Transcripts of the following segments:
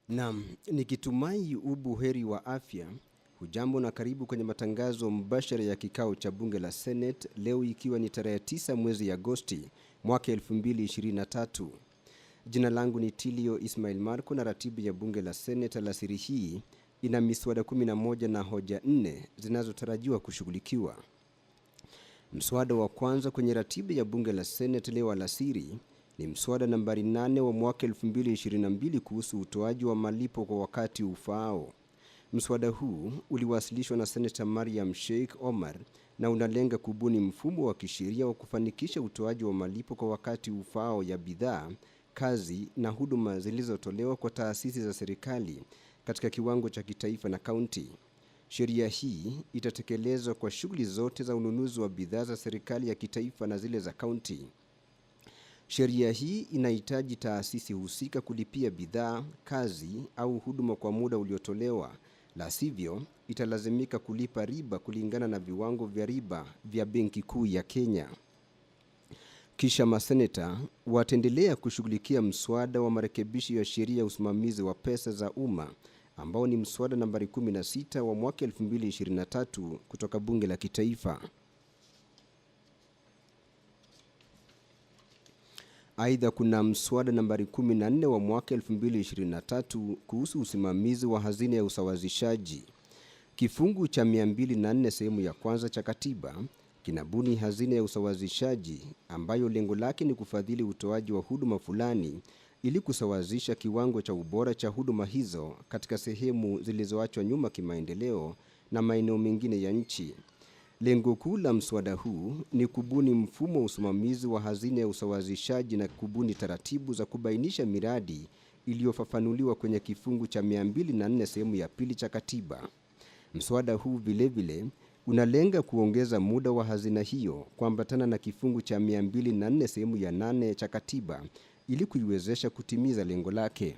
Naam, nikitumai ubuheri wa afya. Hujambo na karibu kwenye matangazo mbashara ya kikao cha bunge la Senate leo ikiwa ni tarehe 9 mwezi Agosti mwaka 2023. Jina langu ni Tilio Ismail Marco na ratibu ya bunge la Senate alasiri hii ina miswada 11 na hoja 4 zinazotarajiwa kushughulikiwa. Mswada wa kwanza kwenye ratiba ya bunge la Senate leo alasiri ni mswada nambari 8 wa mwaka 2022 kuhusu utoaji wa malipo kwa wakati ufaao. Mswada huu uliwasilishwa na Senator Mariam Sheikh Omar na unalenga kubuni mfumo wa kisheria wa kufanikisha utoaji wa malipo kwa wakati ufaao ya bidhaa, kazi na huduma zilizotolewa kwa taasisi za serikali katika kiwango cha kitaifa na kaunti. Sheria hii itatekelezwa kwa shughuli zote za ununuzi wa bidhaa za serikali ya kitaifa na zile za kaunti. Sheria hii inahitaji taasisi husika kulipia bidhaa, kazi au huduma kwa muda uliotolewa, la sivyo italazimika kulipa riba kulingana na viwango vya riba vya Benki Kuu ya Kenya. Kisha maseneta wataendelea kushughulikia mswada wa marekebisho ya sheria ya usimamizi wa pesa za umma ambao ni mswada nambari 16 wa mwaka 2023 kutoka bunge la kitaifa. Aidha, kuna mswada nambari 14 wa mwaka 2023 kuhusu usimamizi wa hazina ya usawazishaji. Kifungu cha 204 sehemu ya kwanza cha katiba kinabuni hazina ya usawazishaji ambayo lengo lake ni kufadhili utoaji wa huduma fulani ili kusawazisha kiwango cha ubora cha huduma hizo katika sehemu zilizoachwa nyuma kimaendeleo na maeneo mengine ya nchi. Lengo kuu la mswada huu ni kubuni mfumo wa usimamizi wa hazina ya usawazishaji na kubuni taratibu za kubainisha miradi iliyofafanuliwa kwenye kifungu cha 204 sehemu ya pili cha katiba. Mswada huu vilevile unalenga kuongeza muda wa hazina hiyo kuambatana na kifungu cha 204 sehemu ya 8 cha katiba ili kuiwezesha kutimiza lengo lake.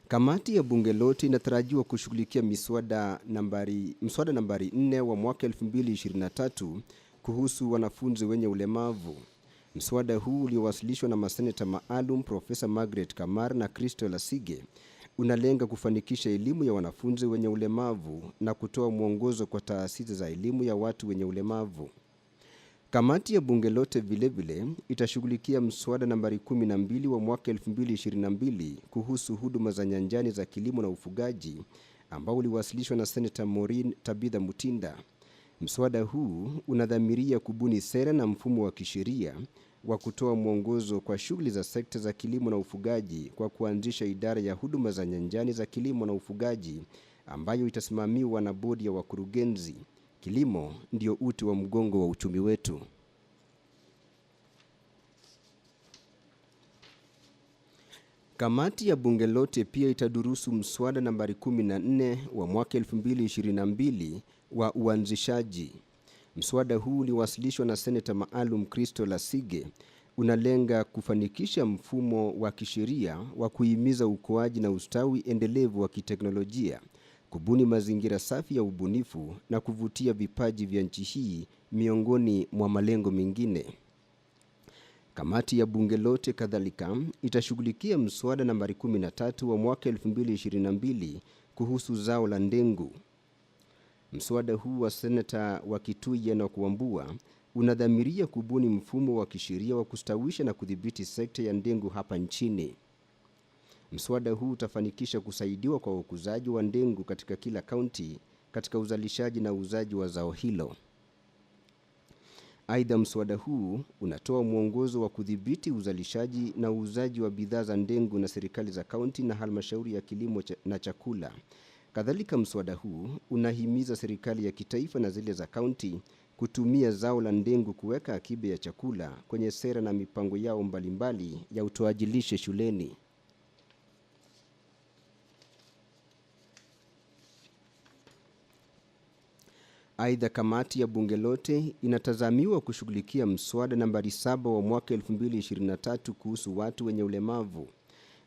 Kamati ya bunge lote inatarajiwa kushughulikia mswada nambari 4 wa mwaka 2023 kuhusu wanafunzi wenye ulemavu. Mswada huu uliowasilishwa na maseneta maalum Profesa Margaret Kamar na Crystal Asige unalenga kufanikisha elimu ya wanafunzi wenye ulemavu na kutoa mwongozo kwa taasisi za elimu ya watu wenye ulemavu. Kamati ya bunge lote vilevile itashughulikia mswada nambari 12 wa mwaka 2022 kuhusu huduma za nyanjani za kilimo na ufugaji ambao uliwasilishwa na Senator Maureen Tabitha Mutinda. Mswada huu unadhamiria kubuni sera na mfumo wa kisheria wa kutoa mwongozo kwa shughuli za sekta za kilimo na ufugaji kwa kuanzisha idara ya huduma za nyanjani za kilimo na ufugaji ambayo itasimamiwa na bodi ya wakurugenzi. Kilimo ndio uti wa mgongo wa uchumi wetu. Kamati ya bunge lote pia itadurusu mswada nambari 14 wa mwaka 2022 wa uanzishaji. Mswada huu uliwasilishwa na Senator maalum Crystal Asige unalenga kufanikisha mfumo wa kisheria wa kuhimiza ukuaji na ustawi endelevu wa kiteknolojia, kubuni mazingira safi ya ubunifu na kuvutia vipaji vya nchi hii miongoni mwa malengo mengine. Kamati ya bunge lote kadhalika itashughulikia mswada nambari 13 wa mwaka 2022 kuhusu zao la ndengu. Mswada huu wa Senata wa Kitui na Kuambua unadhamiria kubuni mfumo wa kisheria wa kustawisha na kudhibiti sekta ya ndengu hapa nchini. Mswada huu utafanikisha kusaidiwa kwa ukuzaji wa ndengu katika kila kaunti katika uzalishaji na uuzaji wa zao hilo. Aidha, mswada huu unatoa mwongozo wa kudhibiti uzalishaji na uuzaji wa bidhaa za ndengu na serikali za kaunti na halmashauri ya kilimo na chakula. Kadhalika, mswada huu unahimiza serikali ya kitaifa na zile za kaunti kutumia zao la ndengu kuweka akiba ya chakula kwenye sera na mipango yao mbalimbali ya utoaji lishe shuleni. Aidha, kamati ya bunge lote inatazamiwa kushughulikia mswada nambari 7 wa mwaka 2023 kuhusu watu wenye ulemavu.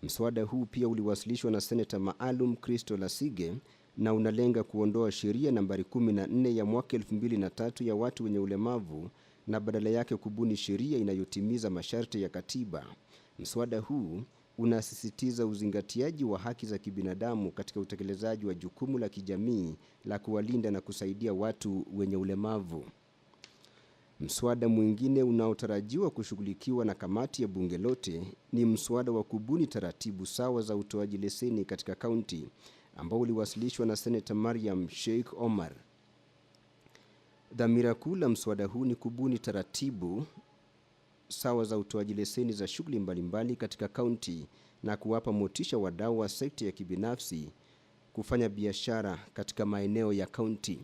Mswada huu pia uliwasilishwa na Senator maalum Crystal Asige na unalenga kuondoa sheria nambari 14 ya mwaka 2003 ya watu wenye ulemavu na badala yake kubuni sheria inayotimiza masharti ya katiba. Mswada huu unasisitiza uzingatiaji wa haki za kibinadamu katika utekelezaji wa jukumu la kijamii la kuwalinda na kusaidia watu wenye ulemavu. Mswada mwingine unaotarajiwa kushughulikiwa na kamati ya bunge lote ni mswada wa kubuni taratibu sawa za utoaji leseni katika kaunti, ambao uliwasilishwa na Senator Mariam Sheikh Omar. Dhamira kuu la mswada huu ni kubuni taratibu sawa za utoaji leseni za shughuli mbalimbali katika kaunti na kuwapa motisha wadau wa sekta ya kibinafsi kufanya biashara katika maeneo ya kaunti.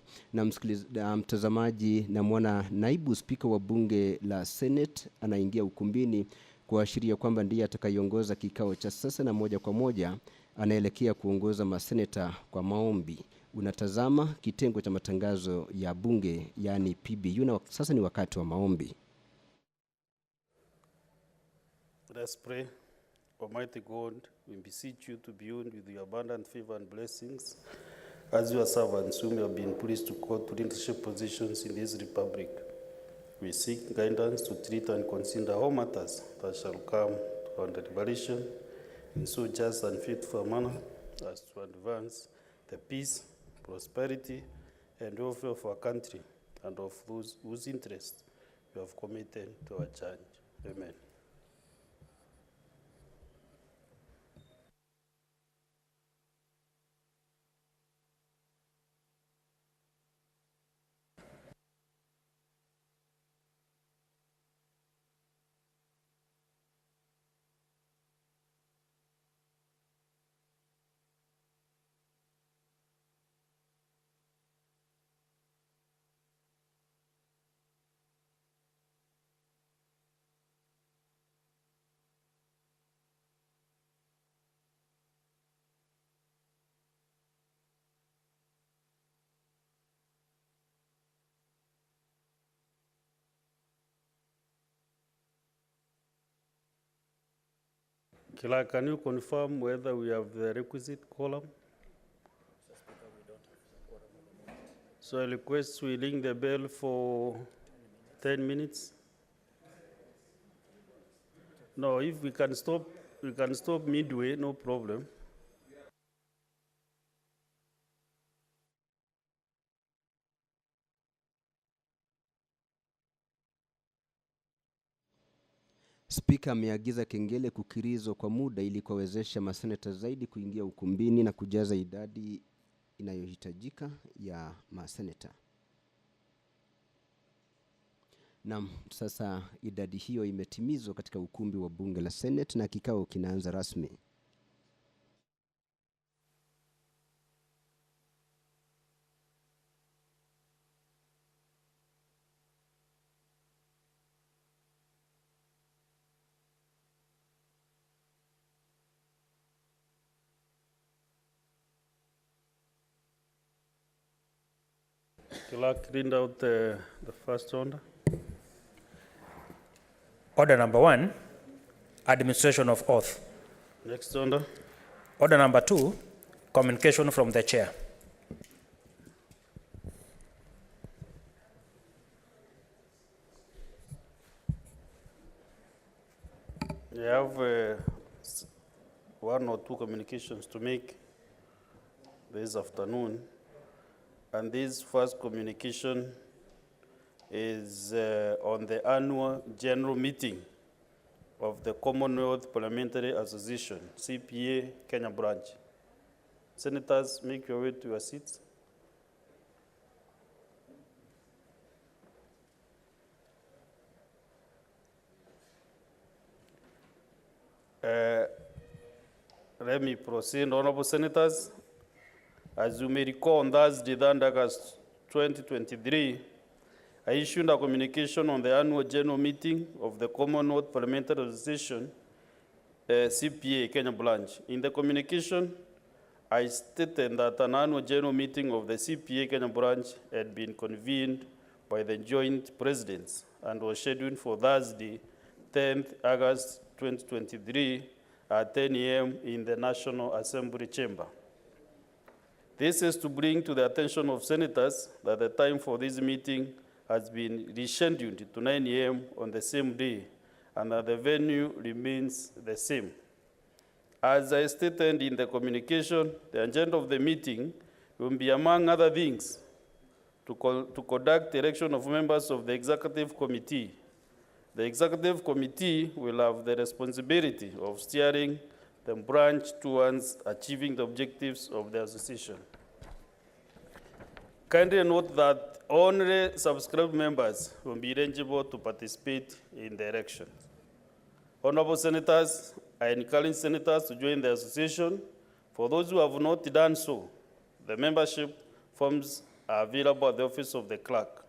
Na mtazamaji, na mwana naibu spika wa bunge la Senate anaingia ukumbini kuashiria kwamba ndiye atakayeongoza kikao cha sasa, na moja kwa moja anaelekea kuongoza maseneta kwa maombi. Unatazama kitengo cha matangazo ya bunge, yani PBU, na sasa ni wakati wa maombi. Let's pray. Almighty God, we beseech you to be with your abundant favor and blessings as your servants whom you have been pleased to call to leadership positions in this republic. We seek guidance to treat and consider all matters that shall come to our deliberation in so just and faithful manner as to advance the peace, prosperity, and welfare of our country and of those whose interests you have committed to our church. Amen. Clerk, can you confirm whether we have the requisite quorum? So I request we ring the bell for 10 minutes. No, if we can stop midway, no problem. Spika ameagiza kengele kukirizwa kwa muda ili kuwawezesha maseneta zaidi kuingia ukumbini na kujaza idadi inayohitajika ya maseneta. Na sasa idadi hiyo imetimizwa katika ukumbi wa bunge la Senate na kikao kinaanza rasmi. Clerk, read out the first order. Order number 1, administration of oath. Next order. Order number 2, communication from the chair. We have one or two communications to make this afternoon. And this first communication is on the annual general meeting of the Commonwealth Parliamentary Association, CPA, Kenya branch. Senators, make your way to your seats. Let me proceed, honorable senators. As you may recall, on Thursday, August 2023, I issued a communication on the annual general meeting of the Commonwealth Parliamentary Association, CPA, Kenya branch. In the communication, I stated that an annual general meeting of the CPA, Kenya branch had been convened by the joint presidents and was scheduled for Thursday, 10th August 2023 at 10 a.m. in the National Assembly chamber. This is to bring to the attention of senators that the time for this meeting has been rescheduled to 9 a.m. on the same day and that the venue remains the same. As I stated in the communication, the agenda of the meeting will be, among other things, to conduct election of members of the Executive Committee. The Executive Committee will have the responsibility of steering the branch towards achieving the objectives of the association. Kindly note that only subscribed members will be eligible to participate in the election. Honorable Senators, I encourage Senators to join the association. For those who have not done so, the membership forms are available at the office of the clerk.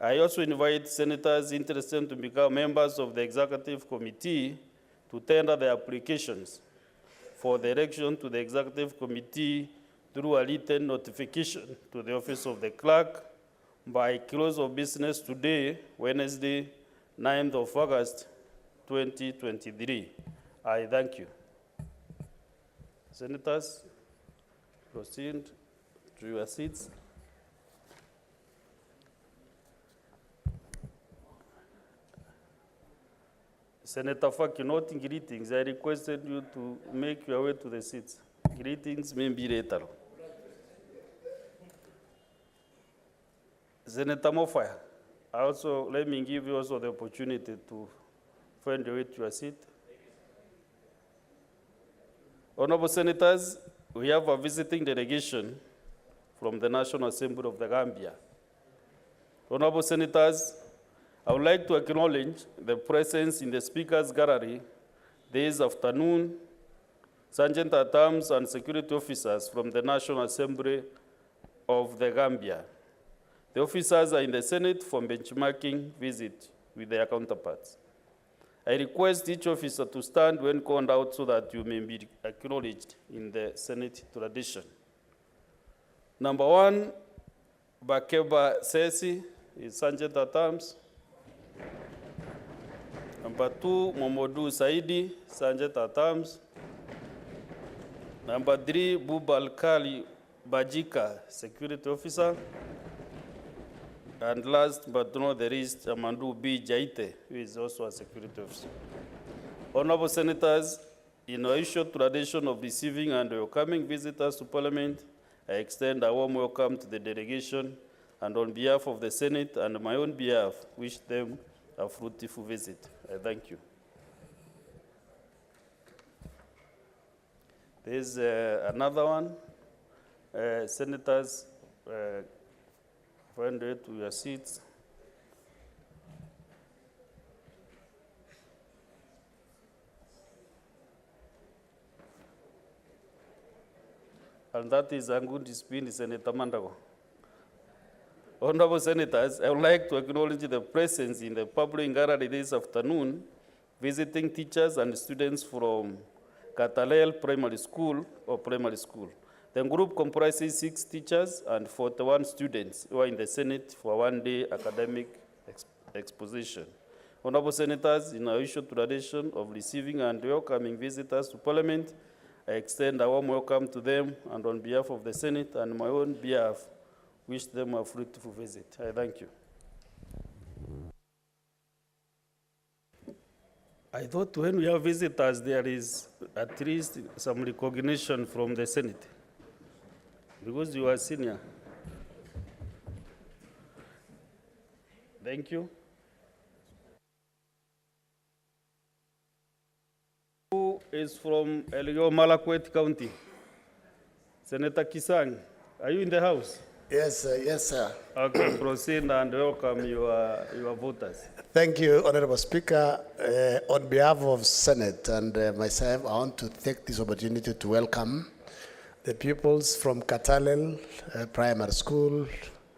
I also invite Senators interested to become members of the Executive Committee to tender their applications for the election to the Executive Committee through a written notification to the office of the clerk by close of business today, Wednesday, 9th of August, 2023. I thank you. Senators, proceed to your seats. Senator Fakinotti, greetings. I requested you to make your way to the seats. Greetings, maybe later. Senator Mofaya, also let me give you also the opportunity to find your way to your seat. Honorable Senators, we have a visiting delegation from the National Assembly of the Gambia. Honorable Senators, I would like to acknowledge the presence in the Speaker's Gallery this afternoon, Sergeant at Arms and security officers from the National Assembly of the Gambia. The officers are in the Senate for benchmarking visit with their counterparts. I request each officer to stand when called out so that you may be acknowledged in the Senate tradition. Number 1, Bakeba Sesi is Sergeant at Arms. Number 2, Momodu Saidi, Sergeant at Arms. Number 3, Bubal Kali Bajika, Security Officer. And last but not the least, Amandu B. Jaite, who is also a security officer. Honorable Senators, in our usual tradition of receiving and welcoming visitors to Parliament, I extend a warm welcome to the delegation, and on behalf of the Senate and my own behalf, wish them a fruitful visit. I thank you. There's another one. Senators, find way to your seats. And that is Angundi Spin, Senator Mandago. Honorable Senators, I would like to acknowledge the presence in the public gallery this afternoon, visiting teachers and students from Katalel Primary School or Primary School. The group comprises 6 teachers and 41 students who are in the Senate for a one-day academic exposition. Honorable Senators, in our usual tradition of receiving and welcoming visitors to Parliament, I extend a warm welcome to them, and on behalf of the Senate and my own behalf, wish them a fruitful visit. I thank you. I thought when we have visitors, there is at least some recognition from the Senate, because you are senior. Thank you. Who is from Elgeyo Marakwet County? Senator Kisang, are you in the house? Yes, yes, sir. Okay, proceed and welcome your voters. Thank you, Honorable Speaker. On behalf of Senate and myself, I want to take this opportunity to welcome the pupils from Katalel Primary School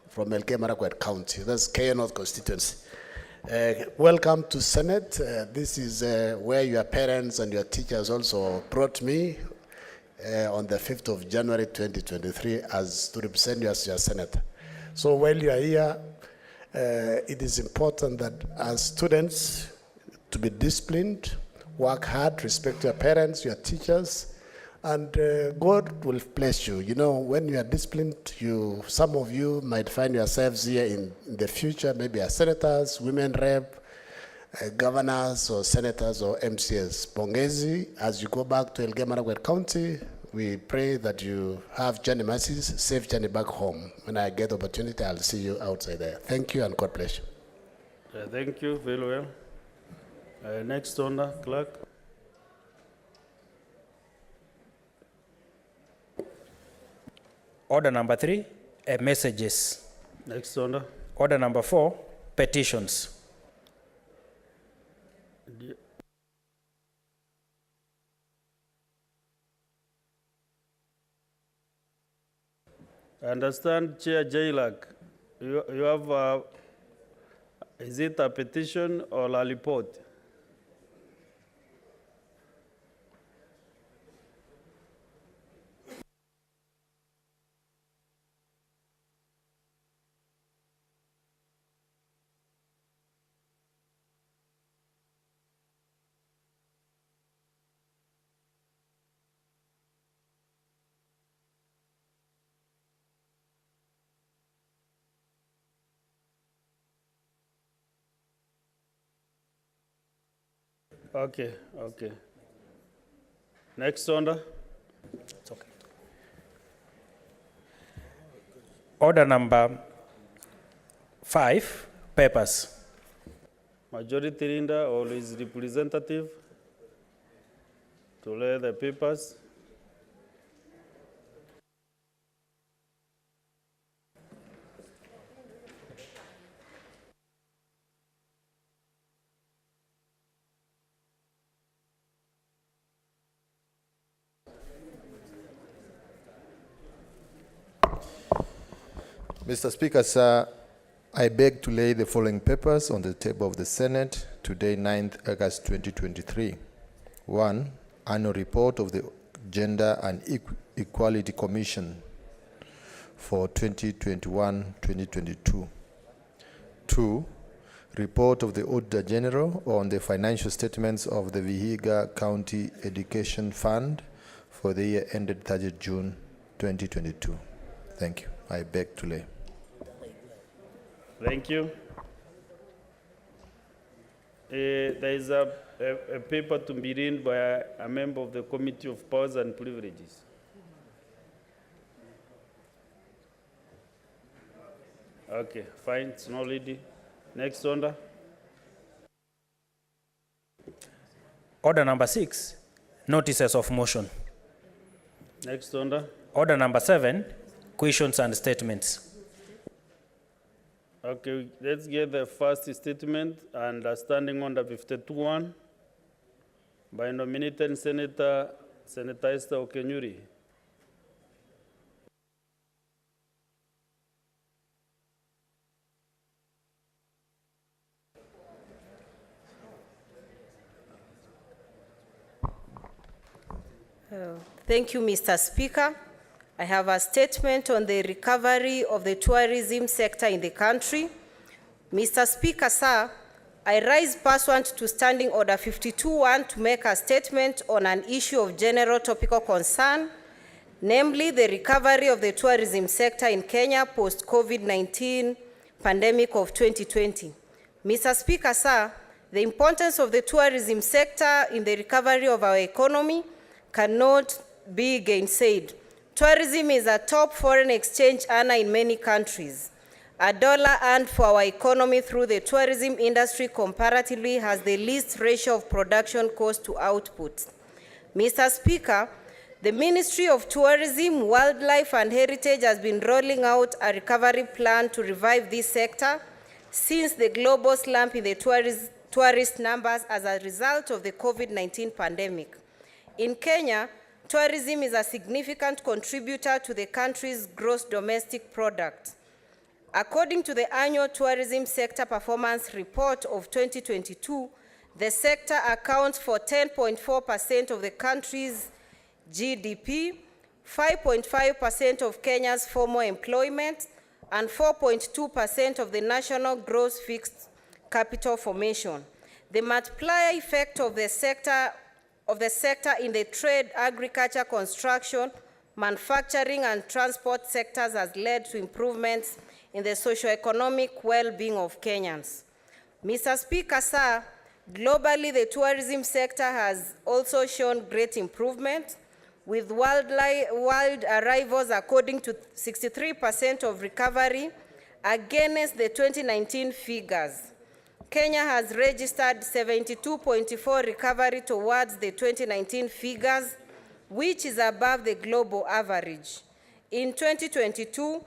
from Elgeyo Marakwet County. That's Keyo North constituency. Welcome to Senate. This is where your parents and your teachers also brought me on the 5th of January 2023 as to represent you as your senator. So while you are here, it is important that as students to be disciplined, work hard, respect your parents, your teachers, and God will bless you. You know, when you are disciplined, some of you might find yourselves here in the future, maybe as senators, women rep, governors or senators or MCS. Pongezi, as you go back to Elgeyo Marakwet County, we pray that you have journey mercies, safe journey back home. When I get the opportunity, I'll see you outside there. Thank you and God bless you. Thank you very well. Next honor, clerk. Order number 3, messages. Next honor. Order number 4, petitions. I understand, Chair Jailak, you have is it a petition or a report? Okay. Next order. It's okay. Order number 5, papers. Majority leader or his representative to lay the papers. Mr. Speaker, sir, I beg to lay the following papers on the table of the Senate today, 9th August 2023. 1. Annual report of the Gender and Equality Commission for 2021-2022. 2. Report of the Auditor General on the financial statements of the Vihiga County Education Fund for the year ended 30 June 2022. Thank you. I beg to lay. Thank you. There is a paper to be read by a member of the Committee of Powers and Privileges. Okay, fine, it's not ready. Next order. Order number 6, notices of motion. Next order. Order number 7, questions and statements. Okay, let's get the first statement and standing under 52-1 by nominated Senator Esther Okenyuri. Thank you, Mr. Speaker. I have a statement on the recovery of the tourism sector in the country. Mr. Speaker, sir, I rise pursuant to Standing Order 52-1 to make a statement on an issue of general topical concern, namely the recovery of the tourism sector in Kenya post-COVID-19 pandemic of 2020. Mr. Speaker, sir, the importance of the tourism sector in the recovery of our economy cannot be gainsaid. Tourism is a top foreign exchange earner in many countries. A dollar earned for our economy through the tourism industry comparatively has the least ratio of production cost to output. Mr. Speaker, the Ministry of Tourism, Wildlife and Heritage has been rolling out a recovery plan to revive this sector since the global slump in the tourist numbers as a result of the COVID-19 pandemic. In Kenya, tourism is a significant contributor to the country's gross domestic product. According to the annual tourism sector performance report of 2022, the sector accounts for 10.4% of the country's GDP, 5.5% of Kenya's formal employment, and 4.2% of the national gross fixed capital formation. The multiplier effect of the sector in the trade, agriculture, construction, manufacturing, and transport sectors has led to improvements in the socio-economic well-being of Kenyans. Mr. Speaker, sir, Globally, the tourism sector has also shown great improvement, with world arrivals according to 63% of recovery against the 2019 figures. Kenya has registered 72.4% recovery towards the 2019 figures, which is above the global average. In 2022,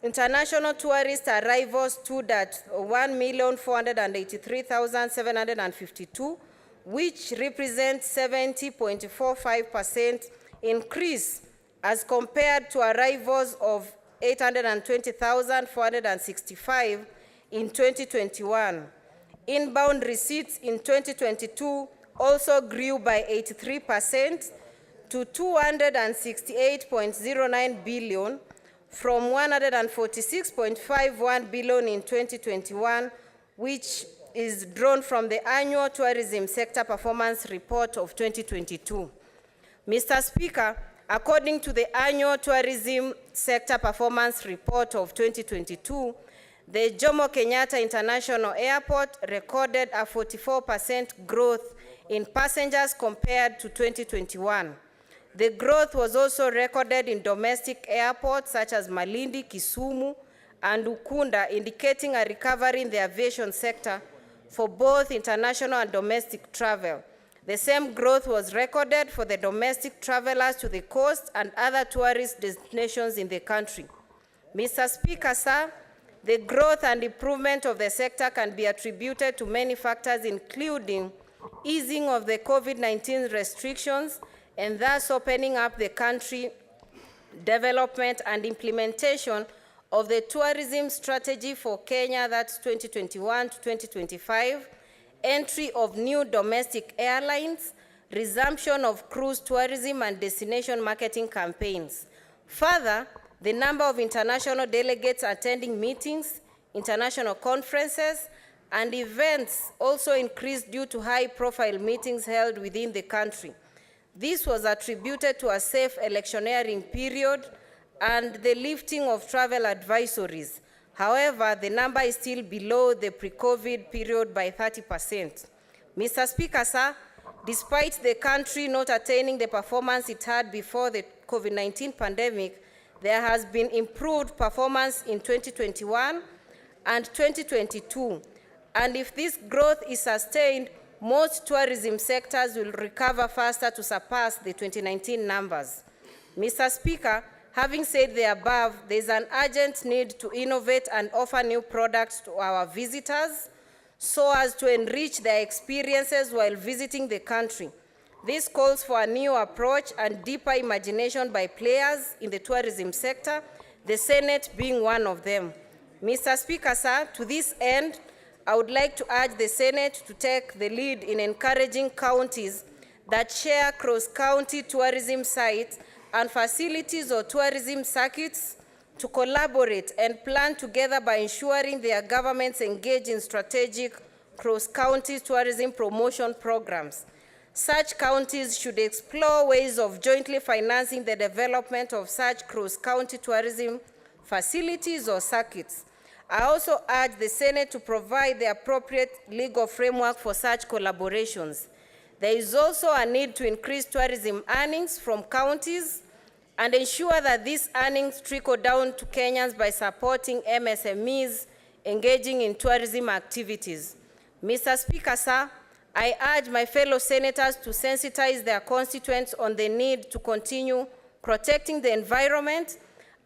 international tourist arrivals stood at 1,483,752, which represents 70.45% increase as compared to arrivals of 820,465 in 2021. Inbound receipts in 2022 also grew by 83% to 268.09 billion from 146.51 billion in 2021, which is drawn from the annual tourism sector performance report of 2022. Mr. Speaker, according to the annual tourism sector performance report of 2022, the Jomo Kenyatta International Airport recorded a 44% growth in passengers compared to 2021. The growth was also recorded in domestic airports such as Malindi, Kisumu, and Ukunda, indicating a recovery in the aviation sector for both international and domestic travel. The same growth was recorded for the domestic travelers to the coast and other tourist destinations in the country. Mr. Speaker, sir, the growth and improvement of the sector can be attributed to many factors, including easing of the COVID-19 restrictions and thus opening up the country, development and implementation of the tourism strategy for Kenya, that's 2021 to 2025, entry of new domestic airlines, resumption of cruise tourism and destination marketing campaigns. Further, the number of international delegates attending meetings, international conferences, and events also increased due to high-profile meetings held within the country. This was attributed to a safe electioneering period and the lifting of travel advisories. However, the number is still below the pre-COVID period by 30%. Mr. Speaker, sir, despite the country not attaining the performance it had before the COVID-19 pandemic, there has been improved performance in 2021 and 2022. And if this growth is sustained, most tourism sectors will recover faster to surpass the 2019 numbers. Mr. Speaker, having said the above, there is an urgent need to innovate and offer new products to our visitors so as to enrich their experiences while visiting the country. This calls for a new approach and deeper imagination by players in the tourism sector, the Senate being one of them. Mr. Speaker, sir, to this end, I would like to urge the Senate to take the lead in encouraging counties that share cross-county tourism sites and facilities or tourism circuits to collaborate and plan together by ensuring their governments engage in strategic cross-county tourism promotion programs. Such counties should explore ways of jointly financing the development of such cross-county tourism facilities or circuits. I also urge the Senate to provide the appropriate legal framework for such collaborations. There is also a need to increase tourism earnings from counties and ensure that these earnings trickle down to Kenyans by supporting MSMEs engaging in tourism activities. Mr. Speaker, sir, I urge my fellow senators to sensitize their constituents on the need to continue protecting the environment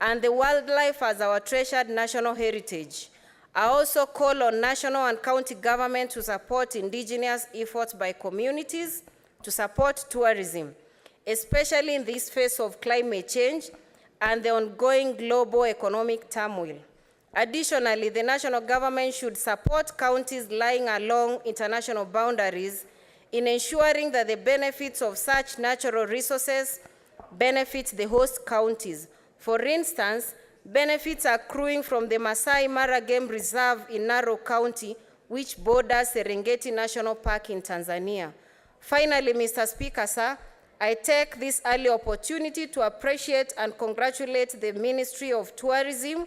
and the wildlife as our treasured national heritage. I also call on national and county government to support indigenous efforts by communities to support tourism, especially in this phase of climate change and the ongoing global economic turmoil. Additionally, the national government should support counties lying along international boundaries in ensuring that the benefits of such natural resources benefit the host counties. For instance, benefits accruing from the Masai Mara Game Reserve in Narok County, which borders Serengeti National Park in Tanzania. Finally, Mr. Speaker, sir, I take this early opportunity to appreciate and congratulate the Ministry of Tourism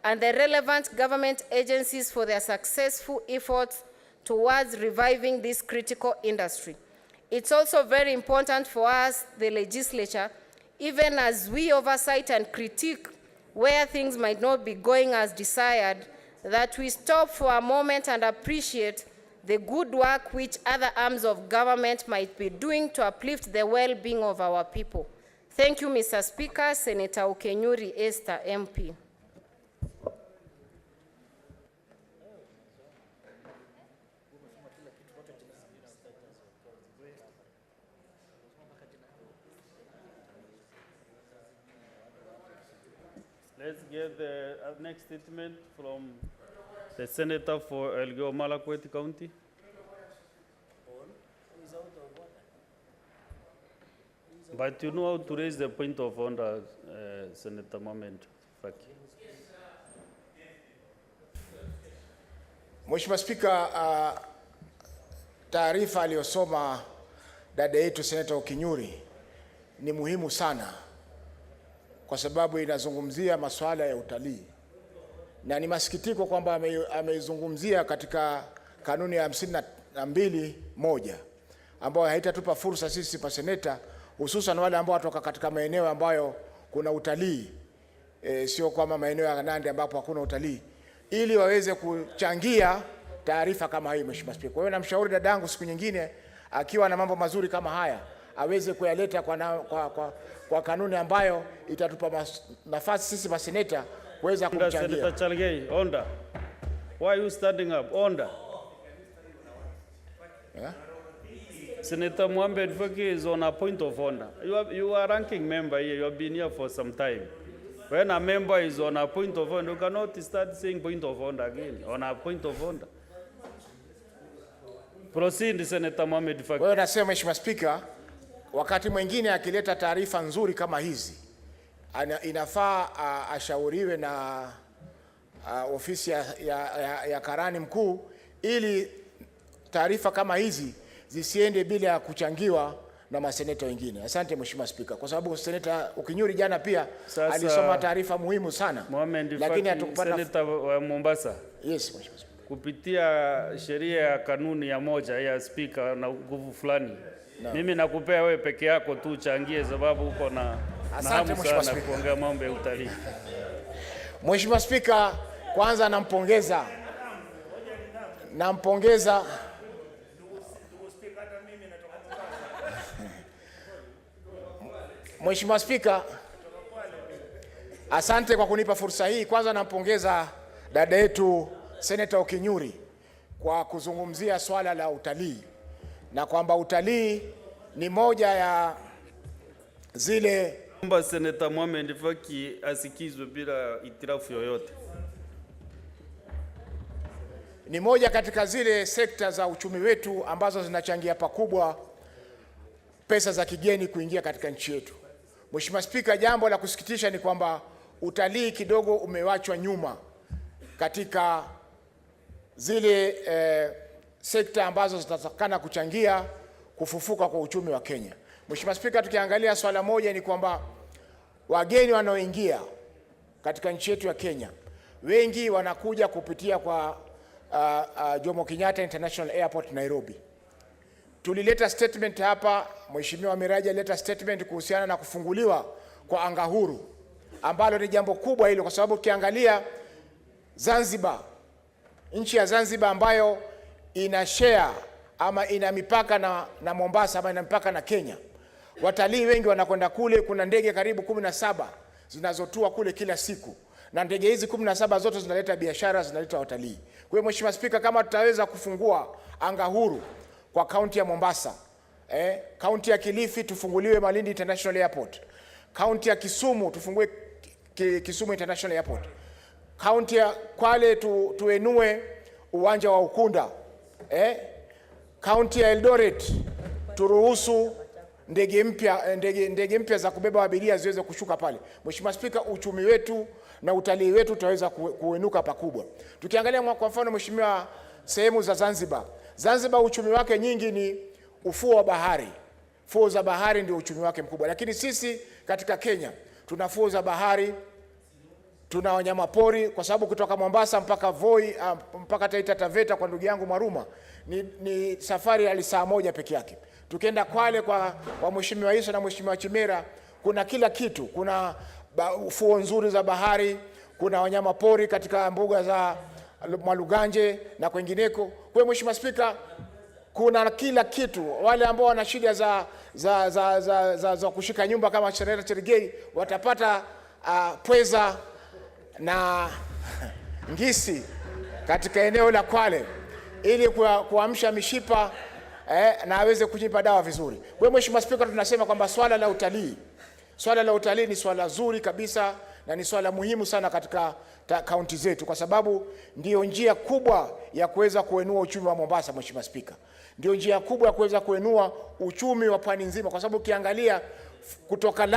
and the relevant government agencies for their successful efforts towards reviving this critical industry. It's also very important for us, the legislature, even as we oversight and critique where things might not be going as desired, that we stop for a moment and appreciate the good work which other arms of government might be doing to uplift the well-being of our people. Thank you, Mr. Speaker. Senator Okenyuri Esther, MP. Let's get the next statement from the Senator for Elgeyo Marakwet County. But you know how to raise the point of order, Senator Mohamed Faki. Mheshimiwa Spika, taarifa aliyosoma dada yetu Senator Okinyuri ni muhimu sana kwa sababu inazungumzia masuala ya utalii. Na ni masikitiko kwamba ameizungumzia katika kanuni ya 52(1) ambayo haitatupa fursa sisi paseneta, hususan wale ambao watoka katika maeneo ambayo kuna utalii, sio kama maeneo ya Nandi ambapo hakuna utalii, ili waweze kuchangia taarifa kama hii, Mheshimiwa Spika. Kwa hiyo namshauri dadangu siku nyingine akiwa na mambo mazuri kama haya aweze kuyaleta kwa kanuni ambayo itatupa nafasi sisi maseneta kuweza kumchangia. Senator Chalgei, order. Why are you standing up? Order. Yeah? Senator Mohamed Faki is on a point of order. You are a ranking member here. You have been here for some time. When a member is on a point of order, you cannot start saying point of order again. On a point of order. Proceed, Senator Mohamed Faki. Kwa hiyo nasema, Mheshimiwa Spika, wakati mwingine akileta taarifa nzuri kama hizi, inafaa ashauriwe na ofisi ya karani mkuu ili taarifa kama hizi zisiende bila ya kuchangiwa na maseneta wengine. Asante Mheshimiwa Spika, kwa sababu Senator Okinyuri jana pia alisoma taarifa muhimu sana. Lakini hatukupata. Senator wa Mombasa. Yes, Mheshimiwa Spika. Kupitia sheria ya kanuni ya 1 ya Spika na nguvu fulani. No. Mimi nakupea wewe peke yako tu changie sababu uko na hamu sana kuongea mambo ya utalii. Mheshimiwa Spika, kwanza nampongeza Mheshimiwa Spika, asante kwa kunipa fursa hii. Kwanza nampongeza dada yetu Senator Okinyuri kwa kuzungumzia swala la utalii, na kwamba utalii ni moja ya zile Senator Mohamed Faki asikizwe bila itirafu yoyote. Ni moja katika zile sekta za uchumi wetu ambazo zinachangia pakubwa pesa za kigeni kuingia katika nchi yetu. Mheshimiwa Spika, jambo la kusikitisha ni kwamba utalii kidogo umewachwa nyuma katika zile sekta ambazo zitatakana kuchangia kufufuka kwa uchumi wa Kenya. Mheshimiwa Spika, tukiangalia swala moja ni kwamba wageni wanaoingia katika nchi yetu ya Kenya wengi wanakuja kupitia kwa Jomo Kenyatta International Airport Nairobi. Tulileta statement hapa, Mheshimiwa Miraji alileta statement kuhusiana na kufunguliwa kwa anga huru, ambalo ni jambo kubwa hilo, kwa sababu ukiangalia Zanzibar, nchi ya Zanzibar ambayo ina share ama ina mipaka na Mombasa ama ina mipaka na Kenya, watalii wengi wanakwenda kule. Kuna ndege karibu 17 zinazotua kule kila siku, na ndege hizi 17 zote zinaleta biashara, zinaleta watalii. Kwa hiyo Mheshimiwa Spika, kama tutaweza kufungua anga huru kwa kaunti ya Mombasa, kaunti ya Kilifi tufunguliwe Malindi International Airport, kaunti ya Kisumu tufungue Kisumu International Airport, kaunti ya Kwale tuenue uwanja wa Ukunda, kaunti ya Eldoret turuhusu ndege mpya za kubeba abiria ziweze kushuka pale. Mheshimiwa Spika, uchumi wetu na utalii wetu tutaweza kuenuka pakubwa. Tukiangalia kwa mfano, Mheshimiwa, sehemu za Zanzibar uchumi wake nyingi ni ufuo wa bahari. Fuo za bahari ndio uchumi wake mkubwa. Lakini sisi katika Kenya tuna fuo za bahari tuna wanyamapori, kwa sababu kutoka Mombasa mpaka Voi mpaka Taita Taveta kwa ndugu yangu Maruma ni safari ya saa moja peke yake. Tukienda Kwale kwa Mheshimiwa Isa na Mheshimiwa Chimera, kuna kila kitu, kuna fuo nzuri za bahari, kuna wanyamapori katika mbuga za Mwaluganje na kwengineko. Kwa Mheshimiwa Spika, kuna kila kitu. Wale ambao wana shida za kushika nyumba kama Cherera Cherigei watapata pweza na ngisi katika eneo la Kwale ili kuamsha mishipa na aweze kujipa dawa vizuri. Kwa hiyo Mheshimiwa Spika, tunasema kwamba swala la utalii ni swala zuri kabisa na ni swala muhimu sana katika kaunti zetu, kwa sababu ndio njia kubwa ya kuweza kuinua uchumi wa Mombasa. Mheshimiwa Spika, ndio njia kubwa ya kuweza kuinua uchumi wa pwani nzima, kwa sababu ukiangalia kutoka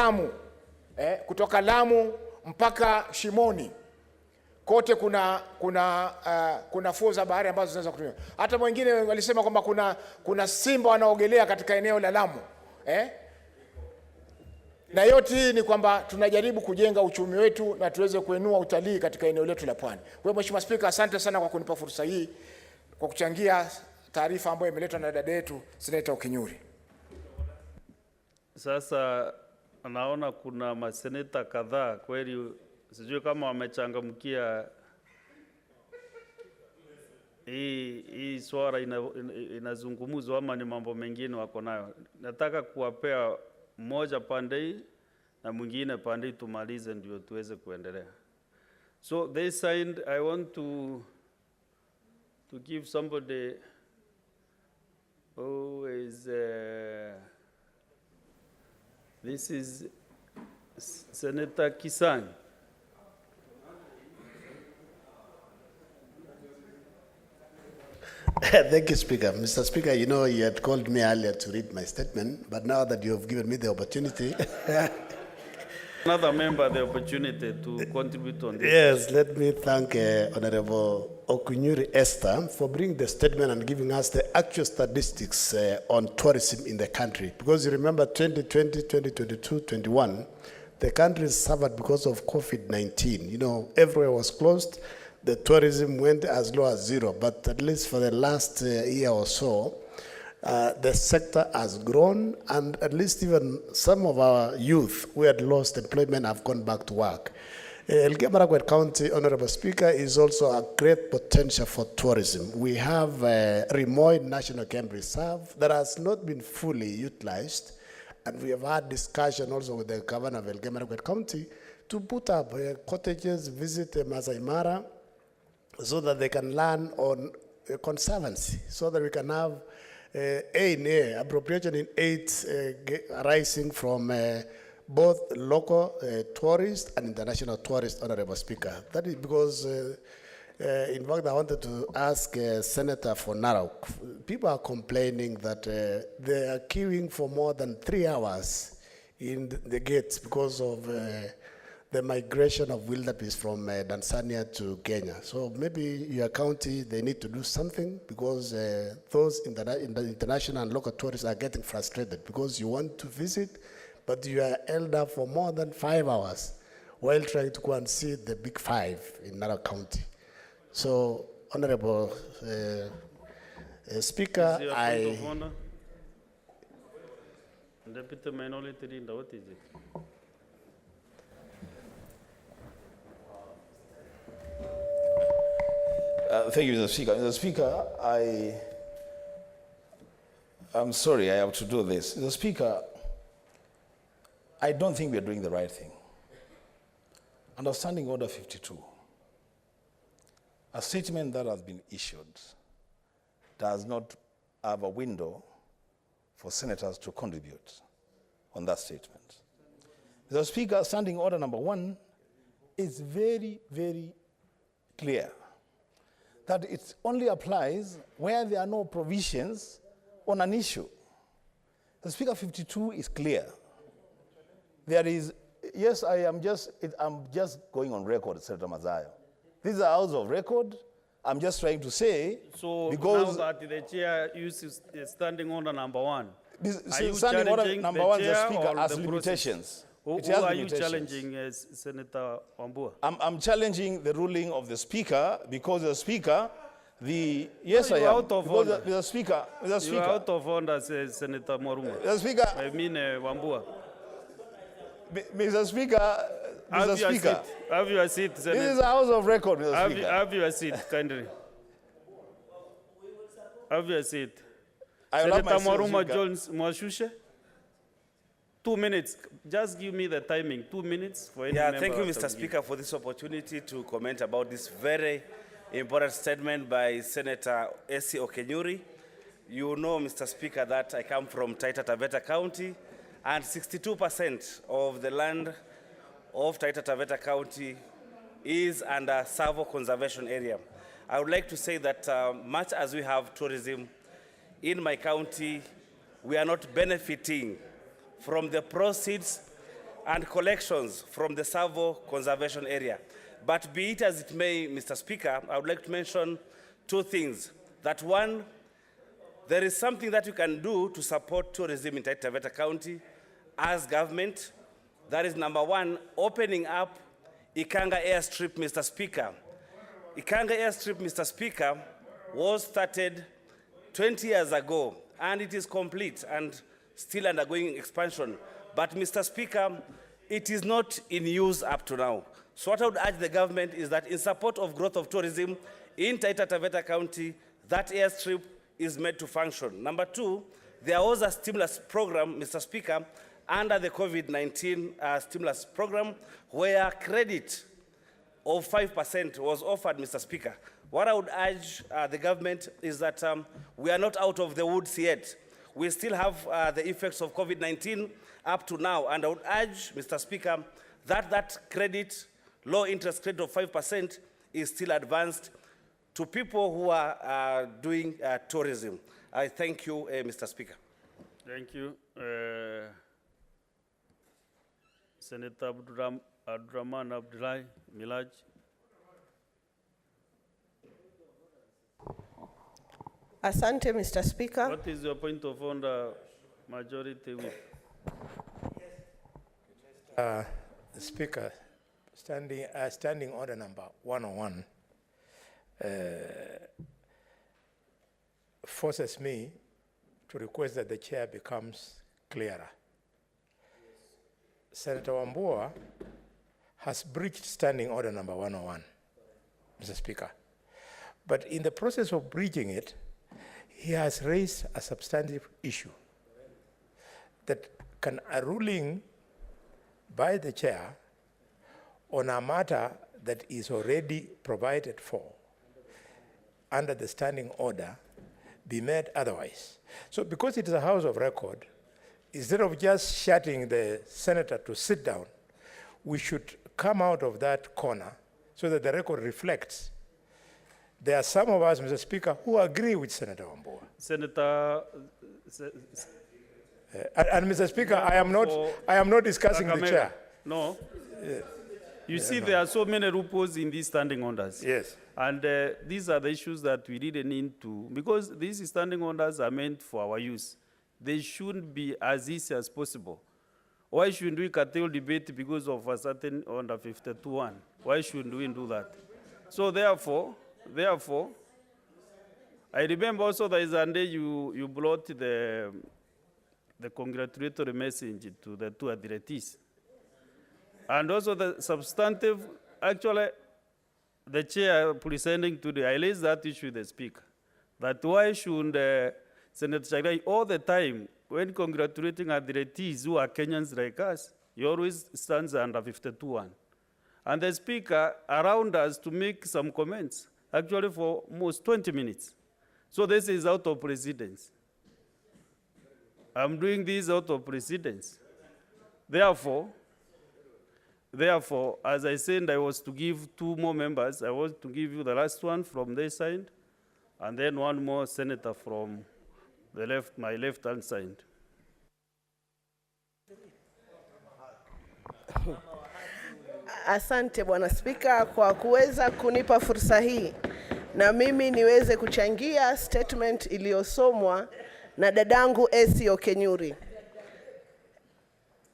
Lamu mpaka Shimoni kote kuna fuo za bahari ambazo zinaweza kutumia. Hata wengine walisema kwamba kuna simba wanaogelea katika eneo la Lamu. Na yote hii ni kwamba tunajaribu kujenga uchumi wetu na tuweze kuinua utalii katika eneo letu la pwani. Kwa hiyo Mheshimiwa Spika, asante sana kwa kunipa fursa hii kwa kuchangia taarifa ambayo imeletwa na dada yetu Seneta Okinyuri. Sasa naona kuna maseneta kadhaa kweli, sijui kama wamechangamkia hii swala inazungumzwa ama ni mambo mengine wako nayo. Nataka kuwapea mmoja pande hii na mwingine pande hii tumalize ndio tuweze kuendelea. So this side I want to give somebody who is this is Senator Kisang. Thank you, Speaker. Mr. Speaker, you know, you had called me earlier to read my statement, but now that you have given me the opportunity... Another member the opportunity to contribute on this. Yes, let me thank Honorable Okunyuri Esther for bringing the statement and giving us the actual statistics on tourism in the country. Because you remember 2020, 2022, 21, the country suffered because of COVID-19. You know, everywhere was closed. The tourism went as low as zero, but at least for the last year or so, the sector has grown, and at least even some of our youth who had lost employment have gone back to work. Elgeyo Marakwet County, Honorable Speaker, is also a great potential for tourism. We have Rimoy National Game Reserve that has not been fully utilized, and we have had discussion also with the governor of Elgeyo Marakwet County to put up cottages, visit Masai Mara, so that they can learn on conservancy, so that we can have appropriation in aid arising from both local tourists and international tourists, Honorable Speaker. That is because, in fact, I wanted to ask Senator for Narok. People are complaining that they are queuing for more than 3 hours in the gates because of the migration of wildebeest from Tanzania to Kenya. So maybe your county, they need to do something, because those in the international and local tourists are getting frustrated because you want to visit, but you are held up for more than 5 hours while trying to go and see the big five in Narok County. So, Honorable Speaker, Deputy Minority Leader, what is it? Thank you, Mr. Speaker. Mr. Speaker, I'm sorry I have to do this. Mr. Speaker, I don't think we are doing the right thing. Under Standing Order 52, a statement that has been issued does not have a window for senators to contribute on that statement. Mr. Speaker, Standing Order number 1 is very, very clear that it only applies where there are no provisions on an issue. The Speaker 52 is clear. There is, yes, I'm just going on record, Senator Mazayo. This is a house of record. I'm just trying to say, so because now that the chair uses Standing Order number 1, Standing Order number 1, the Speaker, has limitations. Who It has are you limitations. challenging, Senator Wambua? I'm challenging the ruling of the Speaker because the Speaker, yes, No, I you am. are out of Because order. the Speaker, You are out of order, says Senator Mwaruma. the Speaker, I mean, Wambua. Mr. Speaker, Mr. Speaker. Have your seat, This Senator. is a House of Record, Mr. Speaker. Have your seat, kindly. Have your seat. I will have Senator my seat, Mwaruma Speaker. Jones Mwashushe. 2 minutes. Just give me the timing. 2 minutes for any member. Thank you, after Mr. we Speaker, for this opportunity to comment about this very important statement by Senator S.C. Okenyuri. You know, Mr. Speaker, that I come from Taita Taveta County, and 62% of the land of Taita Taveta County is under Savo Conservation Area. I would like to say that much as we have tourism in my county, we are not benefiting from the proceeds and collections from the Savo Conservation Area. But be it as it may, Mr. Speaker, I would like to mention two things. That one, there is something that we can do to support tourism in Taita Taveta County as government. That is number one, opening up Ikanga Airstrip, Mr. Speaker. Ikanga Airstrip, Mr. Speaker, was started 20 years ago, and it is complete and still undergoing expansion. But, Mr. Speaker, it is not in use up to now. So what I would urge the government is that in support of growth of tourism in Taita Taveta County, that airstrip is made to function. Number two, there was a stimulus program, Mr. Speaker, under the COVID-19 stimulus program, where credit of 5% was offered, Mr. Speaker. What I would urge the government is that we are not out of the woods yet. We still have the effects of COVID-19 up to now, and I would urge, Mr. Speaker, that that credit, low interest credit of 5% is still advanced to people who are doing tourism. I thank you, Mr. Speaker. Thank you. Senator Abdurrahman Abdullahi Milaj. Asante, Mr. Speaker. What is your point of order, Majority Whip? Speaker, standing order number 101 forces me to request that the chair becomes clearer. Senator Wambua has breached standing order number 101, Mr. Speaker. But in the process of breaching it, he has raised a substantive issue that can a ruling by the chair on a matter that is already provided for under the standing order be made otherwise. So because it is a House of Record, instead of just shutting the senator to sit down, we should come out of that corner so that the record reflects. There are some of us, Mr. Speaker, who agree with Senator Wambua. Senator... And Mr. Speaker, I am not discussing the chair. No. You see, there are so many loopholes in these standing orders. Yes. And these are the issues that we really need to, because these standing orders are meant for our use. They shouldn't be as easy as possible. Why shouldn't we curtail debate because of a certain under 52.1? Why shouldn't we do that? So therefore, I remember also there is a day you brought the congratulatory message to the two addressees. And also the substantive, actually, the chair presenting today, I raised that issue with the speaker. That why should Senator Chagai all the time, when congratulating addressees who are Kenyans like us, he always stands under 52.1. And the speaker around us to make some comments, actually for almost 20 minutes. So this is out of precedence. I'm doing this out of precedence. Therefore, as I said, I was to give 2 more members. I was to give you the last one from their side, and then one more senator from the left, my left-hand side. Asante Bwana Spika kwa kuweza kunipa fursa hii na mimi niweze kuchangia statement iliyosomwa na dadangu S.C. Okenyuri.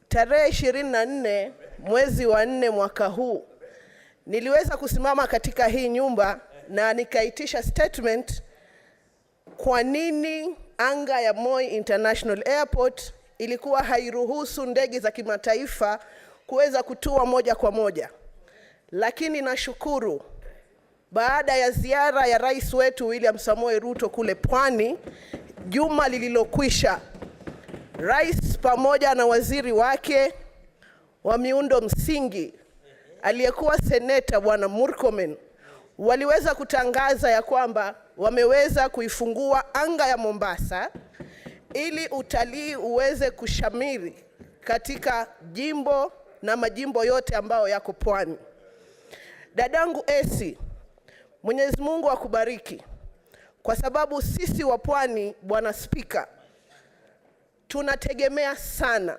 tarehe 24 mwezi wa 4 mwaka huu niliweza kusimama katika hii nyumba na nikaitisha statement kwa nini anga ya Moi International Airport ilikuwa hairuhusu ndege za kimataifa kuweza kutua moja kwa moja. Lakini nashukuru baada ya ziara ya rais wetu William Samoei Ruto kule Pwani juma lililokwisha, rais pamoja na waziri wake wa miundo msingi aliyekuwa seneta bwana Murkomen waliweza kutangaza ya kwamba wameweza kuifungua anga ya Mombasa ili utalii uweze kushamiri katika jimbo na majimbo yote ambayo yako Pwani. Dadangu Esi, Mwenyezi Mungu akubariki, kwa sababu sisi wa Pwani, Bwana Spika, tunategemea sana,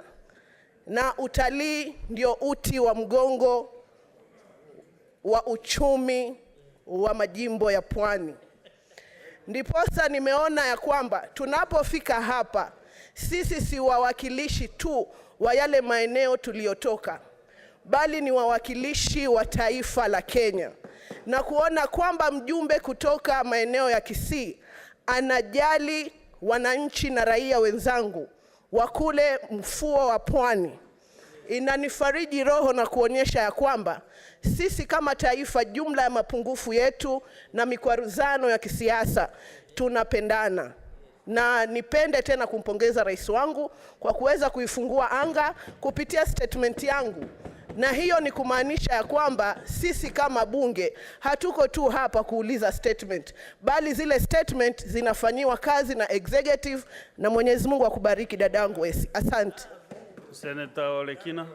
na utalii ndio uti wa mgongo wa uchumi wa majimbo ya Pwani. Ndiposa nimeona ya kwamba tunapofika hapa, sisi si wawakilishi tu wa yale maeneo tuliyotoka, bali ni wawakilishi wa taifa la Kenya, na kuona kwamba mjumbe kutoka maeneo ya Kisii anajali wananchi na raia wenzangu wa kule mfuo wa Pwani inanifariji roho na kuonyesha ya kwamba sisi kama taifa, jumla ya mapungufu yetu na mikwaruzano ya kisiasa, tunapendana. Na nipende tena kumpongeza rais wangu kwa kuweza kuifungua anga kupitia statement yangu. Na hiyo ni kumaanisha ya kwamba sisi kama bunge hatuko tu hapa kuuliza statement, bali zile statement zinafanyiwa kazi na executive, na Mwenyezi Mungu akubariki dadangu Esi. Asante. Senator Olekina.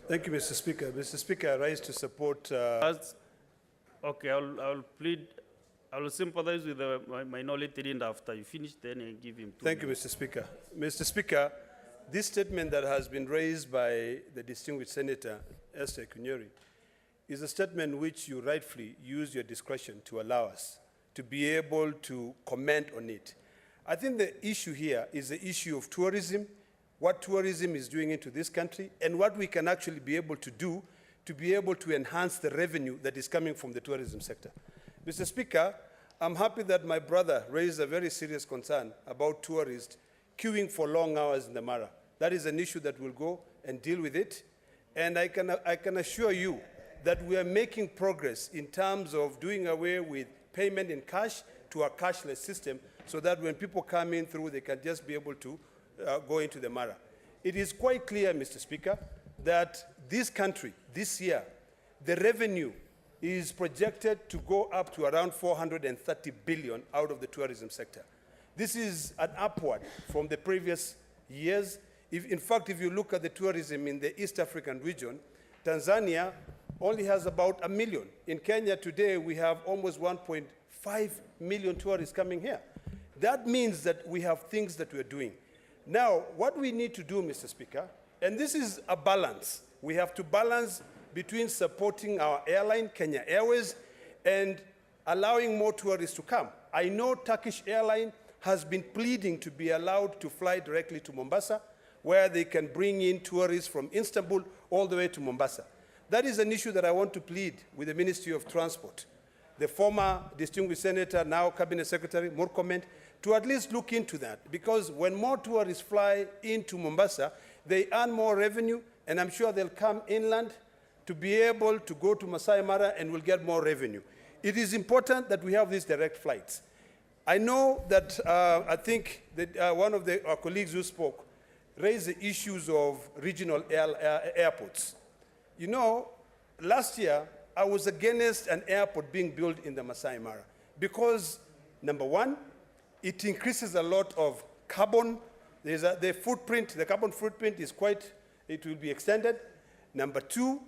Thank you, Mr. Speaker. Mr. Speaker, I rise to support... Okay, I'll sympathize with the minority leader after you finish, then I give him 2 Thank you, Mr. Speaker. Mr. Speaker, this statement that has been raised by the distinguished Senator Esther Kunyori is a statement which you rightfully use your discretion to allow us to be able to comment on it. I think the issue here is the issue of tourism, what tourism is doing into this country, and what we can actually be able to do to be able to enhance the revenue that is coming from the tourism sector. Mr. Speaker, I'm happy that my brother raised a very serious concern about tourists queuing for long hours in the Mara. That is an issue that we'll go and deal with it. And I can assure you that we are making progress in terms of doing away with payment in cash to a cashless system, so that when people come in through, they can just be able to go into the Mara. It is quite clear, Mr. Speaker, that this country, this year, the revenue is projected to go up to around 430 billion out of the tourism sector. This is an upward from the previous years. In fact, if you look at the tourism in the East African region, Tanzania only has about 1 million. In Kenya today, we have almost 1.5 million tourists coming here. That means that we have things that we're doing. Now, what we need to do, Mr. Speaker, and this is a balance. We have to balance between supporting our airline, Kenya Airways, and allowing more tourists to come. I know Turkish Airline has been pleading to be allowed to fly directly to Mombasa, where they can bring in tourists from Istanbul all the way to Mombasa. That is an issue that I want to plead with the Ministry of Transport, the former distinguished senator, now Cabinet Secretary Murkomen, to at least look into that. Because when more tourists fly into Mombasa, they earn more revenue, and I'm sure they'll come inland to be able to go to Masai Mara and will get more revenue. It is important that we have these direct flights. I know that I think that one of our colleagues who spoke raised the issues of regional airports. You know, last year, I was against an airport being built in the Masai Mara because, number one, it increases a lot of carbon. The carbon footprint is it will be extended. Number two,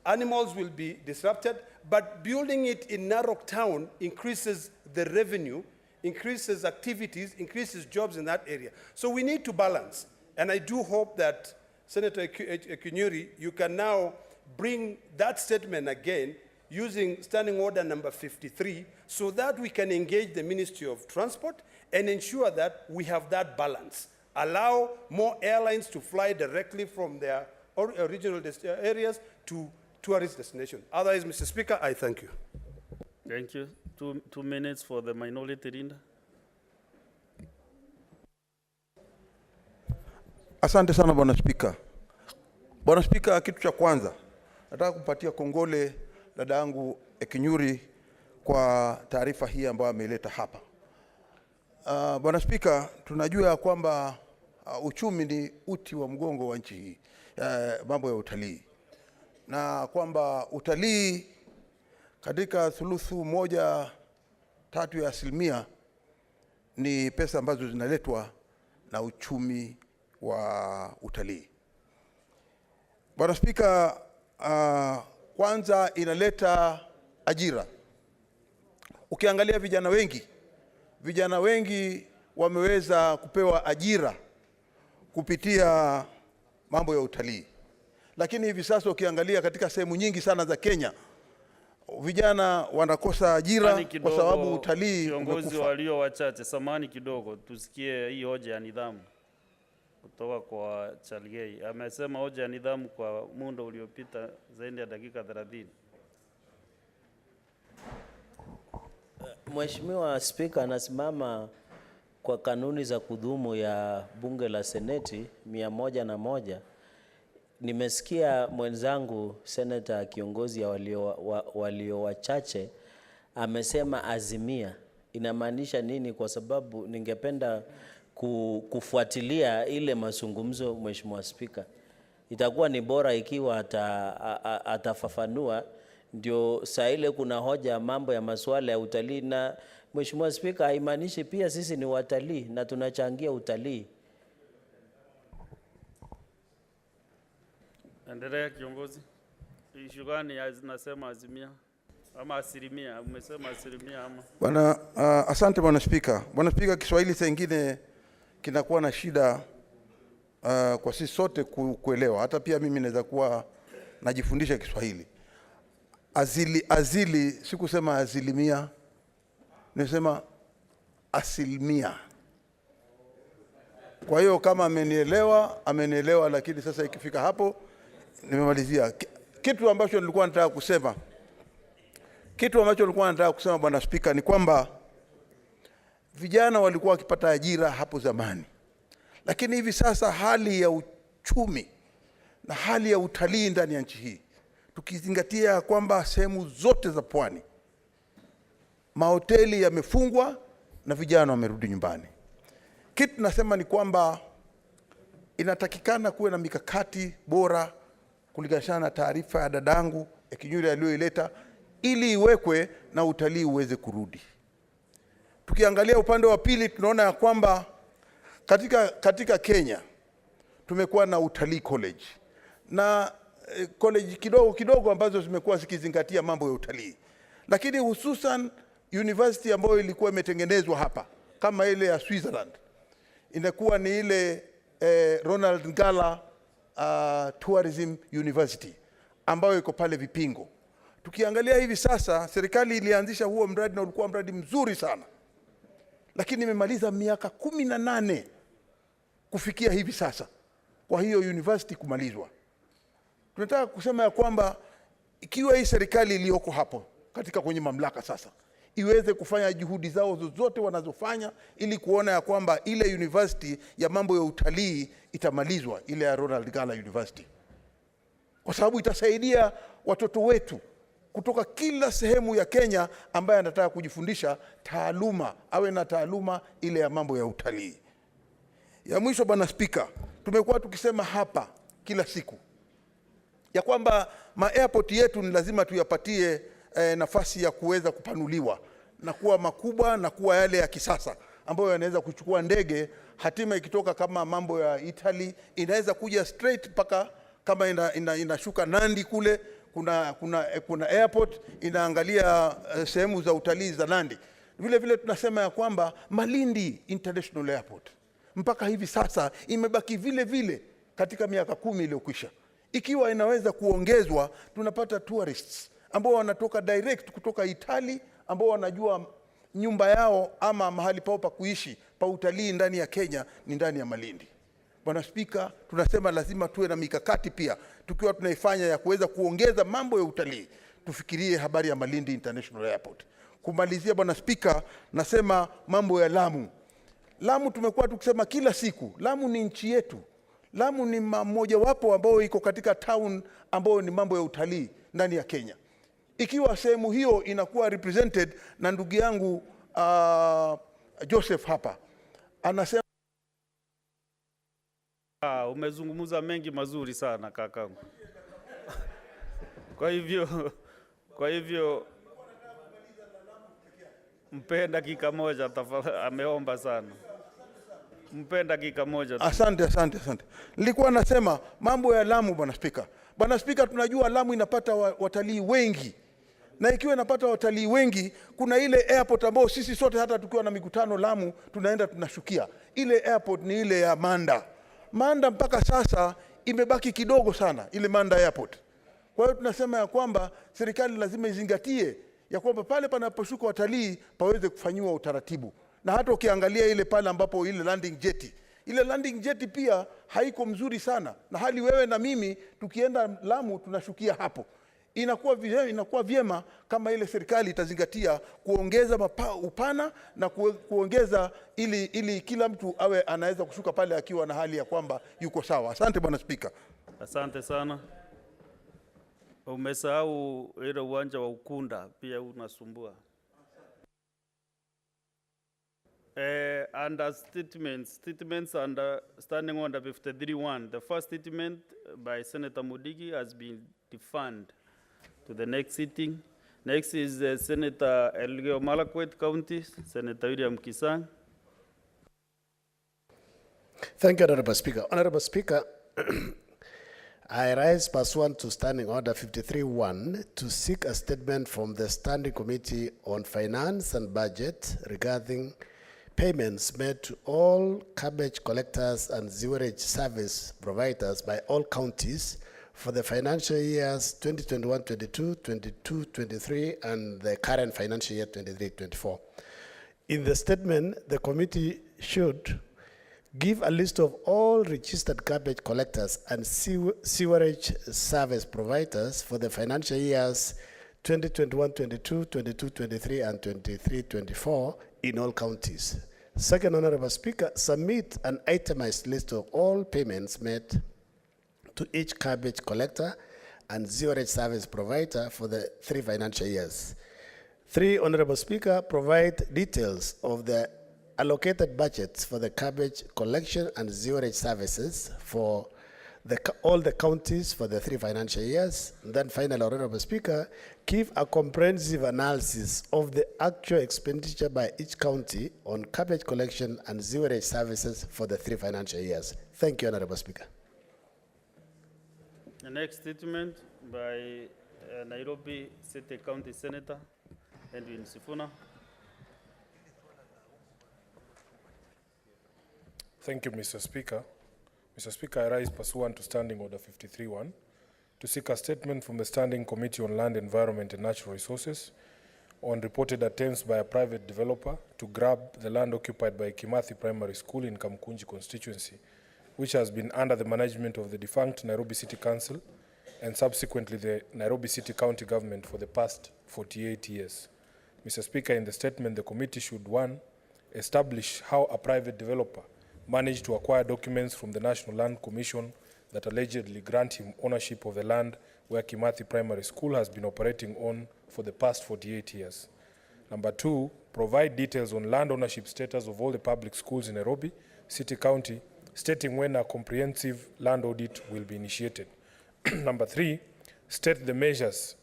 animals will be disrupted, but building it in Narok town increases the revenue, increases activities, increases jobs in that area. So we need to balance. And I do hope that, Senator Kunyuri, you can now bring that statement again using Standing Order number 53 so that we can engage the Ministry of Transport and ensure that we have that balance. Allow more airlines to fly directly from their original areas to tourist destinations. Otherwise, Mr. Speaker, I thank you. Thank you. 2 minutes for the minority leader. Asante sana Bwana Spika. Bwana Spika, kitu cha kwanza nataka kumpatia kongole dada yangu Ekinyuri kwa taarifa hii ambayo ameileta hapa. Bwana Spika, tunajua kwamba uchumi ni uti wa mgongo wa nchi hii, mambo ya utalii, na kwamba utalii katika thuluthu 1/3 ya asilimia ni pesa ambazo zinaletwa na uchumi wa utalii. Bwana Spika, kwanza inaleta ajira. Ukiangalia vijana wengi wameweza kupewa ajira kupitia mambo ya utalii. Lakini hivi sasa ukiangalia katika sehemu nyingi sana za Kenya, vijana wanakosa ajira kwa sababu utalii umekufa. Viongozi walio wachache, samani kidogo, tusikie hii hoja ya nidhamu kutoka kwa Chalgei. Amesema hoja ya nidhamu kwa muda uliopita zaidi ya dakika 30. Mheshimiwa Spika, anasimama kwa kanuni za kudumu ya bunge la Seneti 101. Nimesikia mwenzangu Senator kiongozi ya walio wachache amesema azimia. Inamaanisha nini? Kwa sababu ningependa kufuatilia ile mazungumzo. Mheshimiwa Spika, itakuwa ni bora ikiwa atafafanua, ndio saa ile kuna hoja mambo ya masuala ya utalii. Na Mheshimiwa Spika, haimaanishi pia sisi ni watalii na tunachangia utalii. Endelea kiongozi. Issue gani zinasema azimia ama asilimia? Umesema asilimia ama? Bwana, asante Bwana Spika. Bwana Spika, Kiswahili saa nyingine kinakuwa na shida kwa sisi sote kuelewa. Hata pia mimi naweza kuwa najifundisha Kiswahili. Azili sikusema asilimia, nimesema asilimia. Kwa hiyo kama amenielewa, lakini sasa ikifika hapo nimemalizia. Kitu ambacho nilikuwa nataka kusema Bwana Spika ni kwamba vijana walikuwa wakipata ajira hapo zamani. Lakini hivi sasa hali ya uchumi na hali ya utalii ndani ya nchi hii, tukizingatia kwamba sehemu zote za pwani mahoteli yamefungwa na vijana wamerudi nyumbani. Kitu nasema ni kwamba inatakikana kuwe na mikakati bora kulingana na taarifa ya dadangu Ekinyuri aliyoileta, ili iwekwe na utalii uweze kurudi. Tukiangalia upande wa pili, tunaona ya kwamba katika Kenya tumekuwa na utalii college na college kidogo ambazo zimekuwa zikizingatia mambo ya utalii, lakini hususan university ambayo ilikuwa imetengenezwa hapa kama ile ya Switzerland inakuwa ni ile Ronald Ngala Tourism University ambayo iko pale Vipingo. Tukiangalia hivi sasa, serikali ilianzisha huo mradi na ulikuwa mradi mzuri sana, lakini imemaliza miaka 18 kufikia hivi sasa kwa hiyo university kumalizwa. Tunataka kusema ya kwamba ikiwa hii serikali iliyoko hapo kwenye mamlaka sasa iweze kufanya juhudi zao zozote wanazofanya ili kuona ya kwamba ile university ya mambo ya utalii itamalizwa, ile ya Ronald Ngala University, kwa sababu itasaidia watoto wetu kutoka kila sehemu ya Kenya ambaye anataka kujifundisha taaluma, awe na taaluma ile ya mambo ya utalii. Ya mwisho Bwana Spika, tumekuwa tukisema hapa kila siku ya kwamba ma-airport yetu ni lazima tuyapatie nafasi ya kuweza kupanuliwa na kuwa makubwa na kuwa yale ya kisasa ambayo yanaweza kuchukua ndege hatima ikitoka kama mambo ya Italy inaweza kuja straight paka kama inashuka Nandi kule kuna airport inaangalia sehemu za utalii za Nandi. Vile tunasema ya kwamba Malindi International Airport mpaka hivi sasa imebaki vile katika miaka 10 iliyokwisha. Ikiwa inaweza kuongezwa, tunapata tourists ambao wanatoka direct kutoka Italy ambao wanajua nyumba yao ama mahali pao pa kuishi pa utalii ndani ya Kenya ni ndani ya Malindi. Bwana Spika, tunasema lazima tuwe na mikakati pia tukiwa tunaifanya ya kuweza kuongeza mambo ya utalii. Tufikirie habari ya Malindi International Airport. Kumalizia Bwana Spika, nasema mambo ya Lamu. Lamu tumekuwa tukisema kila siku, Lamu ni nchi yetu. Lamu ni mmoja wapo ambao iko katika town ambao ni mambo ya utalii ndani ya Kenya. Ikiwa sehemu hiyo inakuwa represented na ndugu yangu Joseph hapa, anasema umezungumza mengi mazuri sana kakangu. Kwa hivyo mpe dakika moja tafadhali, ameomba sana. Mpe dakika moja. Asante. Nilikuwa nasema mambo ya Lamu Bwana Spika. Bwana Spika, tunajua Lamu inapata watalii wengi. Na ikiwa inapata watalii wengi, kuna ile airport ambao sisi sote hata tukiwa na mikutano Lamu tunaenda tunashukia. Ile airport ni ile ya Manda. Manda mpaka sasa imebaki kidogo sana ile Manda airport. Kwa hiyo tunasema ya kwamba serikali lazima izingatie ya kwamba pale panaposhuka watalii paweze kufanyiwa utaratibu. Na hata ukiangalia ile pale ambapo ile landing jet pia haiko mzuri sana. Na hali wewe na mimi tukienda Lamu tunashukia hapo. Inakuwa vyema kama ile serikali itazingatia kuongeza upana na kuongeza ili kila mtu awe anaweza kushuka pale akiwa na hali ya kwamba yuko sawa. Asante Bwana Spika. Asante sana. Umesahau ile uwanja wa Ukunda pia unasumbua. Under statements under standing order 53.1, the first statement by Senator Mudigi has been deferred to the next sitting. Next is Senator Elgeyo Marakwet County, Senator William Kisang. Thank you, Honorable Speaker. Honorable Speaker, I rise pursuant to Standing Order 53.1 to seek a statement from the Standing Committee on Finance and Budget regarding payments made to all garbage collectors and sewerage service providers by all counties for the financial years 2021-22, 22-23, and the current financial year 23-24. In the statement, the committee should give a list of all registered garbage collectors and sewerage service providers for the financial years 2021-22, 22-23, and 23-24 in all counties. Second, Honorable Speaker, submit an itemized list of all payments made to each garbage collector and sewerage service provider for the 3 financial years. 3, Honorable Speaker, provide details of the allocated budgets for the garbage collection and sewerage services for all the counties for the 3 financial years. And then finally, Honorable Speaker, give a comprehensive analysis of the actual expenditure by each county on garbage collection and sewerage services for the 3 financial years. Thank you, Honorable Speaker. The next statement by Nairobi City County Senator Edwin Sifuna. Thank you, Mr. Speaker. Mr. Speaker, I rise pursuant to Standing Order 53.1 to seek a statement from the Standing Committee on Land, Environment and Natural Resources on reported attempts by a private developer to grab the land occupied by Kimathi Primary School in Kamkunji constituency, which has been under the management of the defunct Nairobi City Council and subsequently the Nairobi City County Government for the past 48 years. Mr. Speaker, in the statement, the committee should, 1, establish how a private developer managed to acquire documents from the National Land Commission that allegedly grant him ownership of the land where Kimathi Primary School has been operating on for the past 48 years. Number 2, provide details on land ownership status of all the public schools in Nairobi City County, stating when a comprehensive land audit will be initiated. Number 3, state the measures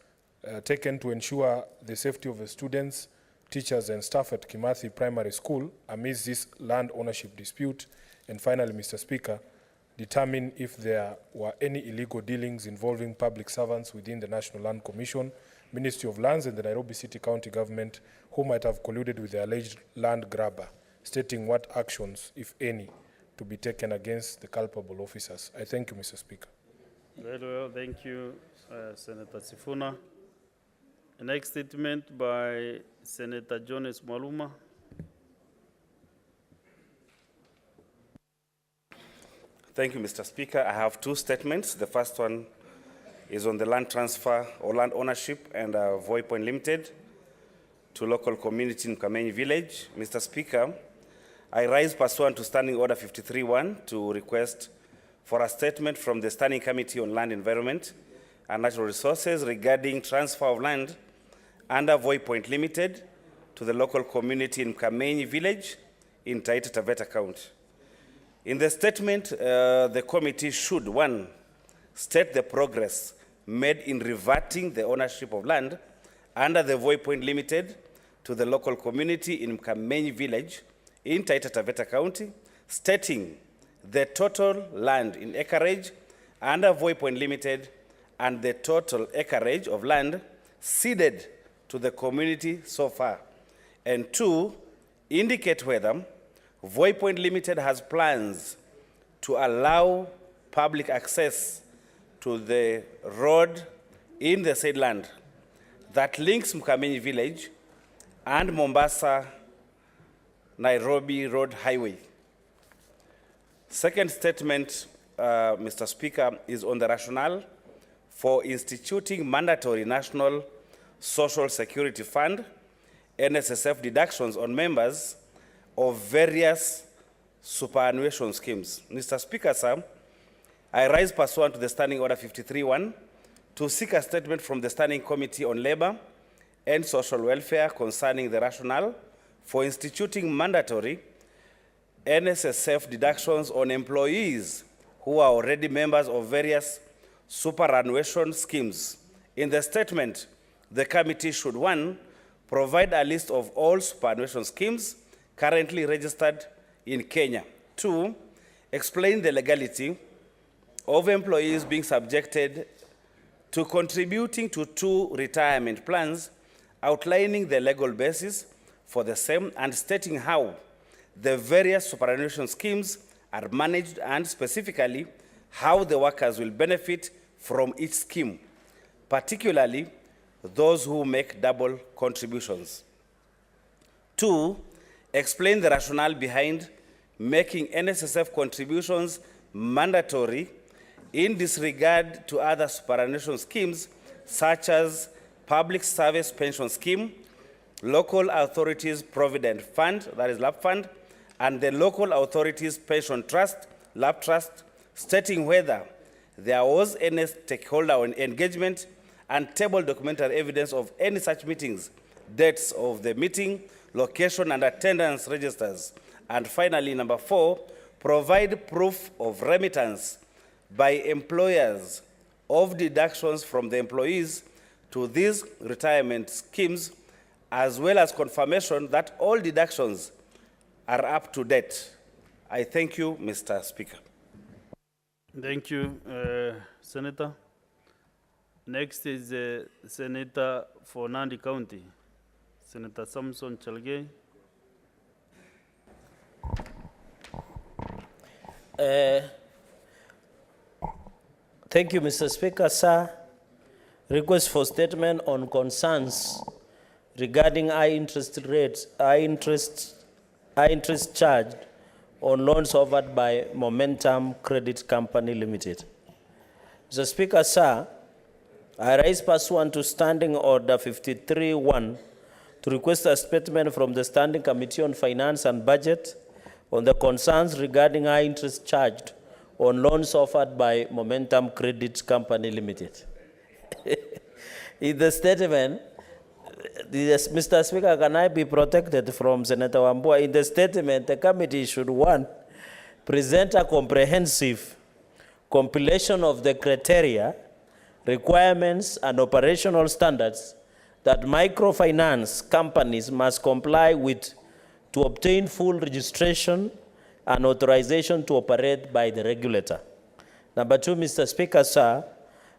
taken to ensure the safety of the students, teachers and staff at Kimathi Primary School amidst this land ownership dispute. And finally, Mr. Speaker, determine if there were any illegal dealings involving public servants within the National Land Commission, Ministry of Lands and the Nairobi City County Government who might have colluded with the alleged land grabber, stating what actions, if any, to be taken against the culpable officers. I thank you, Mr. Speaker. Very well, thank you, Senator Sifuna. The next statement by Senator Jones Mwaluma. Thank you, Mr. Speaker. I have two statements. The first one is on the land transfer or land ownership and Voi Point Limited to local community in Kamenyi Village. Mr. Speaker, I rise pursuant to Standing Order 53-1 to request for a statement from the Standing Committee on Land Environment and Natural Resources regarding transfer of land under Voi Point Limited to the local community in Kamenyi Village in Taita Taveta County. In the statement, the committee should, one, state the progress made in reverting the ownership of land under the Voi Point Limited to the local community in Kamenyi Village in Taita Taveta County, stating the total land in acreage under Voi Point Limited and the total acreage of land ceded to the community so far. And two, indicate whether Voi Point Limited has plans to allow public access to the road in the said land that links Mkamenyi Village and Mombasa Nairobi Road Highway. Second statement, Mr. Speaker, is on the rationale for instituting mandatory National Social Security Fund, NSSF deductions on members of various superannuation schemes. Mr. Speaker, sir, I rise pursuant to the Standing Order 53-1 to seek a statement from the Standing Committee on Labor and Social Welfare concerning the rationale for instituting mandatory NSSF deductions on employees who are already members of various superannuation schemes. In the statement, the committee should, one, provide a list of all superannuation schemes currently registered in Kenya. Two, explain the legality of employees being subjected to contributing to two retirement plans, outlining the legal basis for the same and stating how the various superannuation schemes are managed and specifically how the workers will benefit from each scheme, particularly those who make double contributions. Two, explain the rationale behind making NSSF contributions mandatory in disregard to other superannuation schemes such as Public Service Pension Scheme, Local Authorities Provident Fund, that is LAP Fund, and the Local Authorities Pension Trust, LAP Trust, stating whether there was any stakeholder engagement and table documentary evidence of any such meetings, dates of the meeting, location and attendance registers. And finally, number four, provide proof of remittance by employers of deductions from the employees to these retirement schemes, as well as confirmation that all deductions are up to date. I thank you, Mr. Speaker. Thank you, Senator. Next is Senator for Nandi County, Senator Samson Chalgei. Thank you, Mr. Speaker, sir. Request for statement on concerns regarding high interest rates, high interest charged on loans offered by Momentum Credit Company Limited. Mr. Speaker, sir, I rise pursuant to Standing Order 53-1 to request a statement from the Standing Committee on Finance and Budget on the concerns regarding high interest charged on loans offered by Momentum Credit Company Limited. In the statement, Mr. Speaker, can I be protected from Senator Wambua? In the statement, the committee should, one, present a comprehensive compilation of the criteria, requirements, and operational standards that microfinance companies must comply with to obtain full registration and authorization to operate by the regulator. Number two, Mr. Speaker, sir,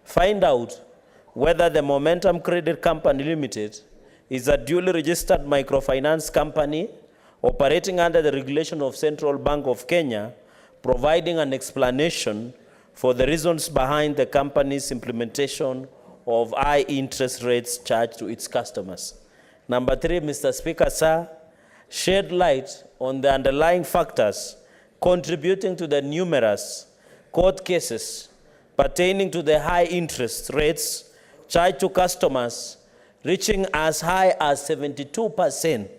find out whether the Momentum Credit Company Limited is a duly registered microfinance company operating under the regulation of Central Bank of Kenya, providing an explanation for the reasons behind the company's implementation of high interest rates charged to its customers. Number three, Mr. Speaker, sir, shed light on the underlying factors contributing to the numerous court cases pertaining to the high interest rates charged to customers, reaching as high as 72%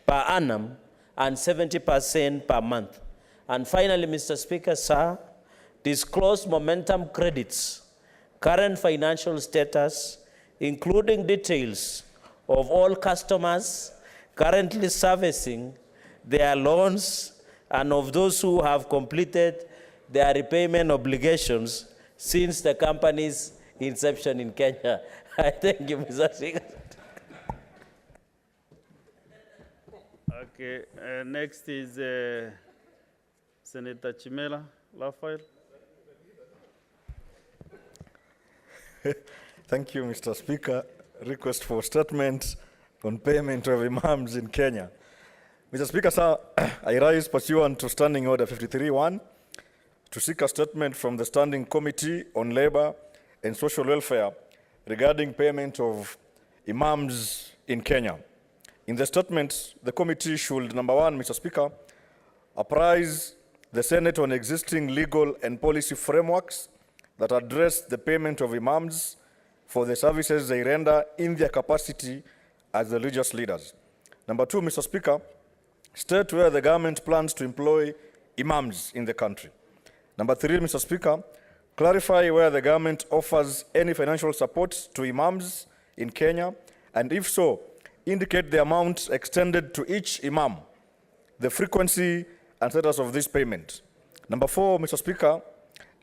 per annum and 70% per month. And finally, Mr. Speaker, sir, disclose momentum credits, current financial status, including details of all customers currently servicing their loans and of those who have completed their repayment obligations since the company's inception in Kenya. I thank you, Mr. Speaker. Okay, next is Senator Chimela Lafail. Thank you, Mr. Speaker. Request for statement on payment of imams in Kenya. Mr. Speaker, sir, I rise pursuant to Standing Order 53-1 to seek a statement from the Standing Committee on Labor and Social Welfare regarding payment of imams in Kenya. In the statement, the committee should, number one, Mr. Speaker, apprise the Senate on existing legal and policy frameworks that address the payment of imams for the services they render in their capacity as religious leaders. Number two, Mr. Speaker, state where the government plans to employ imams in the country. Number three, Mr. Speaker, clarify where the government offers any financial support to imams in Kenya, and if so, indicate the amount extended to each imam, the frequency and status of this payment. Number four, Mr. Speaker,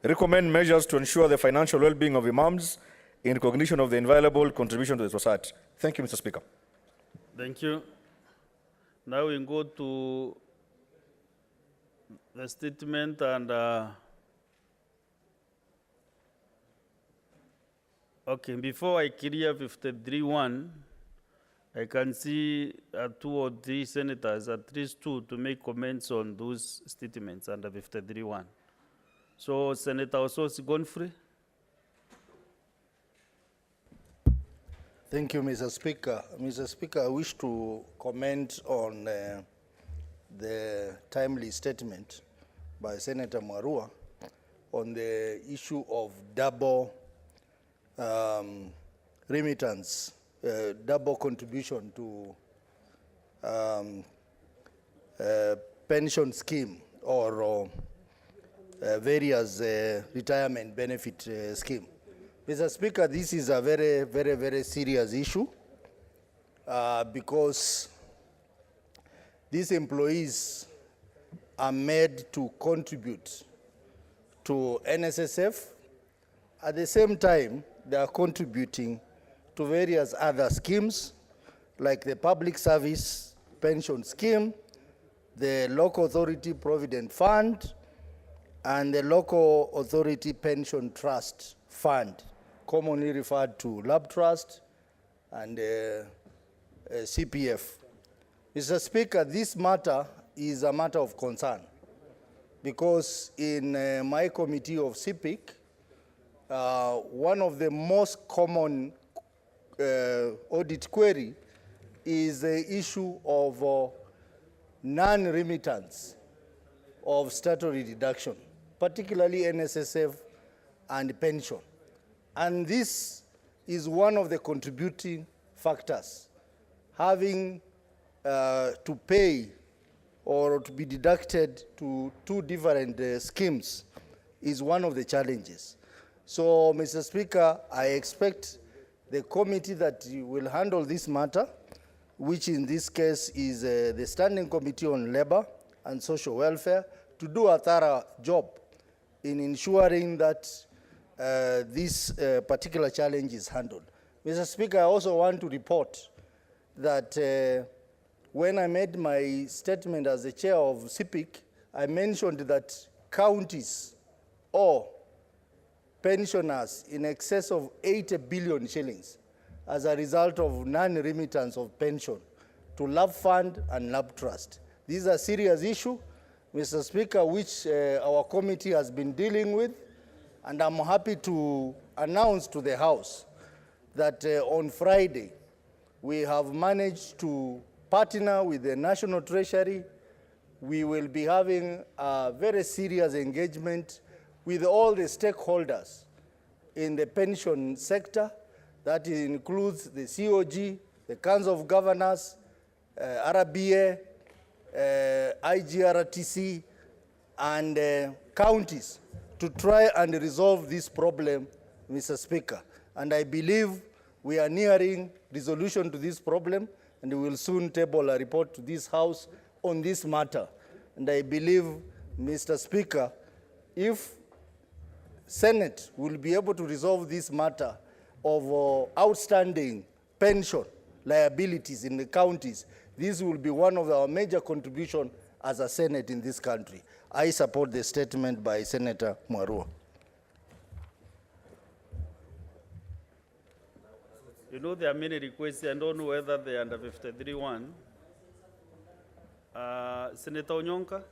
recommend measures to ensure the financial well-being of imams in recognition of the invaluable contribution to the society. Thank you, Mr. Speaker. Thank you. Now we go to the statement and okay, before I clear 53-1, I can see 2 or 3 senators, at least 2, to make comments on those statements under 53-1. So, Senator Ososi Gonfrey. Thank you, Mr. Speaker. Mr. Speaker, I wish to comment on the timely statement by Senator Marua on the issue of double remittance, double contribution to pension scheme or various retirement benefit scheme. Mr. Speaker, this is a very serious issue because these employees are made to contribute to NSSF. At the same time, they are contributing to various other schemes like the Public Service Pension Scheme, the Local Authority Provident Fund, and the Local Authority Pension Trust Fund, commonly referred to Lab Trust and CPF. Mr. Speaker, this matter is a matter of concern because in my committee of CPIC, one of the most common audit query is the issue of non-remittance of statutory deduction, particularly NSSF and pension. And this is one of the contributing factors. Having to pay or to be deducted to 2 different schemes is one of the challenges. So, Mr. Speaker, I expect the committee that will handle this matter, which in this case is the Standing Committee on Labor and Social Welfare, to do a thorough job in ensuring that this particular challenge is handled. Mr. Speaker, I also want to report that when I made my statement as the chair of CPIC, I mentioned that counties or pensioners in excess of 80 billion shillings as a result of non-remittance of pension to Lab Fund and Lab Trust. This is a serious issue, Mr. Speaker, which our committee has been dealing with, and I'm happy to announce to the House that on Friday, we have managed to partner with the National Treasury. We will be having a very serious engagement with all the stakeholders in the pension sector. That includes the COG, the Council of Governors, RBA, IGRTC, and counties to try and resolve this problem, Mr. Speaker. And I believe we are nearing resolution to this problem, and we will soon table a report to this House on this matter. And I believe, Mr. Speaker, if Senate will be able to resolve this matter of outstanding pension liabilities in the counties, this will be one of our major contributions as a Senate in this country. I support the statement by Senator Mwarua. You know, there are many requests. I don't know whether the under 53 one. Senator Onyonka?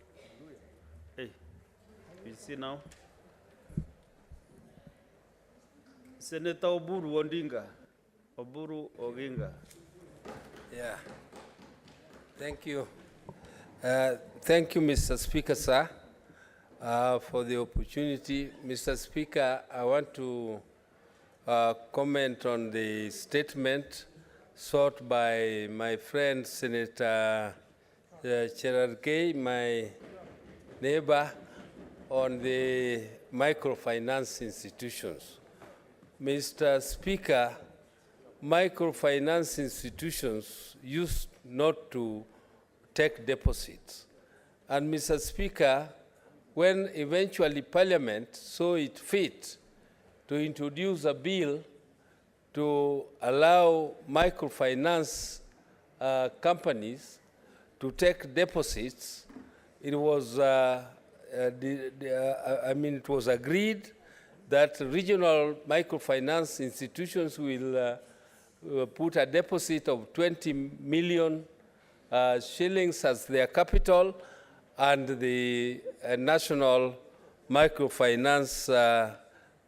Hey, you see now? Senator Oburu Ondinga. Oburu Oginga. Yeah. Thank you. Thank you, Mr. Speaker, sir, for the opportunity. Mr. Speaker, I want to comment on the statement sought by my friend, Senator Cherargei, my neighbor, on the microfinance institutions. Mr. Speaker, microfinance institutions used not to take deposits. And Mr. Speaker, when eventually Parliament saw it fit to introduce a bill to allow microfinance companies to take deposits, it was, it was agreed that regional microfinance institutions will put a deposit of 20 million shillings as their capital, and the national microfinance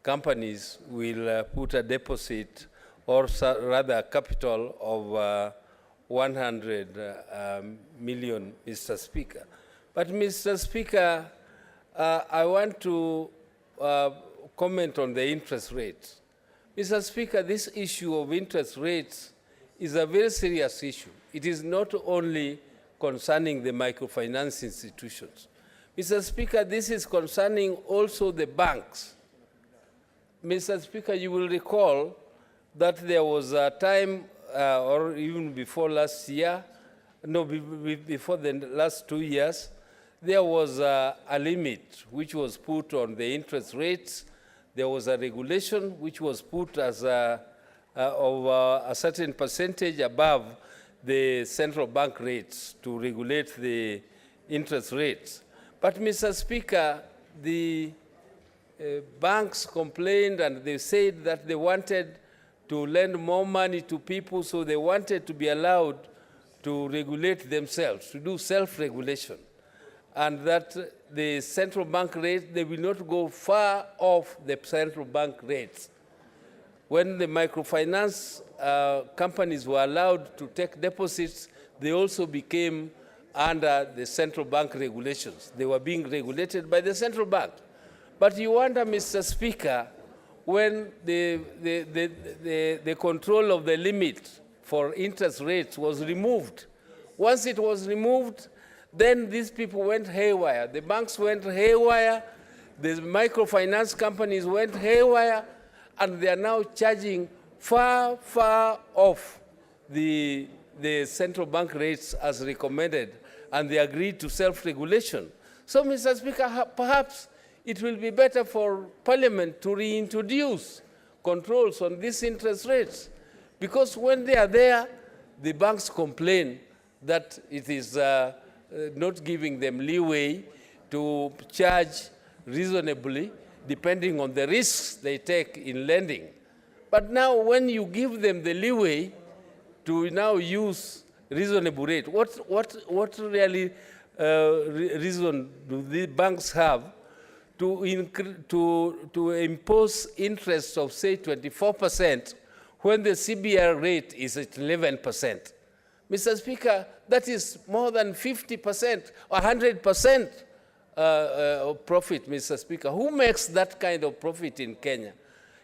companies will put a deposit, or rather a capital of 100 million, Mr. Speaker. But Mr. Speaker, I want to comment on the interest rates. Mr. Speaker, this issue of interest rates is a very serious issue. It is not only concerning the microfinance institutions. Mr. Speaker, this is concerning also the banks. Mr. Speaker, you will recall that there was a time, or even before last year, no, before the last 2 years, there was a limit which was put on the interest rates. There was a regulation which was put as of a certain percentage above the central bank rates to regulate the interest rates. But, Mr. Speaker, the banks complained and they said that they wanted to lend more money to people, so they wanted to be allowed to regulate themselves, to do self-regulation, and that the central bank rate, they will not go far off the central bank rates. When the microfinance companies were allowed to take deposits, they also became under the central bank regulations. They were being regulated by the central bank. But you wonder, Mr. Speaker, when the control of the limit for interest rates was removed. Once it was removed, then these people went haywire. The banks went haywire, the microfinance companies went haywire, and they are now charging far, far off the central bank rates as recommended, and they agreed to self-regulation. So, Mr. Speaker, perhaps it will be better for Parliament to reintroduce controls on these interest rates, because when they are there, the banks complain that it is not giving them leeway to charge reasonably depending on the risks they take in lending. But now when you give them the leeway to now use reasonable rate, what really reason do the banks have to impose interest of, say, 24% when the CBR rate is at 11%? Mr. Speaker, that is more than 50% or 100% profit, Mr. Speaker. Who makes that kind of profit in Kenya?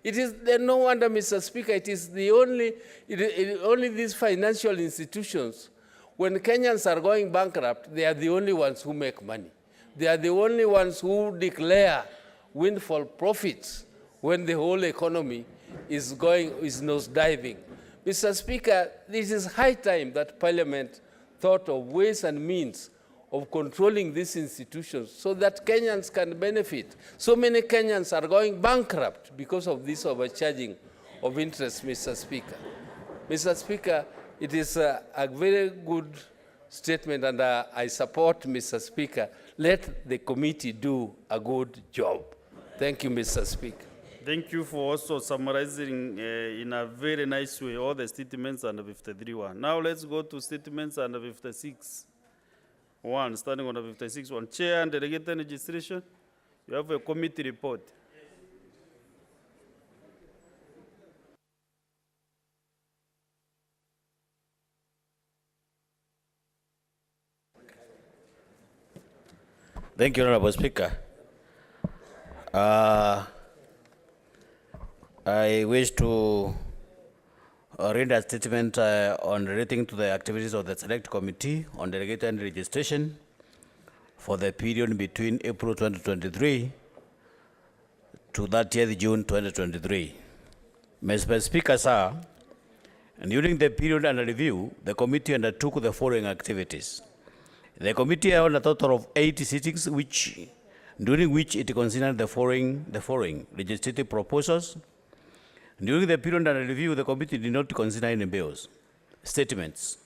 It is no wonder, Mr. Speaker, it is the only these financial institutions. When Kenyans are going bankrupt, they are the only ones who make money. They are the only ones who declare windfall profits when the whole economy is nosediving. Mr. Speaker, this is high time that Parliament thought of ways and means of controlling these institutions so that Kenyans can benefit. So many Kenyans are going bankrupt because of this overcharging of interest, Mr. Speaker. Mr. Speaker, it is a very good statement, and I support, Mr. Speaker. Let the committee do a good job. Thank you, Mr. Speaker. Thank you for also summarizing in a very nice way all the statements under 53.1. Now let's go to statements under 56.1, starting on the 56.1. Chair and delegated registration, you have a committee report. Thank you, Honorable Speaker. I wish to read a statement on relating to the activities of the Select Committee on Delegated Registration for the period between April 2023 to 30th June 2023. Mr. Speaker, sir, during the period under review, the committee undertook the following activities. The committee held a total of 80 sittings, during which it considered the following legislative proposals. During the period under review, the committee did not consider any bills. Statements.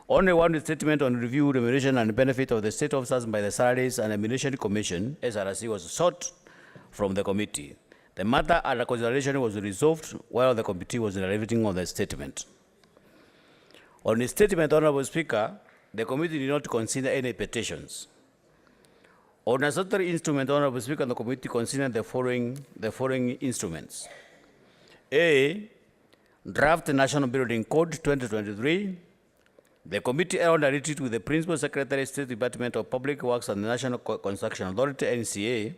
Only one statement on review, remuneration, and benefit of the state officers by the Salaries and Remuneration Commission, SRC, was sought from the committee. The matter under consideration was resolved while the committee was deliberating on the statement. On the statement, Honorable Speaker, the committee did not consider any petitions. On a statutory instrument, Honorable Speaker, the committee considered the following instruments. A, Draft National Building Code 2023. The committee held a retreat with the Principal Secretary, State Department of Public Works and the National Construction Authority, NCA,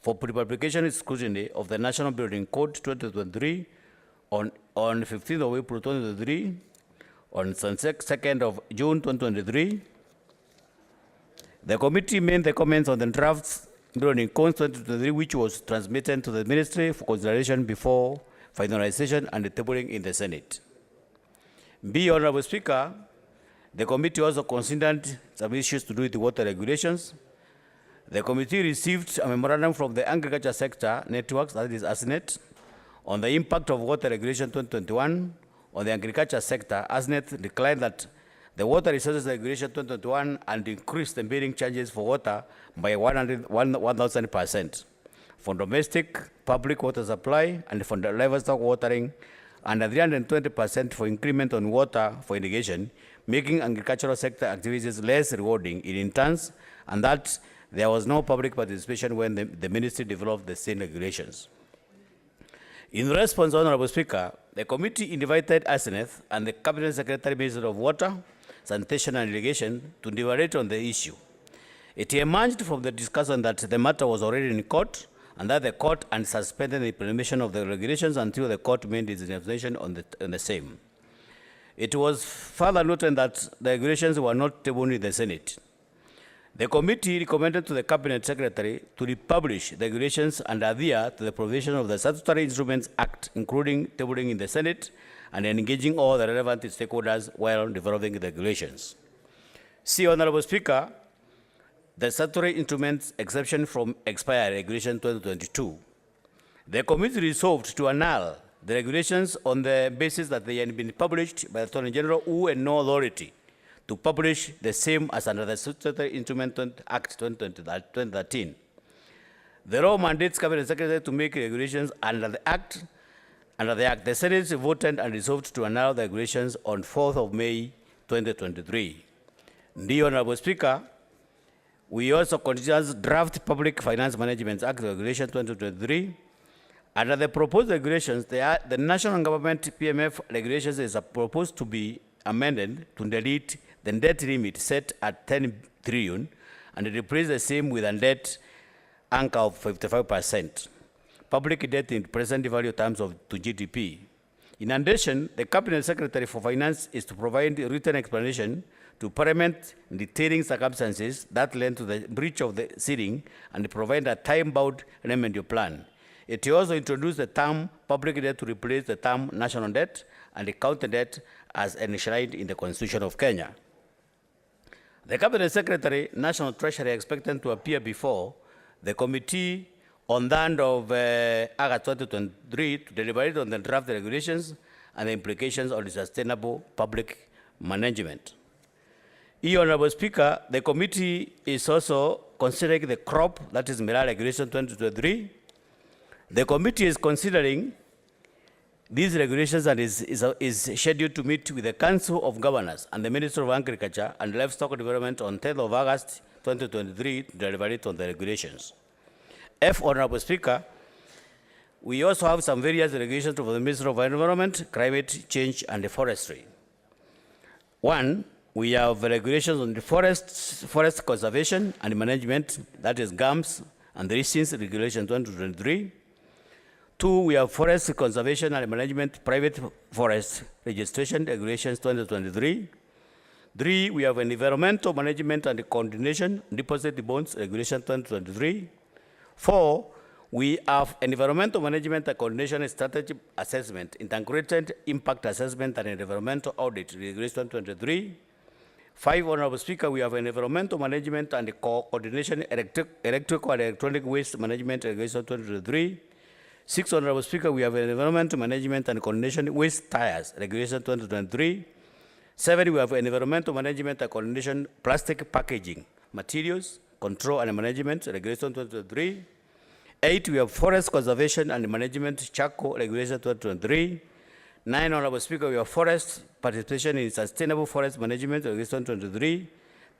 for pre-publication scrutiny of the National Building Code 2023 on 15th of April 2023, on 2nd of June 2023. The committee made the comments on the draft building code 2023, which was transmitted to the Ministry for consideration before finalization and tabling in the Senate. B, Honorable Speaker, the committee also considered some issues to do with the water regulations. The committee received a memorandum from the Agriculture Sector Networks, that is ASNET, on the impact of water regulation 2021 on the agriculture sector. ASNET declared that the Water Resources Regulation 2021 and increased the billing charges for water by 1,000% for domestic public water supply and for the livestock watering, and 320% for increment on water for irrigation, making agricultural sector activities less rewarding in interns, and that there was no public participation when the ministry developed the same regulations. In response, Honorable Speaker, the committee invited ASNET and the Cabinet Secretary, Minister of Water, Sanitation and Irrigation to deliberate on the issue. It emerged from the discussion that the matter was already in court and that the court had suspended the implementation of the regulations until the court made its determination on the same. It was further noted that the regulations were not tabled in the Senate. The committee recommended to the Cabinet Secretary to republish the regulations and adhere to the provision of the Statutory Instruments Act, including tabling in the Senate and engaging all the relevant stakeholders while developing the regulations. C, Honorable Speaker, the Statutory Instruments exception from expired Regulation 2022. The committee resolved to annul the regulations on the basis that they had been published by the Attorney General, who had no authority to publish the same as under the Statutory Instrument Act 2013. The law mandates Cabinet Secretary to make regulations under the Act. The Senate voted and resolved to annul the regulations on 4th of May 2023. Dear Honorable Speaker, we also consider draft Public Finance Management Act Regulation 2023. Under the proposed regulations, the national government PMF regulations is proposed to be amended to delete the debt limit set at 10 trillion and replace the same with a debt anchor of 55%. Public debt in present value terms to GDP. In addition, the Cabinet Secretary for Finance is to provide a written explanation to Parliament detailing circumstances that led to the breach of the ceiling and provide a time-bound remedy plan. It also introduced the term public debt to replace the term national debt and the county debt as enshrined in the Constitution of Kenya. The Cabinet Secretary, National Treasury, expected to appear before the committee on the end of August 2023 to deliberate on the draft regulations and the implications on the sustainable public management. Honorable Speaker, the committee is also considering the crop, that is Mineral Regulation 2023. The committee is considering these regulations and is scheduled to meet with the Council of Governors and the Minister of Agriculture and Livestock Development on 10th of August 2023 to deliberate on the regulations. Honorable Speaker, we also have some various regulations for the Minister of Environment, Climate Change and Forestry. One, we have regulations on the forest conservation and management, that is GAMS and the Recent Regulation 2023. Two, we have forest conservation and management, private forest registration regulations 2023. Three, we have environmental management and coordination deposit bonds regulation 2023. Four, we have environmental management and coordination strategy assessment, integrated impact assessment and environmental audit regulation 2023. Five, Honorable Speaker, we have environmental management and coordination electrical and electronic waste management regulation 2023. Six, Honorable Speaker, we have environmental management and coordination waste tires regulation 2023. Seven, we have environmental management and coordination plastic packaging materials control and management regulation 2023. 8, we have forest conservation and management charcoal regulation 2023. 9, Honorable Speaker, we have forest participation in sustainable forest management regulation 2023.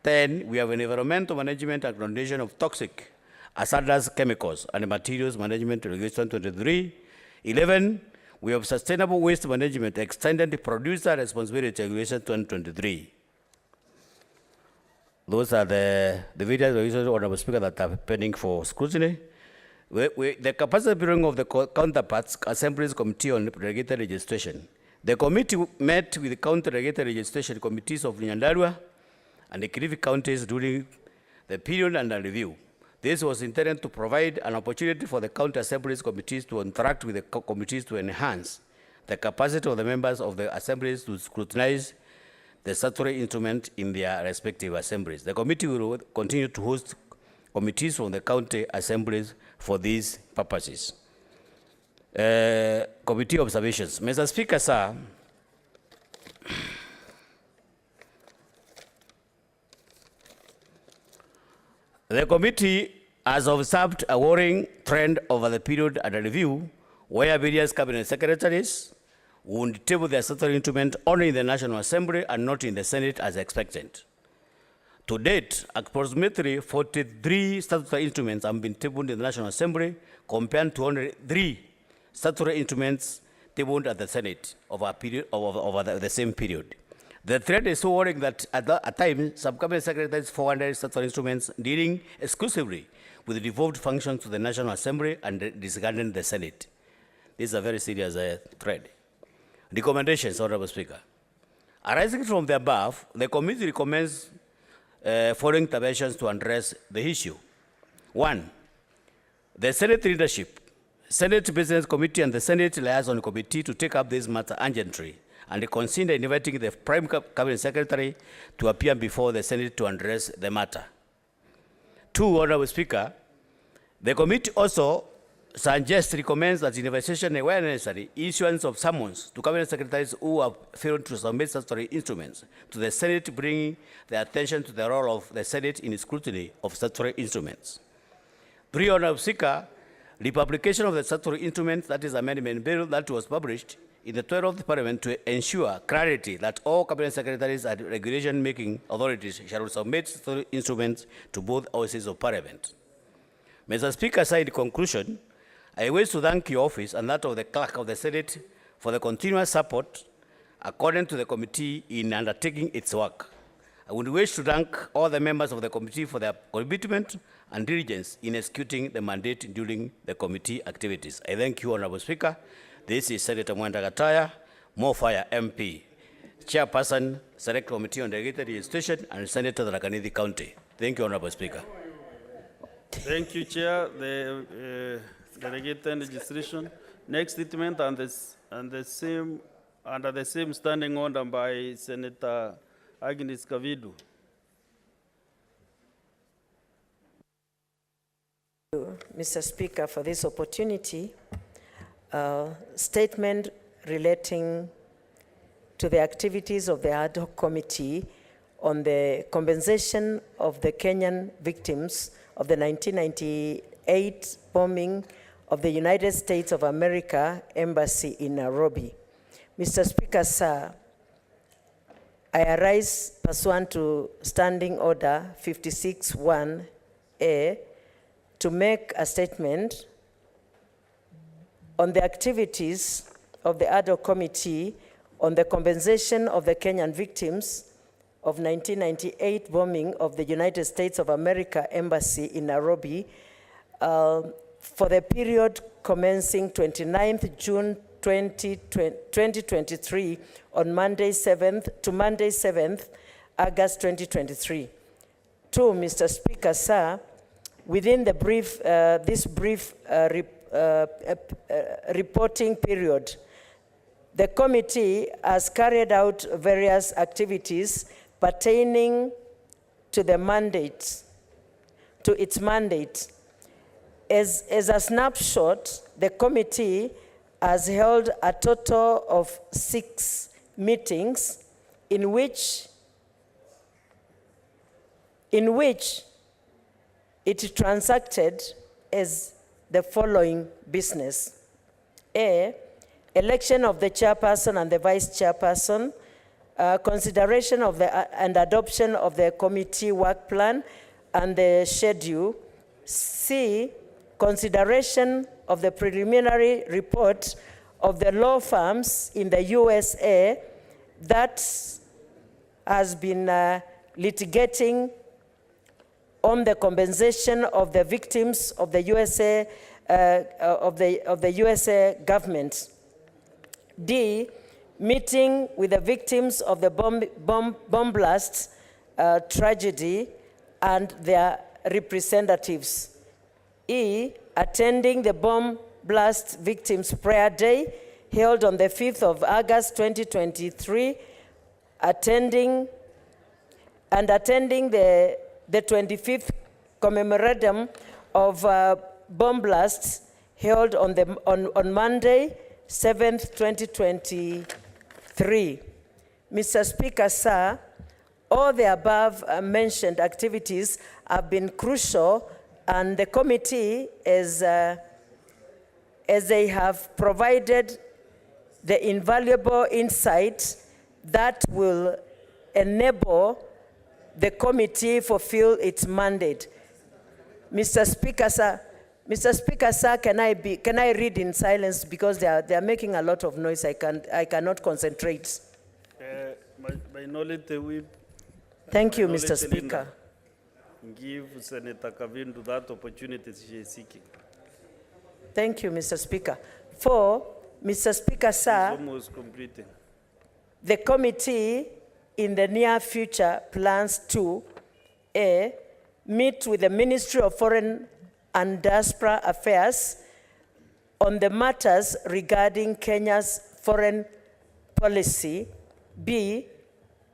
10, we have environmental management and coordination of toxic hazardous chemicals and materials management regulation 2023. 11, we have sustainable waste management extended producer responsibility regulation 2023. Those are the various regulations, Honorable Speaker, that are pending for scrutiny. The capacity building of the counterparts Assemblies Committee on Regulatory Registration. The committee met with the county regulatory registration committees of Nyandarua and the Kilifi counties during the period under review. This was intended to provide an opportunity for the county assemblies committees to interact with the committees to enhance the capacity of the members of the assemblies to scrutinize the statutory instrument in their respective assemblies. The committee will continue to host committees from the county assemblies for these purposes. Committee observations. Mr. Speaker, sir, the committee has observed a worrying trend over the period under review where various cabinet secretaries would table their statutory instrument only in the National Assembly and not in the Senate as expected. To date, approximately 43 statutory instruments have been tabled in the National Assembly compared to only 3 statutory instruments tabled at the Senate over the same period. The threat is so worrying that at times, some cabinet secretaries forwarded statutory instruments dealing exclusively with the devolved functions to the National Assembly and disregarding the Senate. This is a very serious threat. Recommendations, Honorable Speaker. Arising from the above, the committee recommends following interventions to address the issue. 1, the Senate leadership, Senate Business Committee and the Senate Liaison Committee to take up this matter urgently and consider inviting the Prime Cabinet Secretary to appear before the Senate to address the matter. 2, Honorable Speaker, the committee also recommends that investigation where necessary, issuance of summons to cabinet secretaries who have failed to submit statutory instruments to the Senate, bringing the attention to the role of the Senate in scrutiny of statutory instruments. 3, Honorable Speaker, the publication of the statutory instrument, that is amendment bill that was published in the 12th Parliament to ensure clarity that all cabinet secretaries and regulation-making authorities shall submit statutory instruments to both houses of Parliament. Mr. Speaker, in conclusion, I wish to thank your office and that of the Clerk of the Senate for the continuous support according to the committee in undertaking its work. I would wish to thank all the members of the committee for their commitment and diligence in executing the mandate during the committee activities. I thank you, Honorable Speaker. This is Senator Mwenda Gataya, Mofire MP, Chairperson, Select Committee on Delegated Legislation, and Senator Tharaka-Nithi County. Thank you, Honorable Speaker. Thank you, Chair. The delegated legislation. Next statement under the same standing order by Senator Agnes Kavidu. Mr. Speaker, for this opportunity. Statement relating to the activities of the ad hoc committee on the compensation of the Kenyan victims of the 1998 bombing of the United States of America Embassy in Nairobi. Mr. Speaker, sir, I arise pursuant to Standing Order 56(1)A to make a statement on the activities of the ad hoc committee on the compensation of the Kenyan victims of 1998 bombing of the United States of America Embassy in Nairobi for the period commencing 29th June 2023 on Monday 7th to Monday 7th August 2023. Two, Mr. Speaker, sir, within the this brief reporting period, the committee has carried out various activities pertaining to the mandate, to its mandate. As a snapshot, the committee has held a total of 6 meetings in which it transacted as the following business. A, election of the chairperson and the vice chairperson, consideration of and adoption of the committee work plan and the schedule. C, consideration of the preliminary report of the law firms in the USA that has been litigating on the compensation of the victims of the USA of the USA government. D, meeting with the victims of the bomb blast tragedy and their representatives. E, attending the bomb blast victims prayer day held on the 5th of August 2023, attending the 25th commemoratum of bomb blasts held on Monday, 7th, 2023. Mr. Speaker, sir, all the above mentioned activities have been crucial, and the committee, as they have provided the invaluable insight that will enable the committee fulfill its mandate. Mr. Speaker, sir, can I read in silence because they are making a lot of noise. I cannot concentrate. Minority Whip. Thank you, Mr. Speaker. Give Senator Kavindu that opportunity she is seeking. Thank you, Mr. Speaker. 4, Mr. Speaker, sir, almost completing. The committee in the near future plans to A, meet with the Ministry of Foreign and Diaspora Affairs on the matters regarding Kenya's foreign policy. B,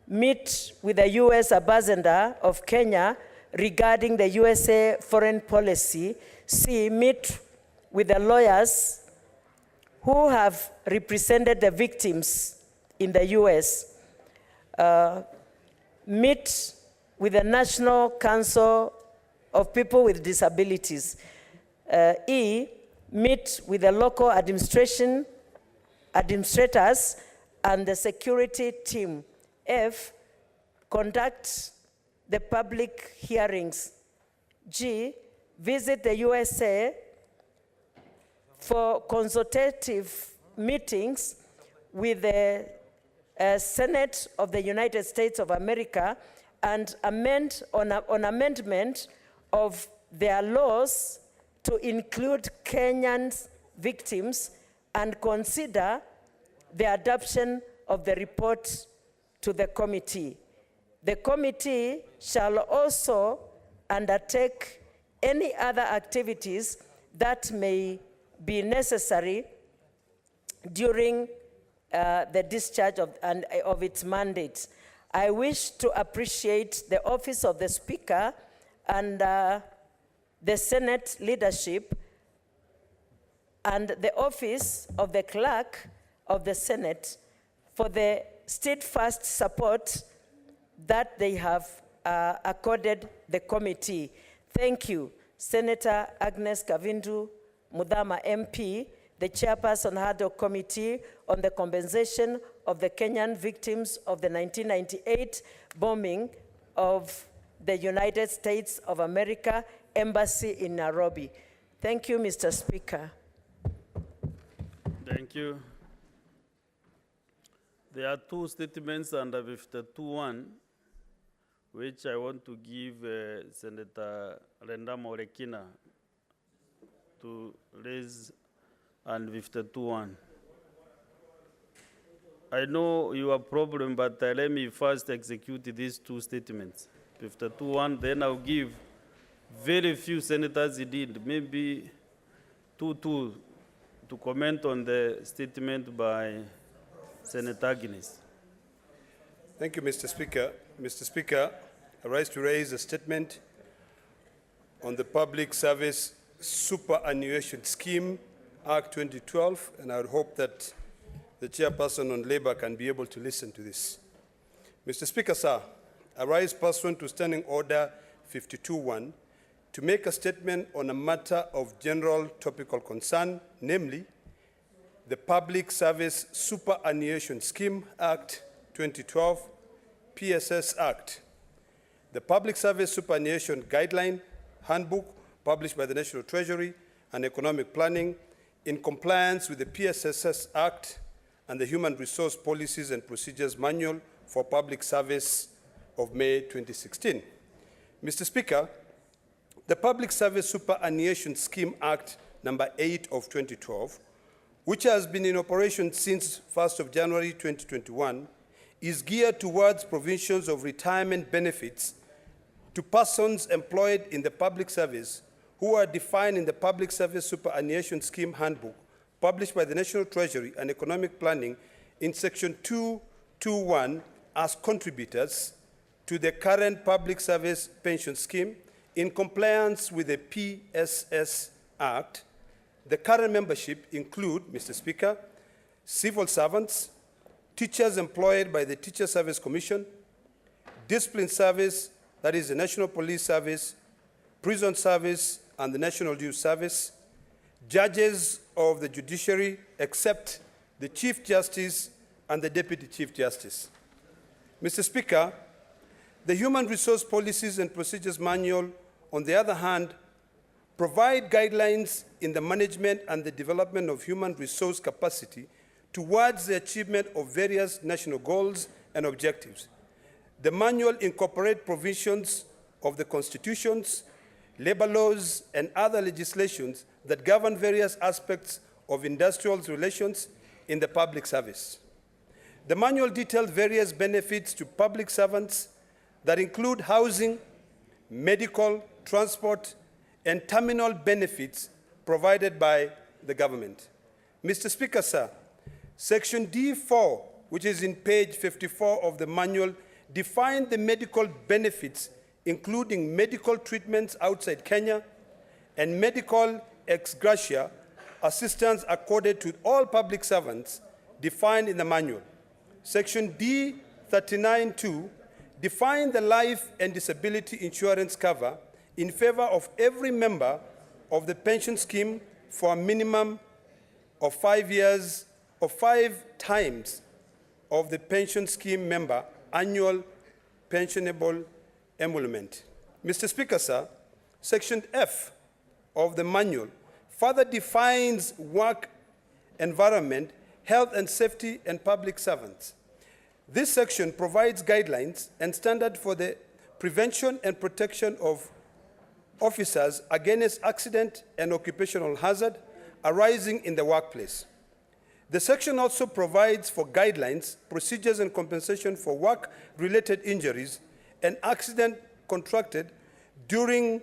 meet with the U.S. Ambassador of Kenya regarding the USA foreign policy. C, meet with the lawyers who have represented the victims in the U.S. Meet with the National Council of People with Disabilities. E, meet with the local administrators and the security team. F, conduct the public hearings. G, visit the USA for consultative meetings with the Senate of the United States of America and amend on amendment of their laws to include Kenyan victims and consider the adoption of the report to the committee. The committee shall also undertake any other activities that may be necessary during the discharge of its mandate. I wish to appreciate the office of the Speaker and the Senate leadership and the office of the Clerk of the Senate for the steadfast support that they have accorded the committee. Thank you, Senator Agnes Kavindu Mudhama MP, the chairperson ad hoc committee on the compensation of the Kenyan victims of the 1998 bombing of the United States of America Embassy in Nairobi. Thank you, Mr. Speaker. Thank you. There are two statements under 52.1 which I want to give Senator Renda Morekina to raise and 52.1. I know your problem, but let me first execute these two statements. 52.1, then I'll give very few senators indeed, maybe two to comment on the statement by Senator Agnes. Thank you, Mr. Speaker. Mr. Speaker, I rise to raise a statement on the Public Service Superannuation Scheme Act 2012, and I would hope that the chairperson on Labour can be able to listen to this. Mr. Speaker, sir, I rise pursuant to Standing Order 52.1 to make a statement on a matter of general topical concern, namely the Public Service Superannuation Scheme Act 2012, PSS Act, the Public Service Superannuation Guideline Handbook published by the National Treasury and Economic Planning in compliance with the PSS Act and the Human Resource Policies and Procedures Manual for Public Service of May 2016. Mr. Speaker, the Public Service Superannuation Scheme Act number 8 of 2012, which has been in operation since 1st of January 2021, is geared towards provisions of retirement benefits to persons employed in the public service who are defined in the Public Service Superannuation Scheme Handbook, published by the National Treasury and Economic Planning in Section 221 as contributors to the current Public Service Pension Scheme in compliance with the PSS Act. The current membership include, Mr. Speaker, civil servants, teachers employed by the Teacher Service Commission, discipline service, that is the National Police Service, prison service, and the National Youth Service, judges of the judiciary, except the Chief Justice and the Deputy Chief Justice. Mr. Speaker, the Human Resource Policies and Procedures Manual, on the other hand, provide guidelines in the management and the development of human resource capacity towards the achievement of various national goals and objectives. The manual incorporates provisions of the constitutions, labor laws, and other legislations that govern various aspects of industrial relations in the public service. The manual details various benefits to public servants that include housing, medical, transport, and terminal benefits provided by the government. Mr. Speaker, sir, Section D4, which is in page 54 of the manual, defines the medical benefits, including medical treatments outside Kenya and medical ex gratia assistance accorded to all public servants defined in the manual. Section D39(2) defines the life and disability insurance cover in favor of every member of the pension scheme for a minimum of 5 years or 5 times of the pension scheme member annual pensionable emolument. Mr. Speaker, sir, Section F of the manual further defines work environment, health and safety, and public servants. This section provides guidelines and standards for the prevention and protection of officers against accident and occupational hazard arising in the workplace. The section also provides for guidelines, procedures, and compensation for work-related injuries and accident contracted during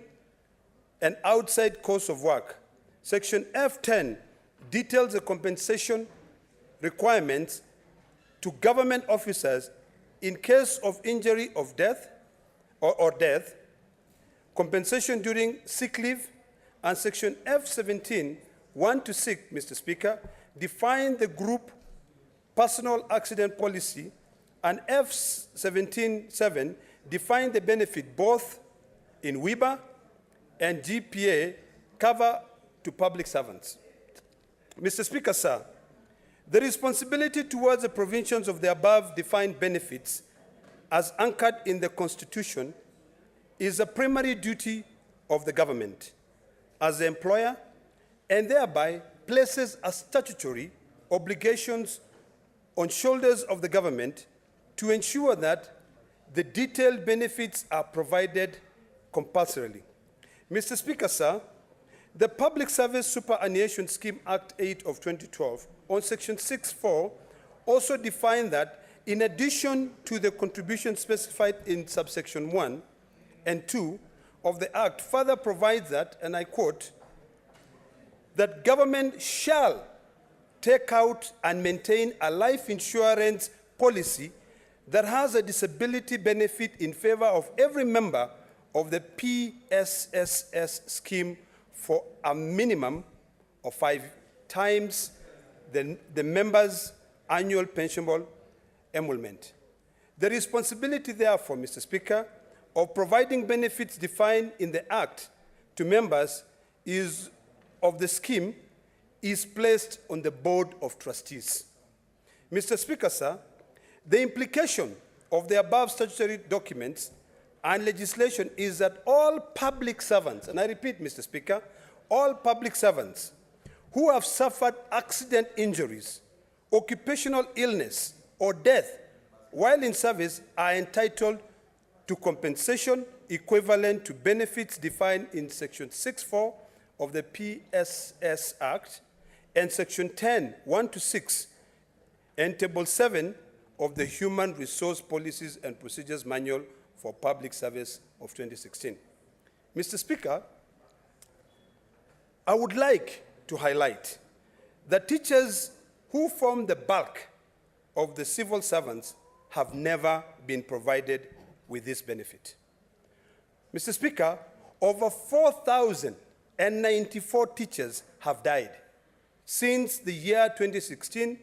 an outside course of work. Section F10 details the compensation requirements to government officers in case of injury of death or death, compensation during sick leave, and Section F17, 1 to 6, Mr. Speaker, define the group personal accident policy, and F17.7 define the benefit both in WIBA and GPA cover to public servants. Mr. Speaker, sir, the responsibility towards the provisions of the above defined benefits as anchored in the Constitution is a primary duty of the government as the employer, and thereby places a statutory obligations on shoulders of the government to ensure that the detailed benefits are provided compulsorily. Mr. Speaker, sir, the Public Service Superannuation Scheme Act 8 of 2012 on Section 6.4 also defined that in addition to the contributions specified in subsection 1 and 2 of the Act, further provides that, and I quote, that government shall take out and maintain a life insurance policy that has a disability benefit in favor of every member of the PSS scheme for a minimum of 5 times the member's annual pensionable emolument. The responsibility, therefore, Mr. Speaker, of providing benefits defined in the Act to members of the scheme is placed on the Board of Trustees. Mr. Speaker, sir, the implication of the above statutory documents and legislation is that all public servants, and I repeat, Mr. Speaker, all public servants who have suffered accident injuries, occupational illness, or death while in service are entitled to compensation equivalent to benefits defined in Section 6.4 of the PSS Act and Section 10, 1 to 6, and Table 7 of the Human Resource Policies and Procedures Manual for Public Service of 2016. Mr. Speaker, I would like to highlight that teachers who form the bulk of the civil servants have never been provided with this benefit. Mr. Speaker, over 4,094 teachers have died since the year 2016,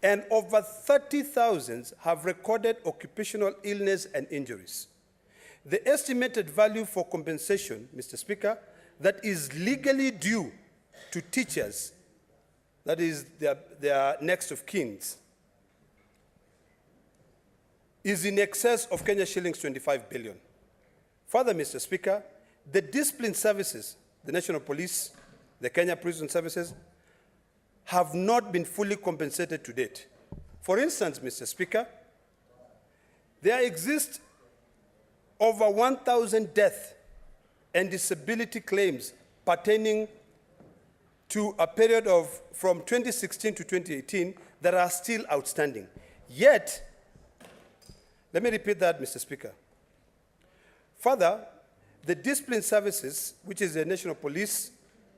and over 30,000 have recorded occupational illness and injuries. The estimated value for compensation, Mr. Speaker, that is legally due to teachers, that is their next of kin, is in excess of Kenya shillings 25 billion. Further, Mr. Speaker, the discipline services, the National Police, the Kenya Prison Services, have not been fully compensated to date. For instance, Mr. Speaker, there exist over 1,000 death and disability claims pertaining to a period of from 2016 to 2018 that are still outstanding. Yet, let me repeat that, Mr. Speaker. Further, the discipline services, which is the National Police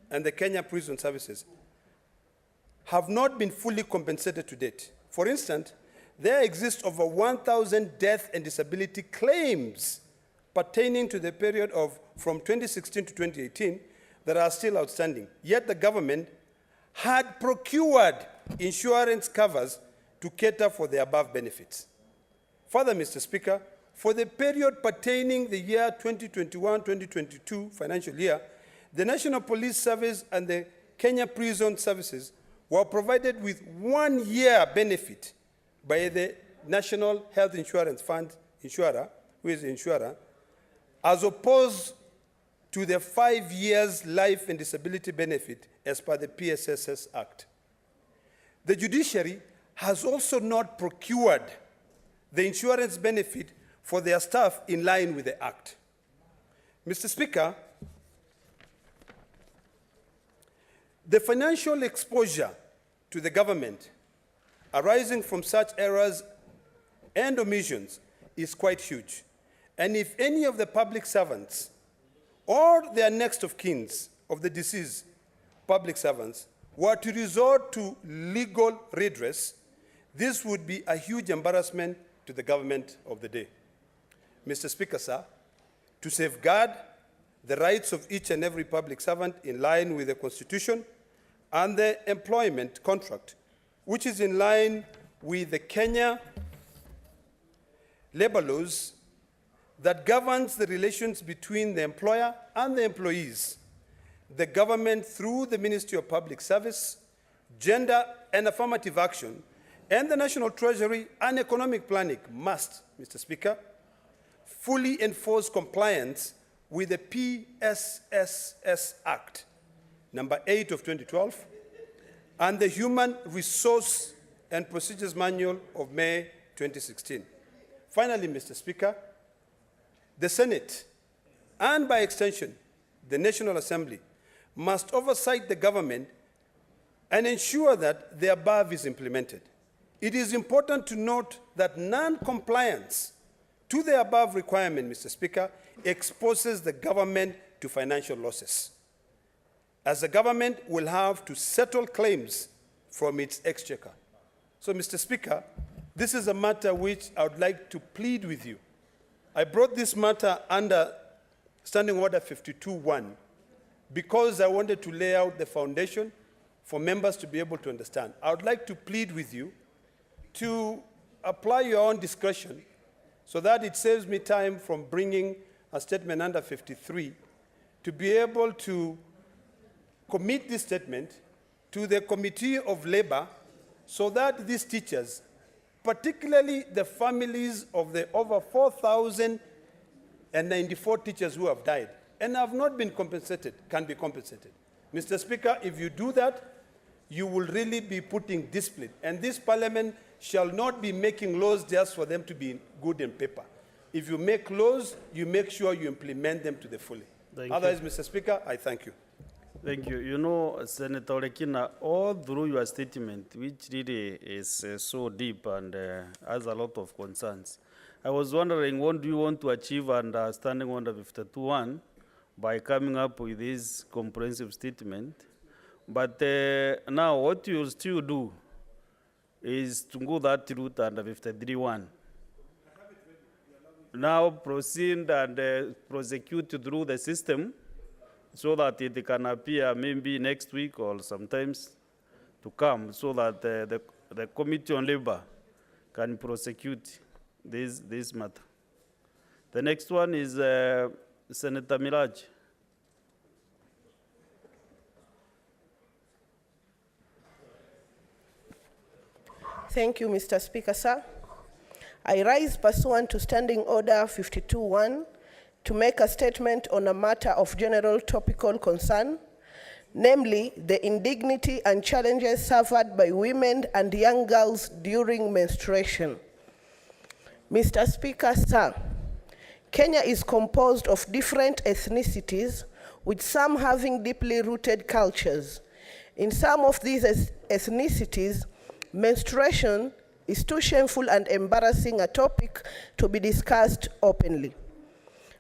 and the Kenya Prison Services, have not been fully compensated to date. For instance, there exist over 1,000 death and disability claims pertaining to the period of from 2016 to 2018 that are still outstanding. Yet the government had procured insurance covers to cater for the above benefits. Further, Mr. Speaker, for the period pertaining the year 2021-2022 financial year, the National Police Service and the Kenya Prison Services were provided with 1 year benefit by the National Health Insurance Fund insurer, who is the insurer, as opposed to the 5 years life and disability benefit as per the PSS Act. The judiciary has also not procured the insurance benefit for their staff in line with the Act. Mr. Speaker, the financial exposure to the government arising from such errors and omissions is quite huge. And if any of the public servants or their next of kins of the deceased public servants were to resort to legal redress, this would be a huge embarrassment to the government of the day. Mr. Speaker, sir, to safeguard the rights of each and every public servant in line with the Constitution and the employment contract, which is in line with the Kenya labor laws that governs the relations between the employer and the employees, the government, through the Ministry of Public Service, Gender and Affirmative Action, and the National Treasury and Economic Planning must, Mr. Speaker, fully enforce compliance with the PSS Act, number 8 of 2012, and the Human Resource and Procedures Manual of May 2016. Finally, Mr. Speaker, the Senate, and by extension, the National Assembly, must oversight the government and ensure that the above is implemented. It is important to note that non-compliance to the above requirement, Mr. Speaker, exposes the government to financial losses, as the government will have to settle claims from its exchequer. So, Mr. Speaker, this is a matter which I would like to plead with you. I brought this matter under Standing Order 52.1 because I wanted to lay out the foundation for members to be able to understand. I would like to plead with you to apply your own discretion so that it saves me time from bringing a statement under 53 to be able to commit this statement to the Committee of Labor so that these teachers, particularly the families of the over 4,094 teachers who have died and have not been compensated, can be compensated. Mr. Speaker, if you do that, you will really be putting discipline. And this parliament shall not be making laws just for them to be good in paper. If you make laws, you make sure you implement them to the full. Otherwise, Mr. Speaker, I thank you. Thank you. You know, Senator Lekina, all through your statement, which really is so deep and has a lot of concerns, I was wondering, what do you want to achieve under Standing Order 52.1 by coming up with this comprehensive statement? But now what you'll still do is to go that route under 53.1. Now proceed and prosecute through the system so that it can appear maybe next week or sometimes to come, so that the Committee on Labor can prosecute this matter. The next one is Senator Miraj. Thank you, Mr. Speaker, sir. I rise pursuant to Standing Order 52.1 to make a statement on a matter of general topical concern, namely the indignity and challenges suffered by women and young girls during menstruation. Mr. Speaker, sir, Kenya is composed of different ethnicities, with some having deeply rooted cultures. In some of these ethnicities, menstruation is too shameful and embarrassing a topic to be discussed openly.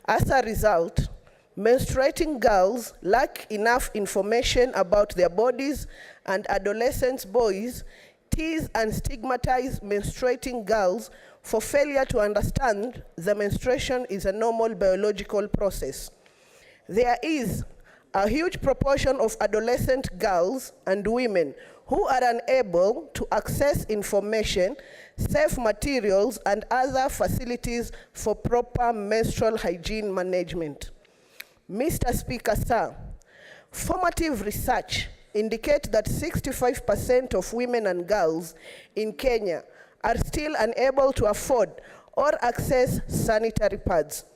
As a result, menstruating girls lack enough information about their bodies, and adolescent boys tease and stigmatize menstruating girls for failure to understand the menstruation is a normal biological process. There is a huge proportion of adolescent girls and women who are unable to access information, safe materials, and other facilities for proper menstrual hygiene management. Mr. Speaker, sir, formative research indicates that 65% of women and girls in Kenya are still unable to afford or access sanitary pads.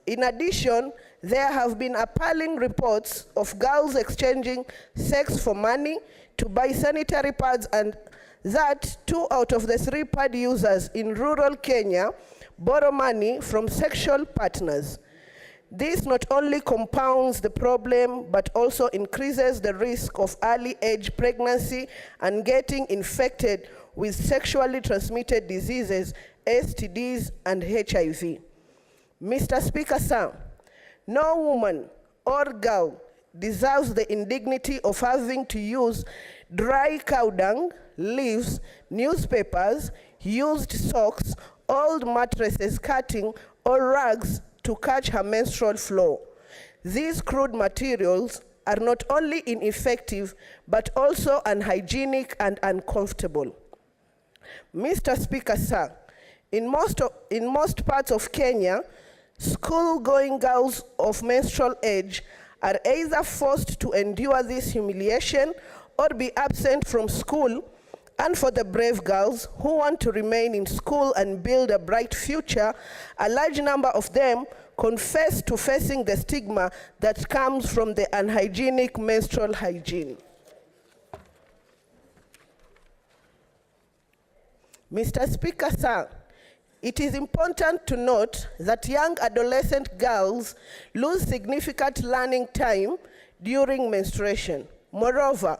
In addition, there have been appalling reports of girls exchanging sex for money to buy sanitary pads, and that 2 out of the 3 pad users in rural Kenya borrow money from sexual partners. This not only compounds the problem, but also increases the risk of early age pregnancy and getting infected with sexually transmitted diseases, STDs, and HIV. Mr. Speaker, sir, no woman or girl deserves the indignity of having to use dry cow dung, leaves, newspapers, used socks, old mattresses, cutting, or rags to catch her menstrual flow. These crude materials are not only ineffective, but also unhygienic and uncomfortable. Mr. Speaker, sir, in most parts of Kenya, school-going girls of menstrual age are either forced to endure this humiliation or be absent from school. And for the brave girls who want to remain in school and build a bright future, a large number of them confess to facing the stigma that comes from the unhygienic menstrual hygiene. Mr. Speaker, sir, it is important to note that young adolescent girls lose significant learning time during menstruation. Moreover,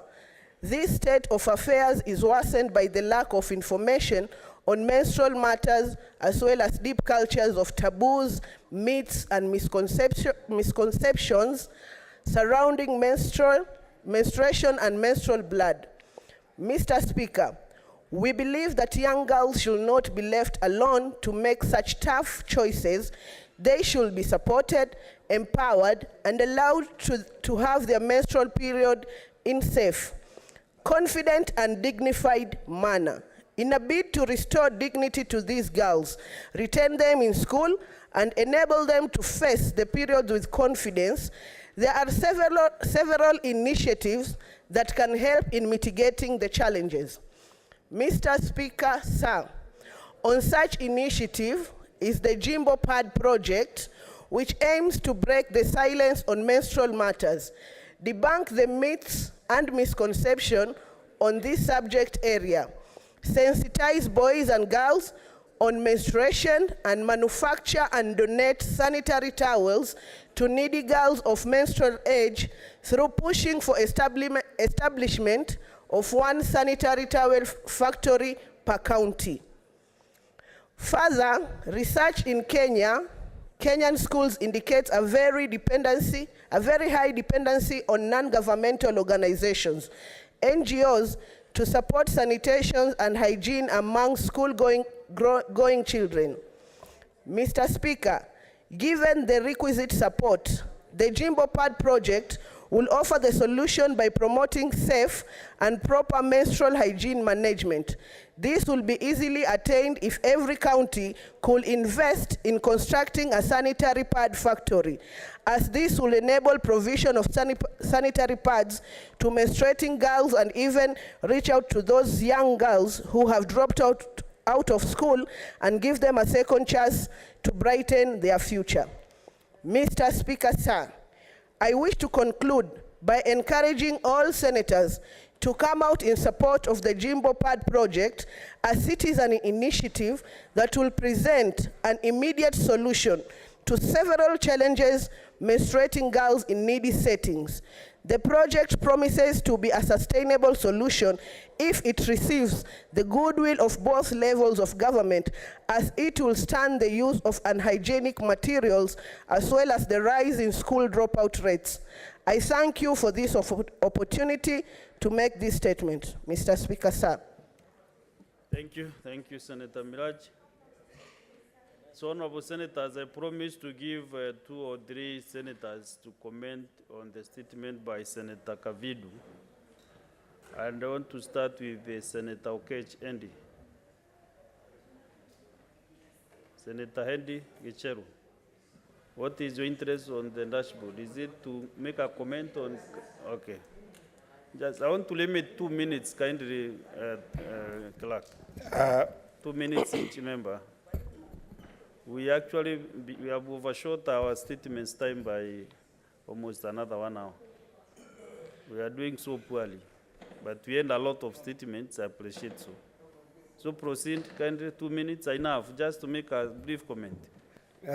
this state of affairs is worsened by the lack of information on menstrual matters, as well as deep cultures of taboos, myths, and misconceptions surrounding menstruation and menstrual blood. Mr. Speaker, we believe that young girls should not be left alone to make such tough choices. They should be supported, empowered, and allowed to have their menstrual period in safe, confident, and dignified manner. In a bid to restore dignity to these girls, retain them in school, and enable them to face the period with confidence, there are several initiatives that can help in mitigating the challenges. Mr. Speaker, sir, on such initiative is the Jimbo Pad project, which aims to break the silence on menstrual matters, debunk the myths and misconception on this subject area, sensitize boys and girls on menstruation, and manufacture and donate sanitary towels to needy girls of menstrual age through pushing for establishment of one sanitary towel factory per county. Further, research in Kenyan schools indicates a very high dependency on non-governmental organizations, NGOs, to support sanitation and hygiene among school-going children. Mr. Speaker, given the requisite support, the Jimbo Pad project will offer the solution by promoting safe and proper menstrual hygiene management. This will be easily attained if every county could invest in constructing a sanitary pad factory, as this will enable provision of sanitary pads to menstruating girls and even reach out to those young girls who have dropped out of school and give them a second chance to brighten their future. Mr. Speaker, sir, I wish to conclude by encouraging all senators to come out in support of the Jimbo Pad project, as it is an initiative that will present an immediate solution to several challenges menstruating girls in needy settings. The project promises to be a sustainable solution if it receives the goodwill of both levels of government, as it will stand the use of unhygienic materials as well as the rise in school dropout rates. I thank you for this opportunity to make this statement. Mr. Speaker, sir. Thank you, Senator Miraj. So, honorable senators, I promise to give 2 or 3 senators to comment on the statement by Senator Kavidu. And I want to start with Senator Okech Endi. Senator Hendi Gicheru, what is your interest on the dashboard? Is it to make a comment on? Okay. Just, I want to limit 2 minutes, kindly, clerk. 2 minutes each member. We have overshot our statements time by almost another 1 hour. We are doing so poorly, but we end a lot of statements. I appreciate so. So proceed, kindly, 2 minutes are enough, just to make a brief comment.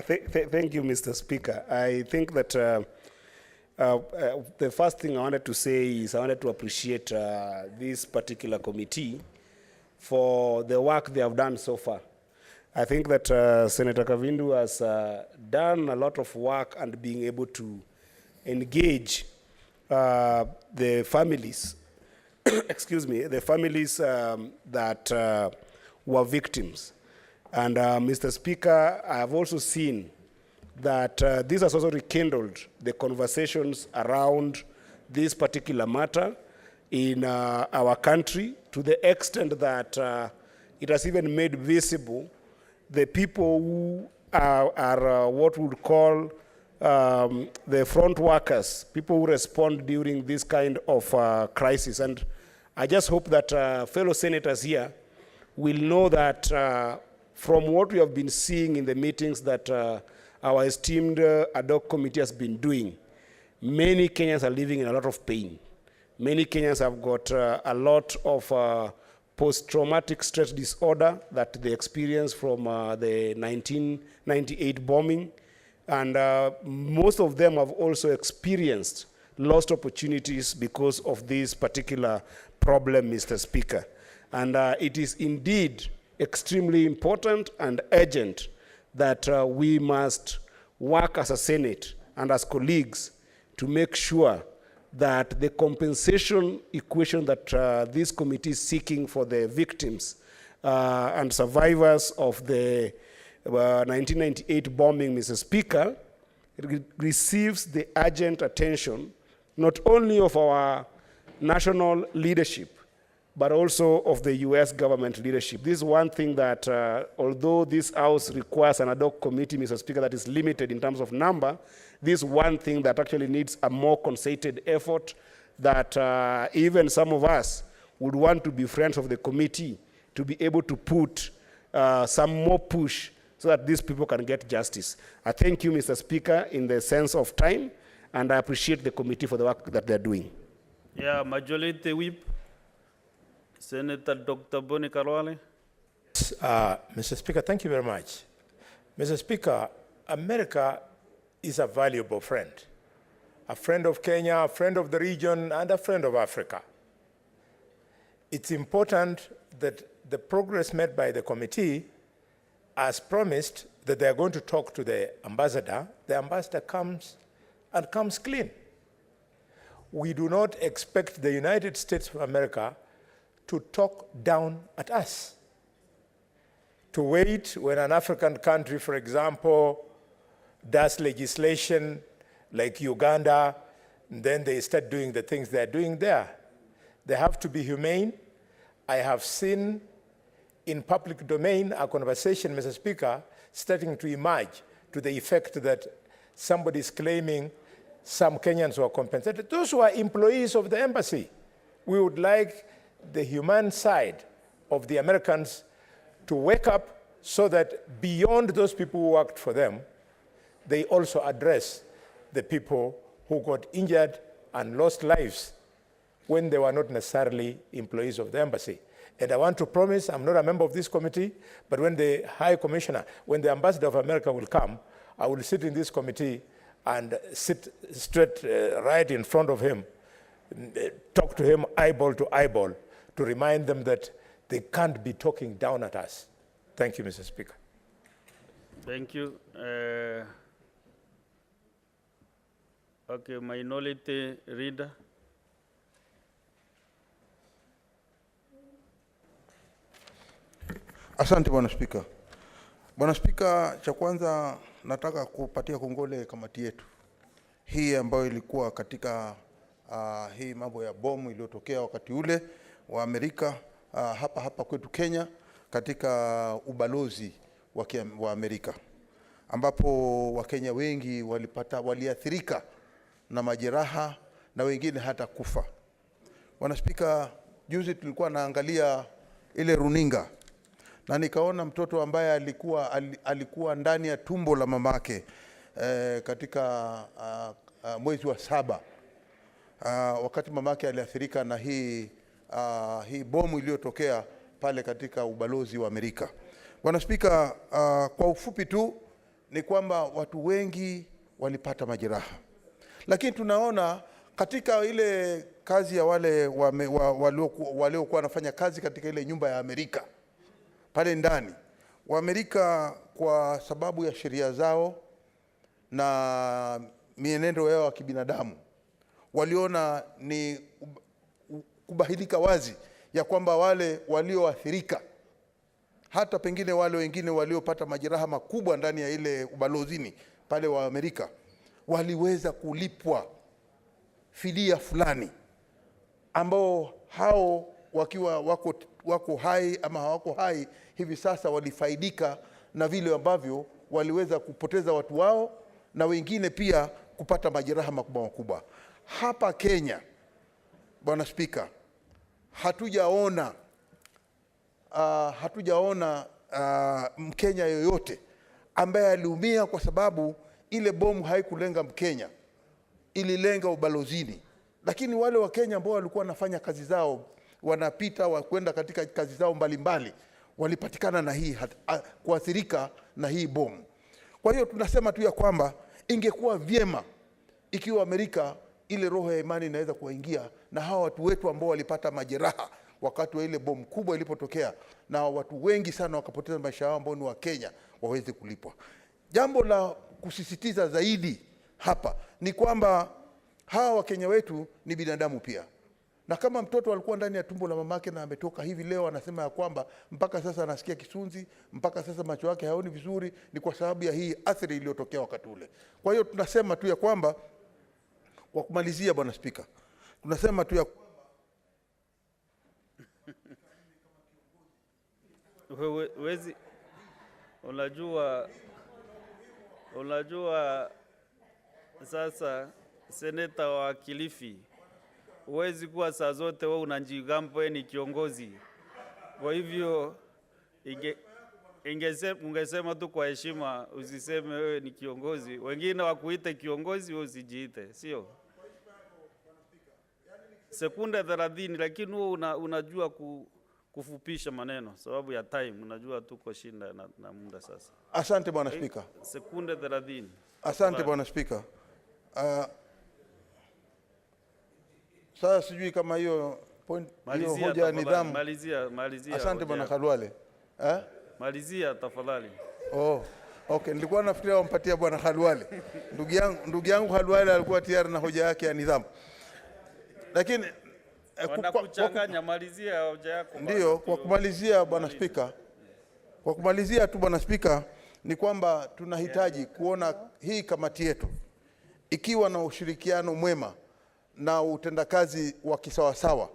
Thank you, Mr. Speaker. I think that the first thing I wanted to say is I wanted to appreciate this particular committee for the work they have done so far. I think that Senator Kavindu has done a lot of work and being able to engage the families, excuse me, the families that were victims. And Mr. Speaker, I have also seen that this has also rekindled the conversations around this particular matter in our country, to the extent that it has even made visible the people who are what we would call the front workers, people who respond during this kind of crisis. And I just hope that fellow senators here will know that from what we have been seeing in the meetings that our esteemed ad hoc committee has been doing, many Kenyans are living in a lot of pain. Many Kenyans have got a lot of post-traumatic stress disorder that they experienced from the 1998 bombing. And most of them have also experienced lost opportunities because of this particular problem, Mr. Speaker. And it is indeed extremely important and urgent that we must work as a Senate and as colleagues to make sure that the compensation equation that this committee is seeking for the victims and survivors of the 1998 bombing, Mr. Speaker, receives the urgent attention not only of our national leadership, but also of the US government leadership. This is one thing that, although this House requires an ad hoc committee, Mr. Speaker, that is limited in terms of number, this is one thing that actually needs a more concerted effort, that even some of us would want to be friends of the committee to be able to put some more push so that these people can get justice. I thank you, Mr. Speaker, in the sense of time, and I appreciate the committee for the work that they're doing. Yeah, Majority Whip, Senator Dr. Boni Karwale. Mr. Speaker, thank you very much. Mr. Speaker, America is a valuable friend of Kenya, a friend of the region, and a friend of Africa. It's important that the progress made by the committee, as promised, that they are going to talk to the ambassador comes clean. We do not expect the United States of America to talk down at us, to wait when an African country, for example, does legislation like Uganda, and then they start doing the things they're doing there. They have to be humane. I have seen in public domain a conversation, Mr. Speaker, starting to emerge to the effect that somebody is claiming some Kenyans were compensated. Those who are employees of the embassy. We would like the human side of the Americans to wake up so that beyond those people who worked for them, they also address the people who got injured and lost lives when they were not necessarily employees of the embassy. And I want to promise, I'm not a member of this committee, but when the High Commissioner, when the Ambassador of America will come, I will sit in this committee and sit straight right in front of him, talk to him eyeball to eyeball, to remind them that they can't be talking down at us. Thank you, Mr. Speaker. Thank you. Okay, Minority Leader. Asante Bwana Spika. Bwana Spika, cha kwanza nataka kupatia kongole kamati yetu hii ambayo ilikuwa katika hii mambo ya bomu iliyotokea wakati ule wa Amerika hapa kwetu Kenya, katika ubalozi wa Amerika, ambapo Wakenya wengi waliathirika na majeraha na wengine hata kufa. Bwana Spika, juzi tulikuwa naangalia ile runinga na nikaona mtoto ambaye alikuwa ndani ya tumbo la mamake katika mwezi wa 7 wakati mamake aliathirika na hii bomu iliyotokea pale katika ubalozi wa Amerika. Bwana Spika, kwa ufupi tu ni kwamba watu wengi walipata majeraha, lakini tunaona katika ile kazi ya wale waliokuwa wanafanya kazi katika ile nyumba ya Amerika pale ndani, Waamerika kwa sababu ya sheria zao na mienendo yao ya kibinadamu waliona ni kubahilika wazi ya kwamba wale walioathirika, hata pengine wale wengine waliopata majeraha makubwa ndani ya ile ubalozini pale wa Amerika, waliweza kulipwa fidia fulani, ambao hao wakiwa wako hai ama hawako hai hivi sasa walifaidika na vile ambavyo waliweza kupoteza watu wao na wengine pia kupata majeraha makubwa makubwa. Hapa Kenya, Bwana Spika, hatujaona Mkenya yoyote ambaye aliumia kwa sababu ile bomu haikulenga Mkenya, ililenga ubalozini. Lakini wale wa Kenya ambao walikuwa wanafanya kazi zao, wanapita wakwenda katika kazi zao mbalimbali, walipatikana na hii kuathirika na hii bomu. Kwa hiyo tunasema tu ya kwamba ingekuwa vyema ikiwa Amerika ile roho ya imani inaweza kuwaingia na hawa watu wetu ambao walipata majeraha wakati wa ile bomu kubwa ilipotokea, na watu wengi sana wakapoteza maisha yao ambao ni wa Kenya, waweze kulipwa. Jambo la kusisitiza zaidi hapa ni kwamba hawa Wakenya wetu ni binadamu pia. Na kama mtoto alikuwa ndani ya tumbo la mamake na ametoka hivi leo anasema ya kwamba mpaka sasa anasikia kisunzi, mpaka sasa macho yake haoni vizuri, ni kwa sababu ya hii athari iliyotokea wakati ule. Kwa hiyo tunasema tu ya kwamba, kwa kumalizia Bwana Spika, tunasema tu ya wezi, unajua sasa seneta wa Kilifi, huwezi kuwa saa zote wewe unajigambo ni kiongozi. Kwa hivyo ungesema tu kwa heshima, usiseme wewe ni kiongozi. Wengine wakuite kiongozi, wewe usijiite, sio? Sekunde 30, lakini wewe unajua kufupisha maneno sababu ya time, unajua tuko shinda na muda sasa. Asante Bwana Spika. Sekunde 30. Asante Bwana Spika. Sasa sijui kama hiyo point hiyo hoja ya nidhamu. Malizia. Asante Bwana Khalwale. Malizia tafadhali. Oh, okay, nilikuwa nafikiria wampatia Bwana Khalwale. Ndugu yangu Khalwale alikuwa tayari na hoja yake ya nidhamu. Lakini wanakuchanganya, malizia hoja yako. Ndio, kwa kumalizia Bwana Spika. Kwa kumalizia tu Bwana Spika, ni kwamba tunahitaji kuona hii kamati yetu ikiwa na ushirikiano mwema na utendakazi wa kisawasawa,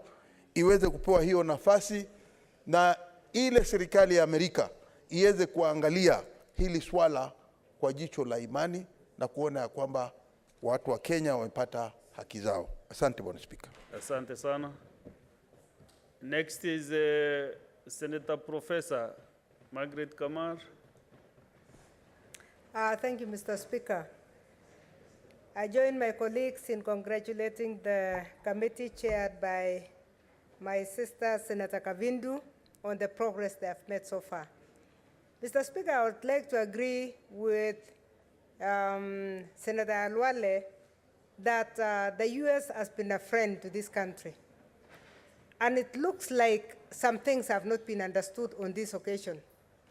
iweze kupewa hiyo nafasi, na ile serikali ya Amerika iweze kuangalia hili swala kwa jicho la imani na kuona ya kwamba watu wa Kenya wamepata haki zao. Asante Bwana Spika. Asante sana. Next is Senator Professor Margaret Kamar. Thank you, Mr. Speaker. I join my colleagues in congratulating the committee chaired by my sister, Senator Kavindu, on the progress they have made so far. Mr. Speaker, I would like to agree with Senator Alwale that the U.S. has been a friend to this country. And it looks like some things have not been understood on this occasion,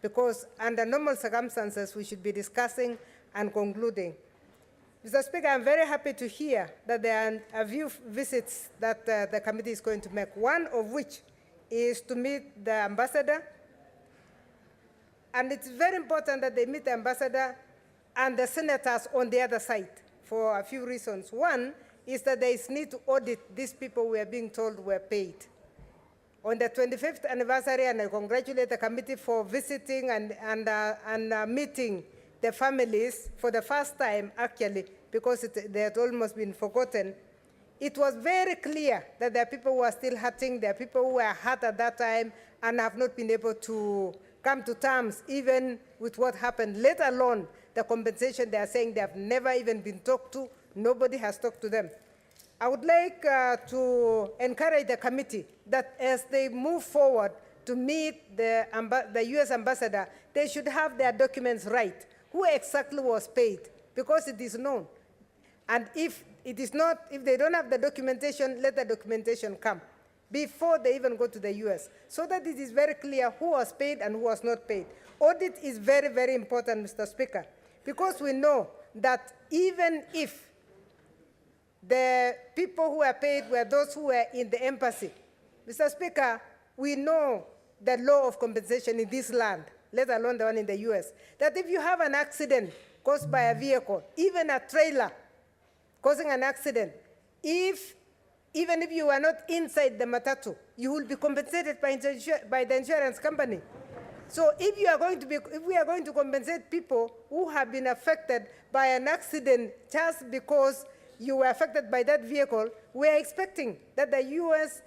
because under normal circumstances, we should be discussing and concluding. Mr. Speaker, I'm very happy to hear that there are a few visits that the committee is going to make, one of which is to meet the ambassador. And it's very important that they meet the ambassador and the senators on the other side for a few reasons. One is that there is need to audit these people we are being told were paid. On the 25th anniversary, and I congratulate the committee for visiting and meeting the families for the first time, actually, because they had almost been forgotten. It was very clear that there are people who are still hurting, there are people who were hurt at that time and have not been able to come to terms even with what happened, let alone the compensation. They are saying they have never even been talked to, nobody has talked to them. I would like to encourage the committee that as they move forward to meet the US ambassador, they should have their documents right. Who exactly was paid? Because it is known. And if it is not, if they don't have the documentation, let the documentation come before they even go to the US, so that it is very clear who was paid and who was not paid. Audit is very, very important, Mr. Speaker, because we know that even if the people who were paid were those who were in the embassy, Mr. Speaker, we know the law of compensation in this land, let alone the one in the US, that if you have an accident caused by a vehicle, even a trailer causing an accident, even if you are not inside the matatu, you will be compensated by the insurance company. So if we are going to compensate people who have been affected by an accident just because you were affected by that vehicle, we are expecting that the US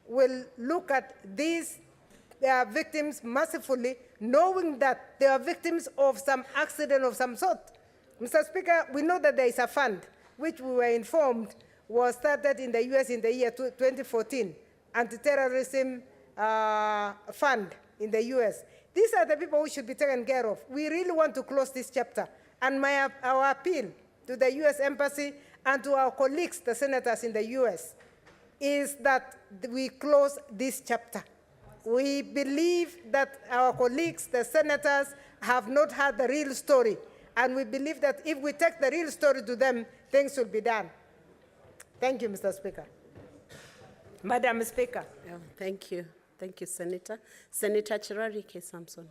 will look at these victims mercifully, knowing that they are victims of some accident of some sort. Mr. Speaker, we know that there is a fund, which we were informed was started in the US in the year 2014, anti-terrorism fund in the US. These are the people who should be taken care of. We really want to close this chapter. And our appeal to the US Embassy and to our colleagues, the senators in the US, is that we close this chapter. We believe that our colleagues, the senators, have not heard the real story. And we believe that if we take the real story to them, things will be done. Thank you, Mr. Speaker. Madam Speaker. Yeah, thank you. Thank you, Senator. Senator Chirari K. Samson.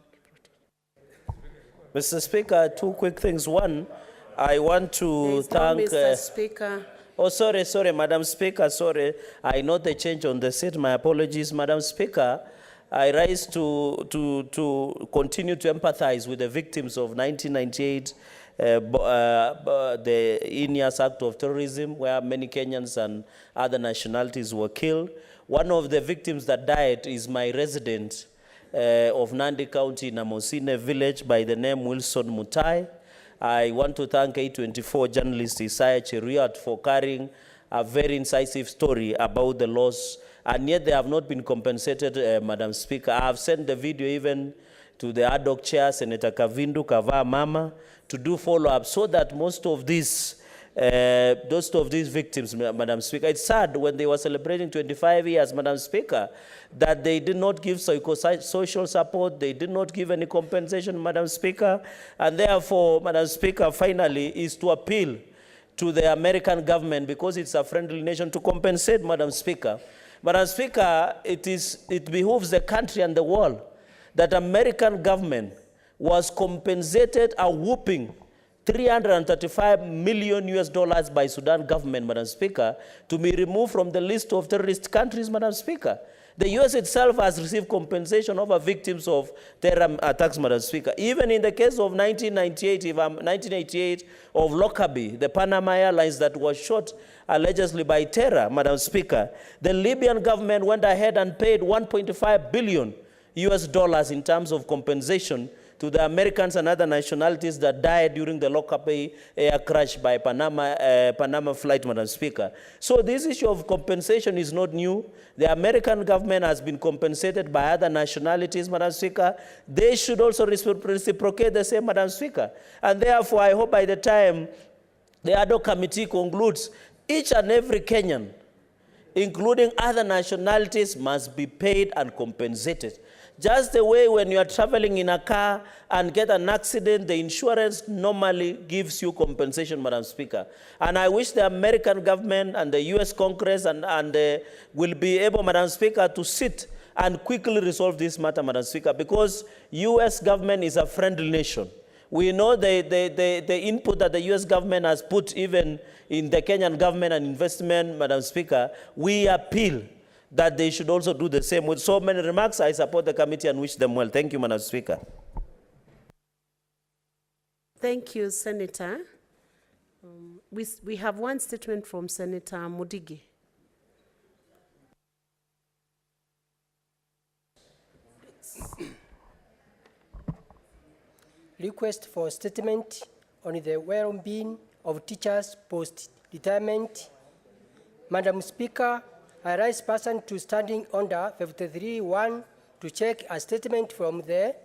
Mr. Speaker, two quick things. One, I want to thank... Mr. Speaker. Oh, sorry, Madam Speaker, sorry. I know the change on the seat. My apologies, Madam Speaker. I rise to continue to empathize with the victims of 1998, the INIAS Act of Terrorism, where many Kenyans and other nationalities were killed. One of the victims that died is my resident of Nandi County, Namosine village, by the name Wilson Mutai. I want to thank A24 journalist Isaiah Cheruiyot for carrying a very incisive story about the loss, and yet they have not been compensated, Madam Speaker. I have sent the video even to the ad hoc chair, Senator Kavindu Kavaa Mama, to do follow-up so that most of these victims, Madam Speaker, it's sad when they were celebrating 25 years, Madam Speaker, that they did not give psychosocial support, they did not give any compensation, Madam Speaker, and therefore, Madam Speaker, finally, is to appeal to the American government, because it's a friendly nation, to compensate, Madam Speaker. Madam Speaker, it behooves the country and the world that American government was compensated a whooping $335 million US by Sudan government, Madam Speaker, to be removed from the list of terrorist countries, Madam Speaker. The US itself has received compensation over victims of terror attacks, Madam Speaker. Even in the case of 1988 of Lockerbie, the Panama Airlines that was shot allegedly by terror, Madam Speaker, the Libyan government went ahead and paid $1.5 billion US in terms of compensation to the Americans and other nationalities that died during the Lockerbie air crash by Panama flight, Madam Speaker. So this issue of compensation is not new. The American government has been compensated by other nationalities, Madam Speaker. They should also reciprocate the same, Madam Speaker. And therefore, I hope by the time the ad hoc committee concludes, each and every Kenyan, including other nationalities, must be paid and compensated. Just the way when you are traveling in a car and get an accident, the insurance normally gives you compensation, Madam Speaker. And I wish the American government and the US Congress will be able, Madam Speaker, to sit and quickly resolve this matter, Madam Speaker, because US government is a friendly nation. We know the input that the US government has put even in the Kenyan government and investment, Madam Speaker. We appeal that they should also do the same. With so many remarks, I support the committee and wish them well. Thank you, Madam Speaker. Thank you, Senator. We have one statement from Senator Mudigi. Request for statement on the well-being of teachers post-retirement. Madam Speaker, I rise person to standing under 53(1) to check a statement from the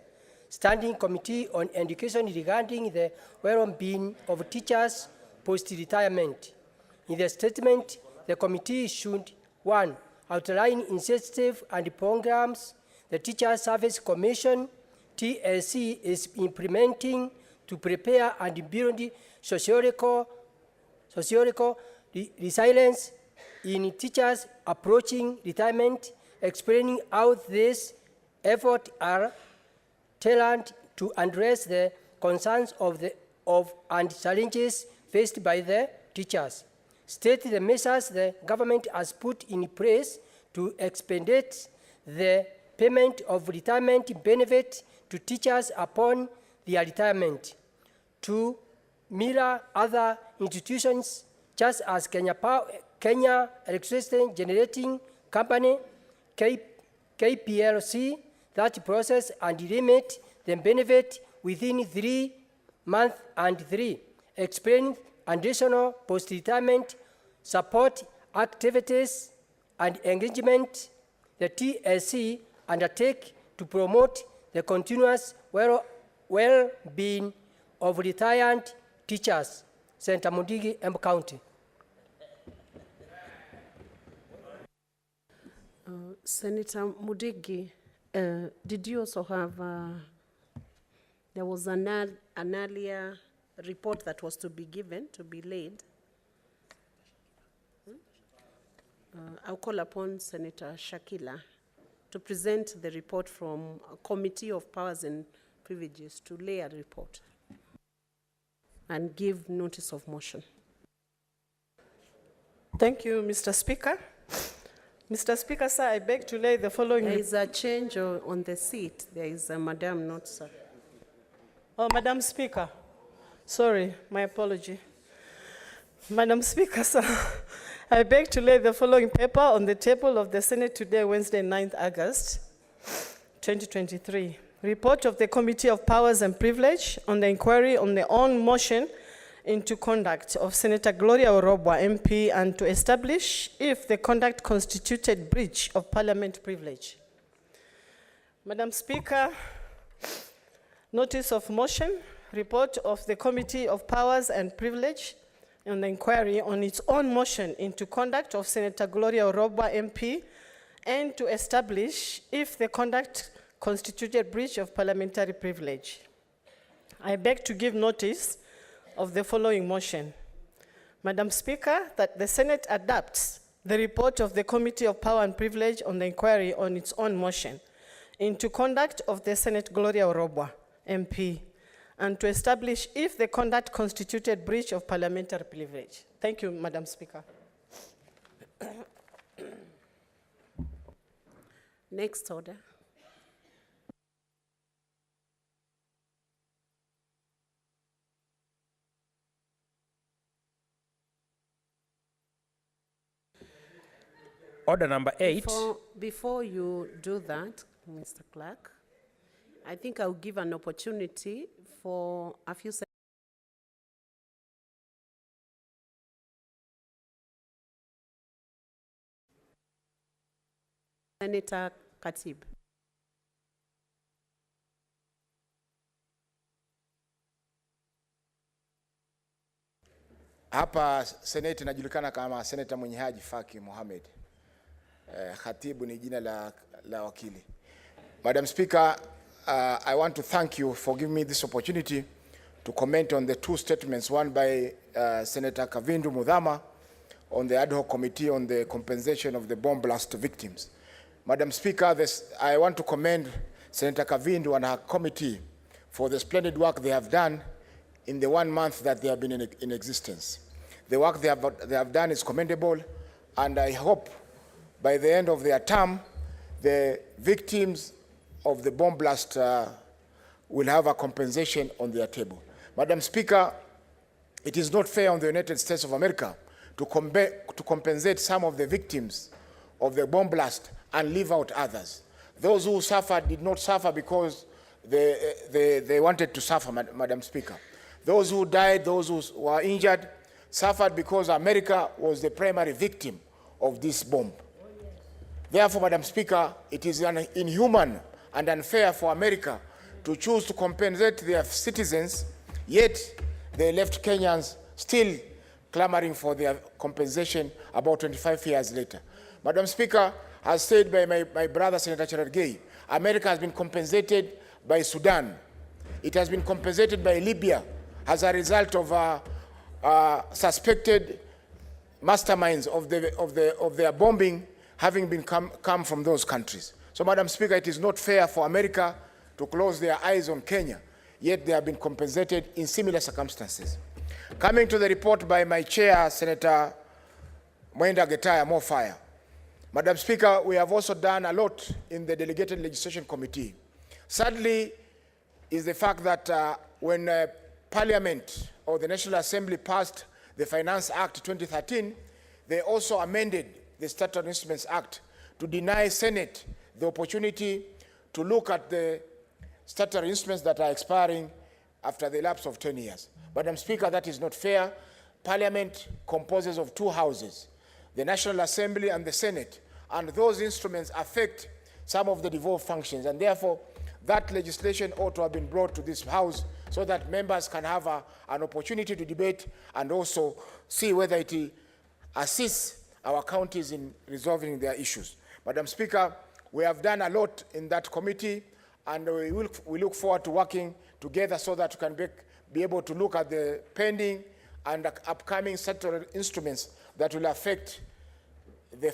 Standing Committee on Education regarding the well-being of teachers post-retirement. In the statement, the committee should, 1, outline initiatives and programs the Teachers Service Commission, TSC, is implementing to prepare and build sociological resilience in teachers approaching retirement, explaining how these efforts are tailored to address the concerns of and challenges faced by the teachers. State the measures the government has put in place to expedite the payment of retirement benefit to teachers upon their retirement. To mirror other institutions, just as Kenya Electricity Generating Company, KPLC, that process and limit the benefit within 3 months and 3. Explain additional post-retirement support activities and engagement the TSC undertake to promote the continuous well-being of retired teachers. Senator Mudigi, Embu County. Senator Mudigi, did you also have, there was an earlier report that was to be given, to be laid. I'll call upon Senator Shakila to present the report from a Committee of Powers and Privileges to lay a report and give notice of motion. Thank you, Mr. Speaker. Mr. Speaker, sir, I beg to lay the following... There is a change on the seat. There is a madam, not sir. Oh, Madam Speaker. Sorry, my apology. Madam Speaker, sir, I beg to lay the following paper on the table of the Senate today, Wednesday, 9th August, 2023. Report of the Committee of Powers and Privilege on the inquiry on the own motion into conduct of Senator Gloria Orobwa, MP, and to establish if the conduct constituted breach of Parliament privilege. Madam Speaker, notice of motion, report of the Committee of Powers and Privilege on the inquiry on its own motion into conduct of Senator Gloria Orobwa, MP, and to establish if the conduct constituted breach of parliamentary privilege. I beg to give notice of the following motion. Madam Speaker, that the Senate adopts the report of the Committee of Power and Privilege on the inquiry on its own motion into conduct of the Senate Gloria Orobwa, MP, and to establish if the conduct constituted breach of parliamentary privilege. Thank you, Madam Speaker. Next order. Order number 8. Before you do that, Mr. Clerk, I think I'll give an opportunity for a few seconds. Senator Katib. Hapa Senate inajulikana kama Senator mwenye Haji Faki Mohamed. Khatibu ni jina la wakili. Madam Speaker, I want to thank you for giving me this opportunity to comment on the two statements, one by Senator Kavindu Mudhama on the ad hoc committee on the compensation of the bomb blast victims. Madam Speaker, I want to commend Senator Kavindu and her committee for the splendid work they have done in the 1 month that they have been in existence. The work they have done is commendable, and I hope by the end of their term, the victims of the bomb blast will have a compensation on their table. Madam Speaker, it is not fair on the United States of America to compensate some of the victims of the bomb blast and leave out others. Those who suffered did not suffer because they wanted to suffer, Madam Speaker. Those who died, those who were injured, suffered because America was the primary victim of this bomb. Therefore, Madam Speaker, it is inhuman and unfair for America to choose to compensate their citizens, yet they left Kenyans still clamoring for their compensation about 25 years later. Madam Speaker, as said by my brother Senator Cherargei, America has been compensated by Sudan. It has been compensated by Libya as a result of suspected masterminds of their bombing having been come from those countries. So, Madam Speaker, it is not fair for America to close their eyes on Kenya, yet they have been compensated in similar circumstances. Coming to the report by my chair, Senator Mwenda Getaya, more fire. Madam Speaker, we have also done a lot in the Delegated Legislation Committee. Sadly, is the fact that when Parliament or the National Assembly passed the Finance Act 2013, they also amended the Statutory Instruments Act to deny Senate the opportunity to look at the statutory instruments that are expiring after the lapse of 10 years. Madam Speaker, that is not fair. Parliament composes of two houses, the National Assembly and the Senate, and those instruments affect some of the devolved functions, and therefore that legislation ought to have been brought to this House so that members can have an opportunity to debate and also see whether it assists our counties in resolving their issues. Madam Speaker, we have done a lot in that committee, and we look forward to working together so that we can be able to look at the pending and upcoming statutory instruments that will affect the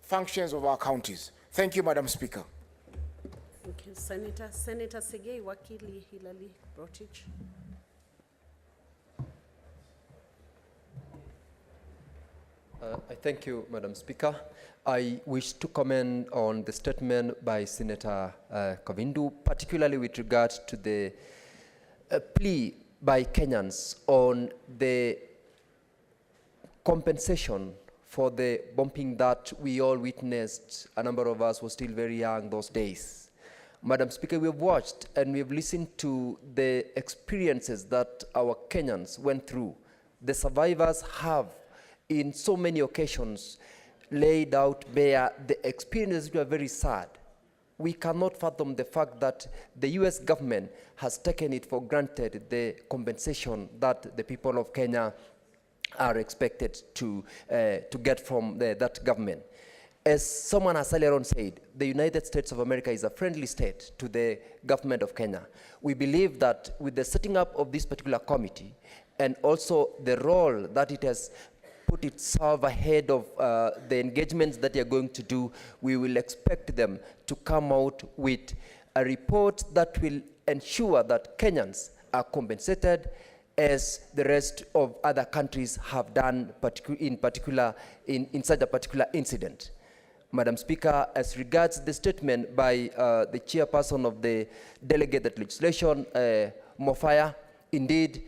functions of our counties. Thank you, Madam Speaker. Thank you, Senator. Senator Segei, Wakili Hilali Rotich. I thank you, Madam Speaker. I wish to comment on the statement by Senator Kavindu, particularly with regard to the plea by Kenyans on the compensation for the bombing that we all witnessed. A number of us were still very young those days. Madam Speaker, we have watched and we have listened to the experiences that our Kenyans went through. The survivors have, in so many occasions, laid out bare the experiences which are very sad. We cannot fathom the fact that the US government has taken it for granted, the compensation that the people of Kenya are expected to get from that government. As someone has earlier on said, the United States of America is a friendly state to the government of Kenya. We believe that with the setting up of this particular committee and also the role that it has put itself ahead of the engagements that they are going to do, we will expect them to come out with a report that will ensure that Kenyans are compensated as the rest of other countries have done in such a particular incident. Madam Speaker, as regards the statement by the chairperson of the delegated legislation, Mofaya, indeed,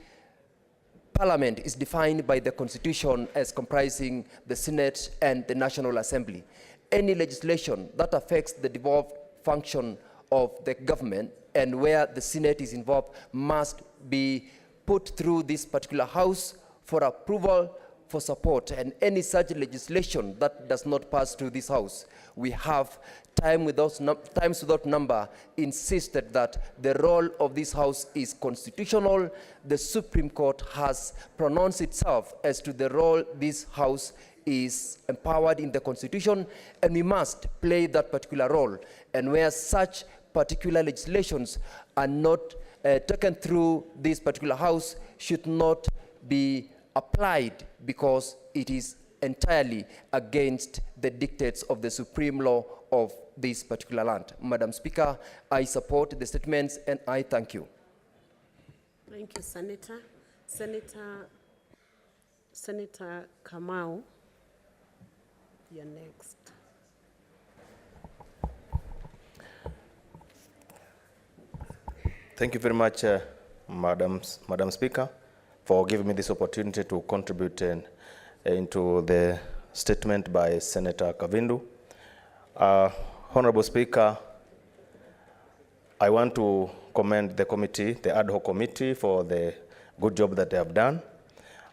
Parliament is defined by the Constitution as comprising the Senate and the National Assembly. Any legislation that affects the devolved function of the government and where the Senate is involved must be put through this particular House for approval, for support, and any such legislation that does not pass through this House, we have times without number insisted that the role of this House is constitutional. The Supreme Court has pronounced itself as to the role this House is empowered in the Constitution, and we must play that particular role. And where such particular legislations are not taken through this particular House, should not be applied because it is entirely against the dictates of the supreme law of this particular land. Madam Speaker, I support the statements and I thank you. Thank you, Senator. Senator Kamau, you're next. Thank you very much, Madam Speaker, for giving me this opportunity to contribute into the statement by Senator Kavindu. Honorable Speaker, I want to commend the committee, the ad hoc committee, for the good job that they have done.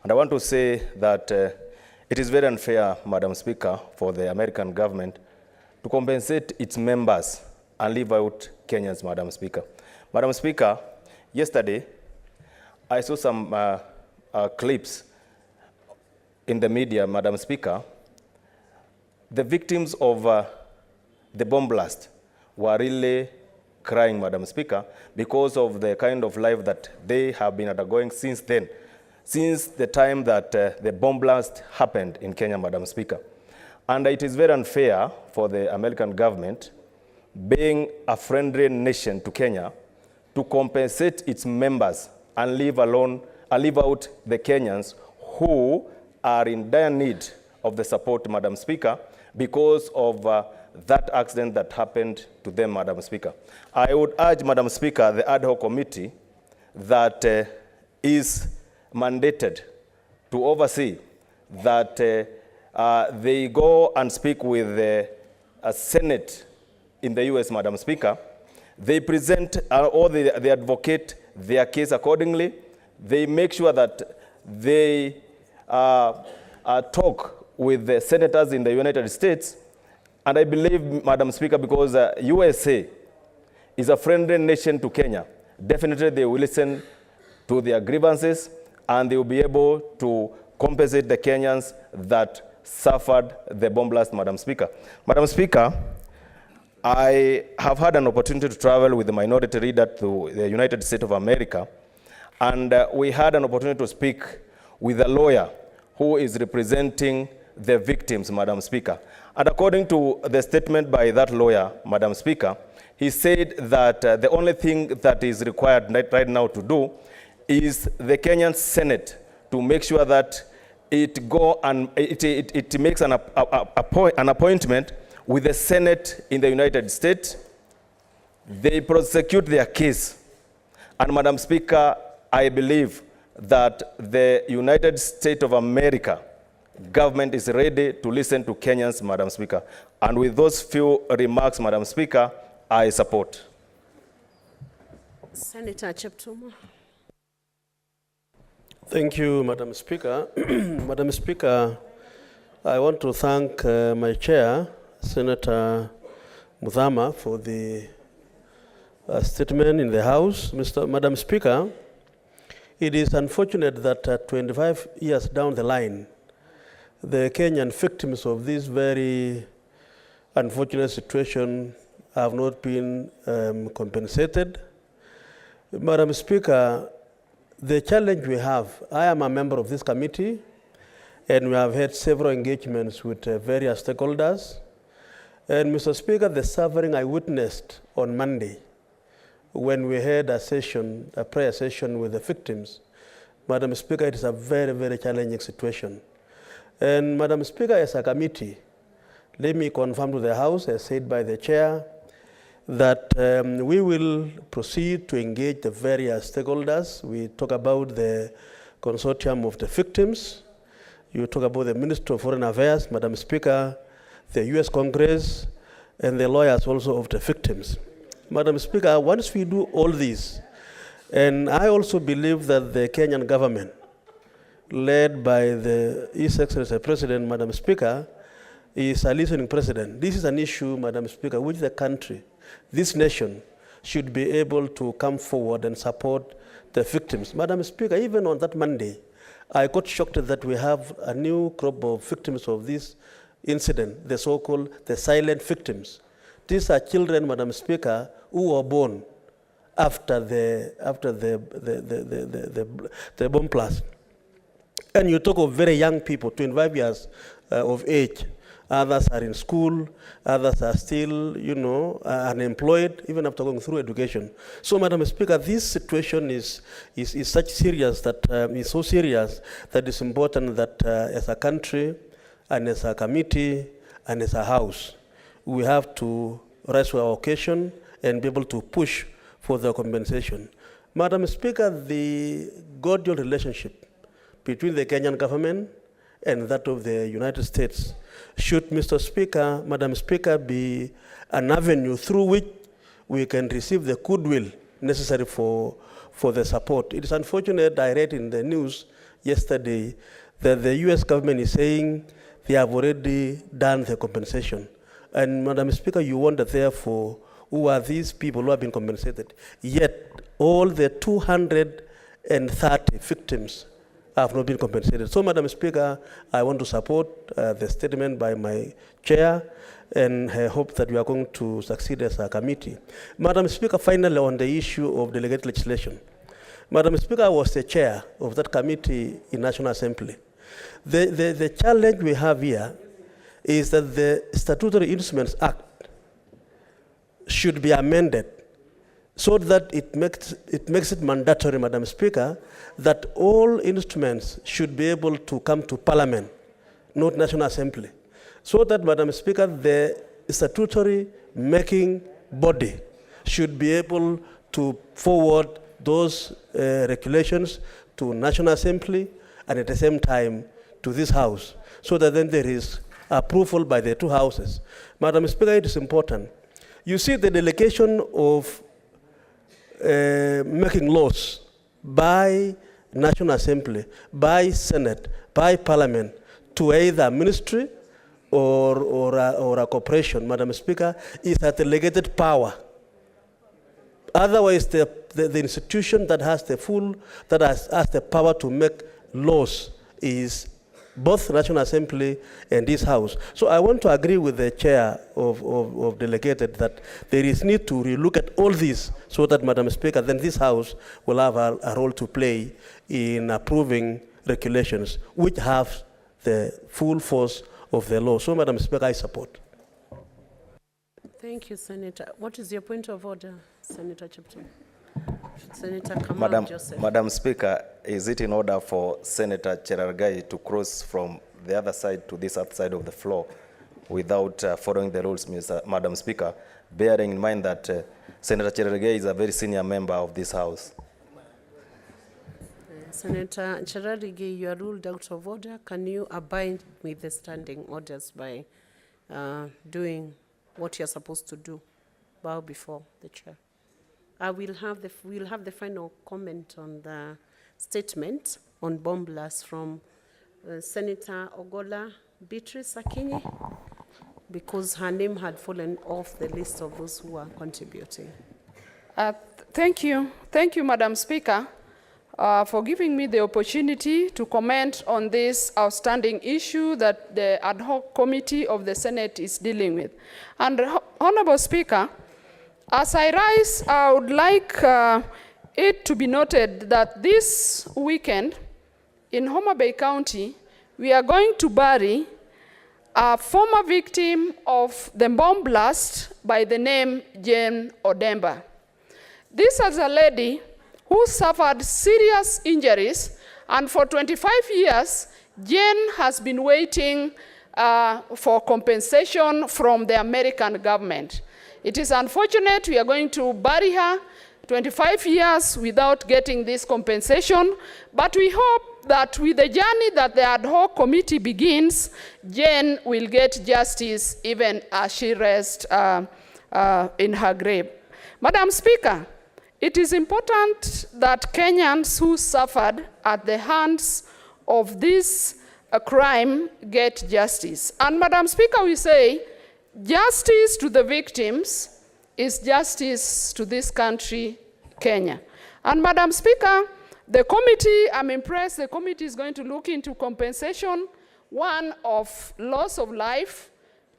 And I want to say that it is very unfair, Madam Speaker, for the American government to compensate its members and leave out Kenyans, Madam Speaker. Madam Speaker, yesterday I saw some clips in the media, Madam Speaker. The victims of the bomb blast were really crying, Madam Speaker, because of the kind of life that they have been undergoing since then, since the time that the bomb blast happened in Kenya, Madam Speaker. And it is very unfair for the American government, being a friendly nation to Kenya, to compensate its members and leave out the Kenyans who are in dire need of the support, Madam Speaker, because of that accident that happened to them, Madam Speaker. I would urge, Madam Speaker, the ad hoc committee that is mandated to oversee that they go and speak with the Senate in the US, Madam Speaker. They present or they advocate their case accordingly. They make sure that they talk with the senators in the United States. And I believe, Madam Speaker, because USA is a friendly nation to Kenya, definitely they will listen to their grievances and they will be able to compensate the Kenyans that suffered the bomb blast, Madam Speaker. Madam Speaker, I have had an opportunity to travel with the minority leader to the United States of America, and we had an opportunity to speak with a lawyer who is representing the victims, Madam Speaker. And according to the statement by that lawyer, Madam Speaker, he said that the only thing that is required right now to do is the Kenyan Senate to make sure that it makes an appointment with the Senate in the United States. They prosecute their case. And Madam Speaker, I believe that the United States of America government is ready to listen to Kenyans, Madam Speaker. And with those few remarks, Madam Speaker, I support. Senator Cheptumo. Thank you, Madam Speaker. Madam Speaker, I want to thank my chair, Senator Muthama, for the statement in the House. Madam Speaker, it is unfortunate that 25 years down the line, the Kenyan victims of this very unfortunate situation have not been compensated. Madam Speaker, the challenge we have, I am a member of this committee, and we have had several engagements with various stakeholders. And Mr. Speaker, the suffering I witnessed on Monday when we had a prayer session with the victims, Madam Speaker, it is a very, very challenging situation. And Madam Speaker, as a committee, let me confirm to the House, as said by the chair, that we will proceed to engage the various stakeholders. We talk about the consortium of the victims. You talk about the Minister of Foreign Affairs, Madam Speaker, the US Congress, and the lawyers also of the victims. Madam Speaker, once we do all this, and I also believe that the Kenyan government, led by the His Excellency President, Madam Speaker, is a listening president. This is an issue, Madam Speaker, which the country, this nation, should be able to come forward and support the victims. Madam Speaker, even on that Monday, I got shocked that we have a new crop of victims of this incident, the so-called the silent victims. These are children, Madam Speaker, who were born after the bomb blast. And you talk of very young people, 25 years of age. Others are in school, others are still, unemployed, even after going through education. So, Madam Speaker, this situation is so serious that it's important that as a country and as a committee and as a house, we have to rise to our occasion and be able to push for the compensation. Madam Speaker, the cordial relationship between the Kenyan government and that of the United States should, Mr. Speaker, Madam Speaker, be an avenue through which we can receive the goodwill necessary for the support. It is unfortunate, I read in the news yesterday that the US government is saying they have already done the compensation. And Madam Speaker, you wonder therefore, who are these people who have been compensated? Yet all the 230 victims have not been compensated. So, Madam Speaker, I want to support the statement by my chair, and I hope that we are going to succeed as a committee. Madam Speaker, finally on the issue of delegated legislation. Madam Speaker, I was the chair of that committee in National Assembly. The challenge we have here is that the Statutory Instruments Act should be amended so that it makes it mandatory, Madam Speaker, that all instruments should be able to come to Parliament, not National Assembly. So that, Madam Speaker, the statutory making body should be able to forward those regulations to National Assembly and at the same time to this House, so that then there is approval by the two houses. Madam Speaker, it is important. You see, the delegation of making laws by National Assembly, by Senate, by Parliament, to either ministry or a corporation, Madam Speaker, is a delegated power. Otherwise, the institution that has the has the power to make laws is both National Assembly and this House. So I want to agree with the chair of delegated that there is need to relook at all this so that, Madam Speaker, then this House will have a role to play in approving regulations which have the full force of the law. So, Madam Speaker, I support. Thank you, Senator. What is your point of order, Senator Chipton? Senator Kamau Joseph. Madam Speaker, is it in order for Senator Cherargei to cross from the other side to this other side of the floor without following the rules, Madam Speaker, bearing in mind that Senator Cherargei is a very senior member of this House? Senator Cherargei, you are ruled out of order. Can you abide with the standing orders by doing what you're supposed to do? Bow before the chair. We'll have the final comment on the statement on bomb blast from Senator Ogola Beatrice Akinyi, because her name had fallen off the list of those who are contributing. Thank you, Madam Speaker, for giving me the opportunity to comment on this outstanding issue that the ad hoc committee of the Senate is dealing with. And Honorable Speaker, as I rise, I would like it to be noted that this weekend in Homa Bay County, we are going to bury a former victim of the bomb blast by the name Jane Odemba. This is a lady who suffered serious injuries, and for 25 years, Jane has been waiting for compensation from the American government. It is unfortunate we are going to bury her 25 years without getting this compensation, but we hope that with the journey that the ad hoc committee begins, Jane will get justice even as she rests in her grave. Madam Speaker, it is important that Kenyans who suffered at the hands of this crime get justice. And Madam Speaker, we say, justice to the victims is justice to this country, Kenya. And Madam Speaker, the committee, I'm impressed, the committee is going to look into compensation, one of loss of life,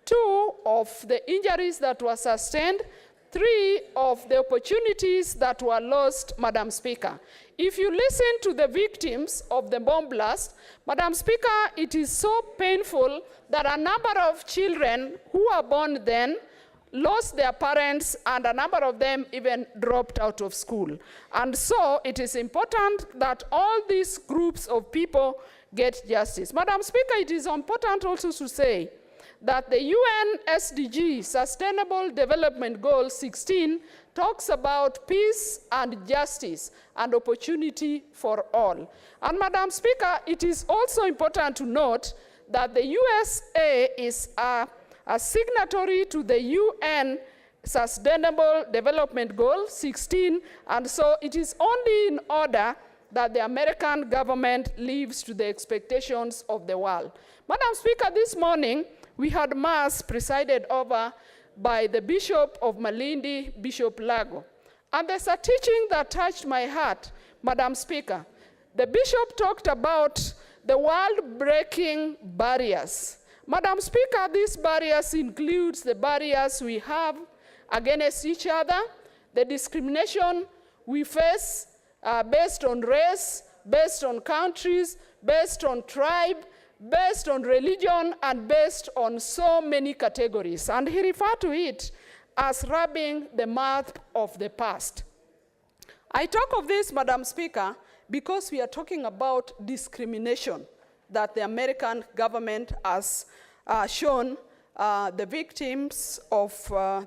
two of the injuries that were sustained, three of the opportunities that were lost, Madam Speaker. If you listen to the victims of the bomb blast, Madam Speaker, it is so painful that a number of children who were born then lost their parents, and a number of them even dropped out of school. And so it is important that all these groups of people get justice. Madam Speaker, it is important also to say that the UN SDG, Sustainable Development Goal 16, talks about peace and justice and opportunity for all. And Madam Speaker, it is also important to note that the USA is a signatory to the UN Sustainable Development Goal 16, and so it is only in order that the American government lives to the expectations of the world. Madam Speaker, this morning, we had Mass presided over by the Bishop of Malindi, Bishop Lago. And there's a teaching that touched my heart, Madam Speaker. The Bishop talked about the world-breaking barriers. Madam Speaker, these barriers includes the barriers we have against each other, the discrimination we face based on race, based on countries, based on tribe, based on religion, and based on so many categories. And he referred to it as rubbing the mouth of the past. I talk of this, Madam Speaker, because we are talking about discrimination that the American government has shown the victims of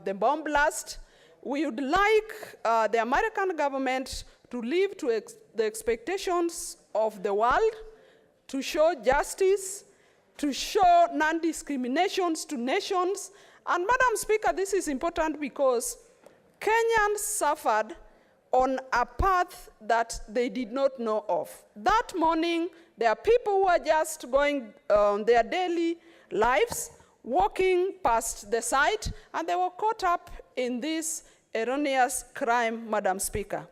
the bomb blast. We would like the American government to live to the expectations of the world, to show justice, to show non-discriminations to nations. And Madam Speaker, this is important because Kenyans suffered on a path that they did not know of. That morning, there are people who are just going their daily lives, walking past the site, and they were caught up in this erroneous crime, Madam Speaker.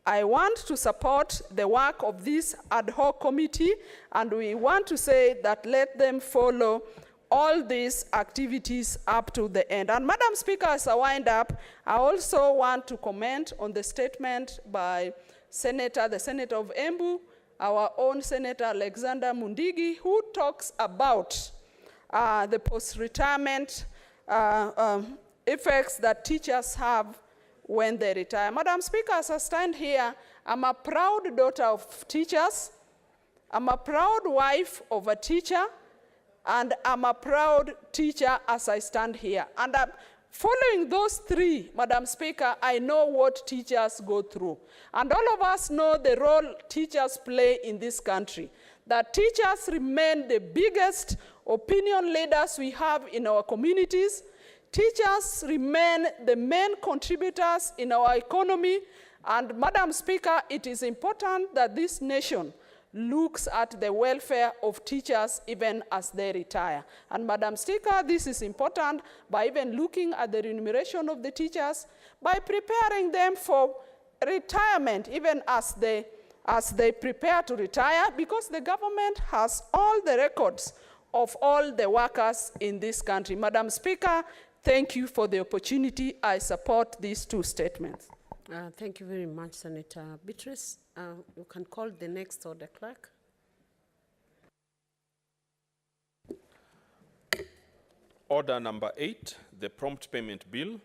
I want to support the work of this ad hoc committee, and we want to say that let them follow all these activities up to the end. And Madam Speaker, as I wind up, I also want to comment on the statement by the Senator of Embu, our own Senator Alexander Mundigi, who talks about the post-retirement effects that teachers have when they retire. Madam Speaker, as I stand here, I'm a proud daughter of teachers, I'm a proud wife of a teacher, and I'm a proud teacher as I stand here. And following those three, Madam Speaker, I know what teachers go through. And all of us know the role teachers play in this country. That teachers remain the biggest opinion leaders we have in our communities. Teachers remain the main contributors in our economy. And Madam Speaker, it is important that this nation looks at the welfare of teachers even as they retire. And Madam Speaker, this is important by even looking at the remuneration of the teachers, by preparing them for retirement even as they prepare to retire, because the government has all the records of all the workers in this country. Madam Speaker, thank you for the opportunity. I support these two statements. Thank you very much, Senator Beatrice. You can call the next order, clerk. Order number 8, the Prompt Payment Bill,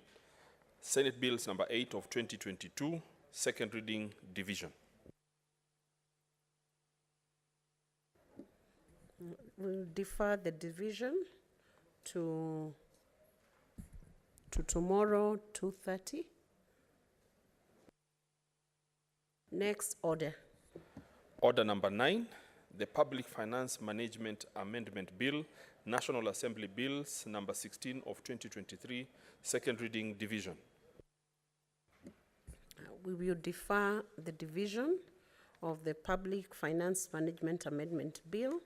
Senate Bills number 8 of 2022, second reading division. We'll defer the division to tomorrow, 2:30. Next order. Order number 9, the Public Finance Management Amendment Bill, National Assembly Bills number 16 of 2023, second reading division. We will defer the division of the Public Finance Management Amendment Bill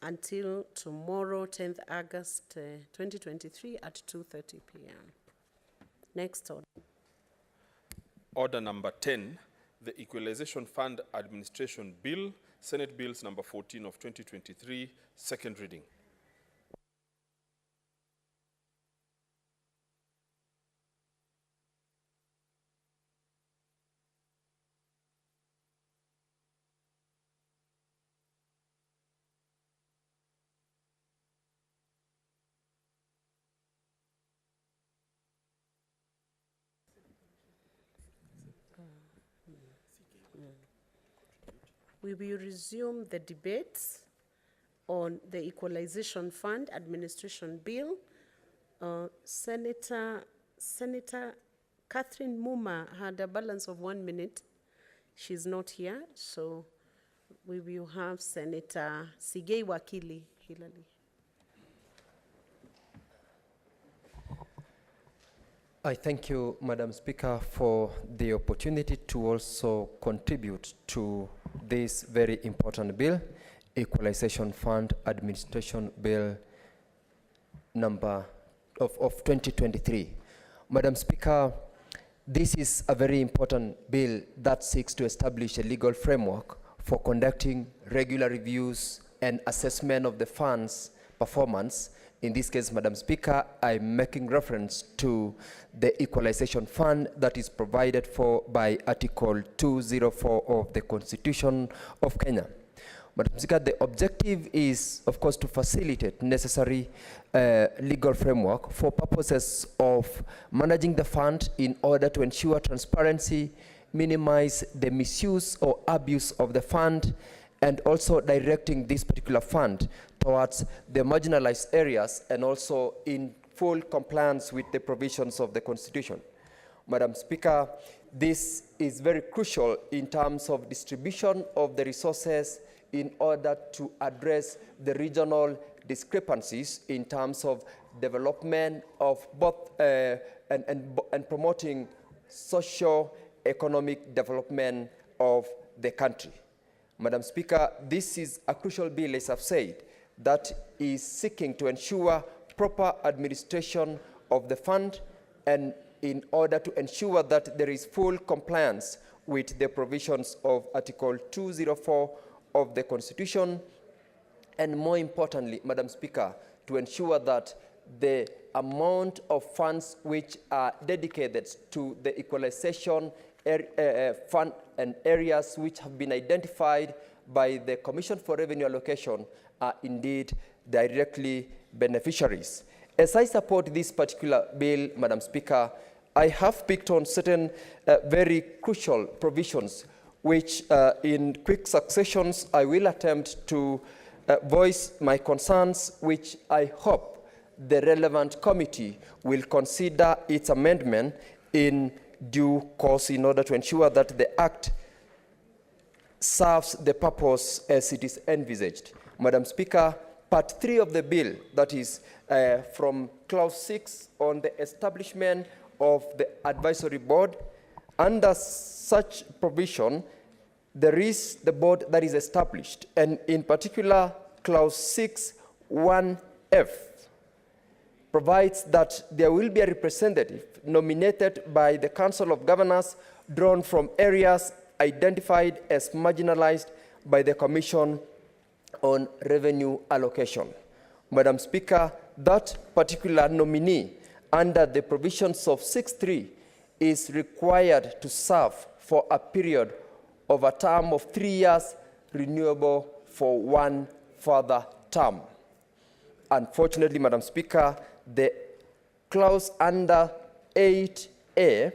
until tomorrow, 10th August 2023 at 2:30 p.m. Next order. Order number 10, the Equalization Fund Administration Bill, Senate Bills number 14 of 2023, second reading. We will resume the debates on the Equalization Fund Administration Bill. Senator Catherine Muma had a balance of 1 minute. She's not here, so we will have Senator Sigei Wakili Hilali. I thank you, Madam Speaker, for the opportunity to also contribute to this very important bill, Equalization Fund Administration Bill number of 2023. Madam Speaker, this is a very important bill that seeks to establish a legal framework for conducting regular reviews and assessment of the fund's performance. In this case, Madam Speaker, I'm making reference to the Equalization Fund that is provided for by Article 204 of the Constitution of Kenya. Madam Speaker, the objective is, of course, to facilitate necessary legal framework for purposes of managing the fund in order to ensure transparency, minimize the misuse or abuse of the fund, and also directing this particular fund towards the marginalized areas and also in full compliance with the provisions of the Constitution. Madam Speaker, this is very crucial in terms of distribution of the resources in order to address the regional discrepancies in terms of development of both and promoting socio-economic development of the country. Madam Speaker, this is a crucial bill, as I've said, that is seeking to ensure proper administration of the fund and in order to ensure that there is full compliance with the provisions of Article 204 of the Constitution, and more importantly, Madam Speaker, to ensure that the amount of funds which are dedicated to the equalization fund and areas which have been identified by the Commission for Revenue Allocation are indeed directly beneficiaries. As I support this particular bill, Madam Speaker, I have picked on certain very crucial provisions which in quick successions I will attempt to voice my concerns, which I hope the relevant committee will consider its amendment in due course in order to ensure that the Act serves the purpose as it is envisaged. Madam Speaker, Part 3 of the bill, that is from Clause 6 on the establishment of the advisory board, under such provision, there is the board that is established, and in particular, Clause 6(1)(f) provides that there will be a representative nominated by the Council of Governors drawn from areas identified as marginalized by the Commission on Revenue Allocation. Madam Speaker, that particular nominee under the provisions of 6(3) is required to serve for a period of a term of 3 years, renewable for 1 further term. Unfortunately, Madam Speaker, the clause under 8A,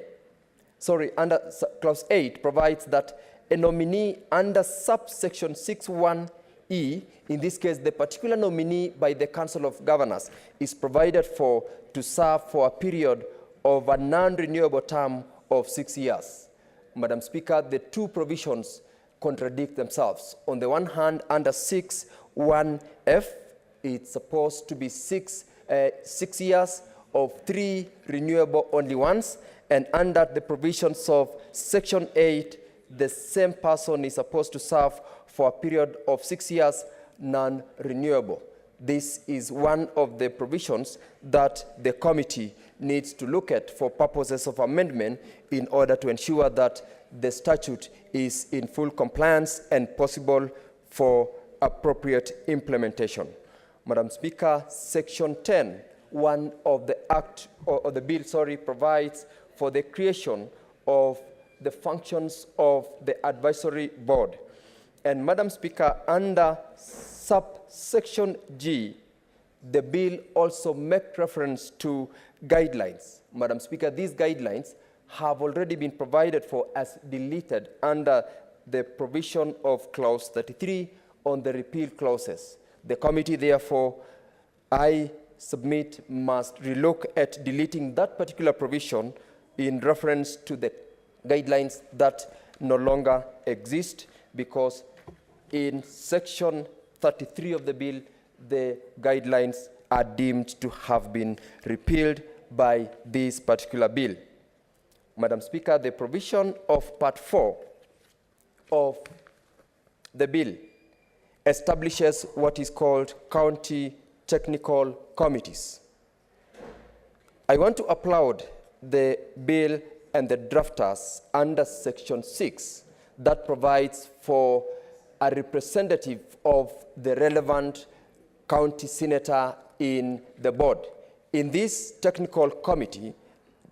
under clause 8 provides that a nominee under subsection 6(1)(e), in this case, the particular nominee by the Council of Governors, is provided for to serve for a period of a non-renewable term of 6 years. Madam Speaker, the two provisions contradict themselves. On the one hand, under 6(1)(f), it's supposed to be 6 years of 3 renewable only once, and under the provisions of Section 8, the same person is supposed to serve for a period of 6 years, non-renewable. This is one of the provisions that the committee needs to look at for purposes of amendment in order to ensure that the statute is in full compliance and possible for appropriate implementation. Madam Speaker, Section 10, one of the Act or the bill, provides for the creation of the functions of the advisory board. And Madam Speaker, under subsection G, the bill also makes reference to guidelines. Madam Speaker, these guidelines have already been provided for as deleted under the provision of clause 33 on the repeal clauses. The committee, therefore, I submit, must relook at deleting that particular provision in reference to the guidelines that no longer exist, because in section 33 of the bill, the guidelines are deemed to have been repealed by this particular bill. Madam Speaker, the provision of Part 4 of the bill establishes what is called county technical committees. I want to applaud the bill and the drafters under Section 6 that provides for a representative of the relevant county senator in the board. In this technical committee,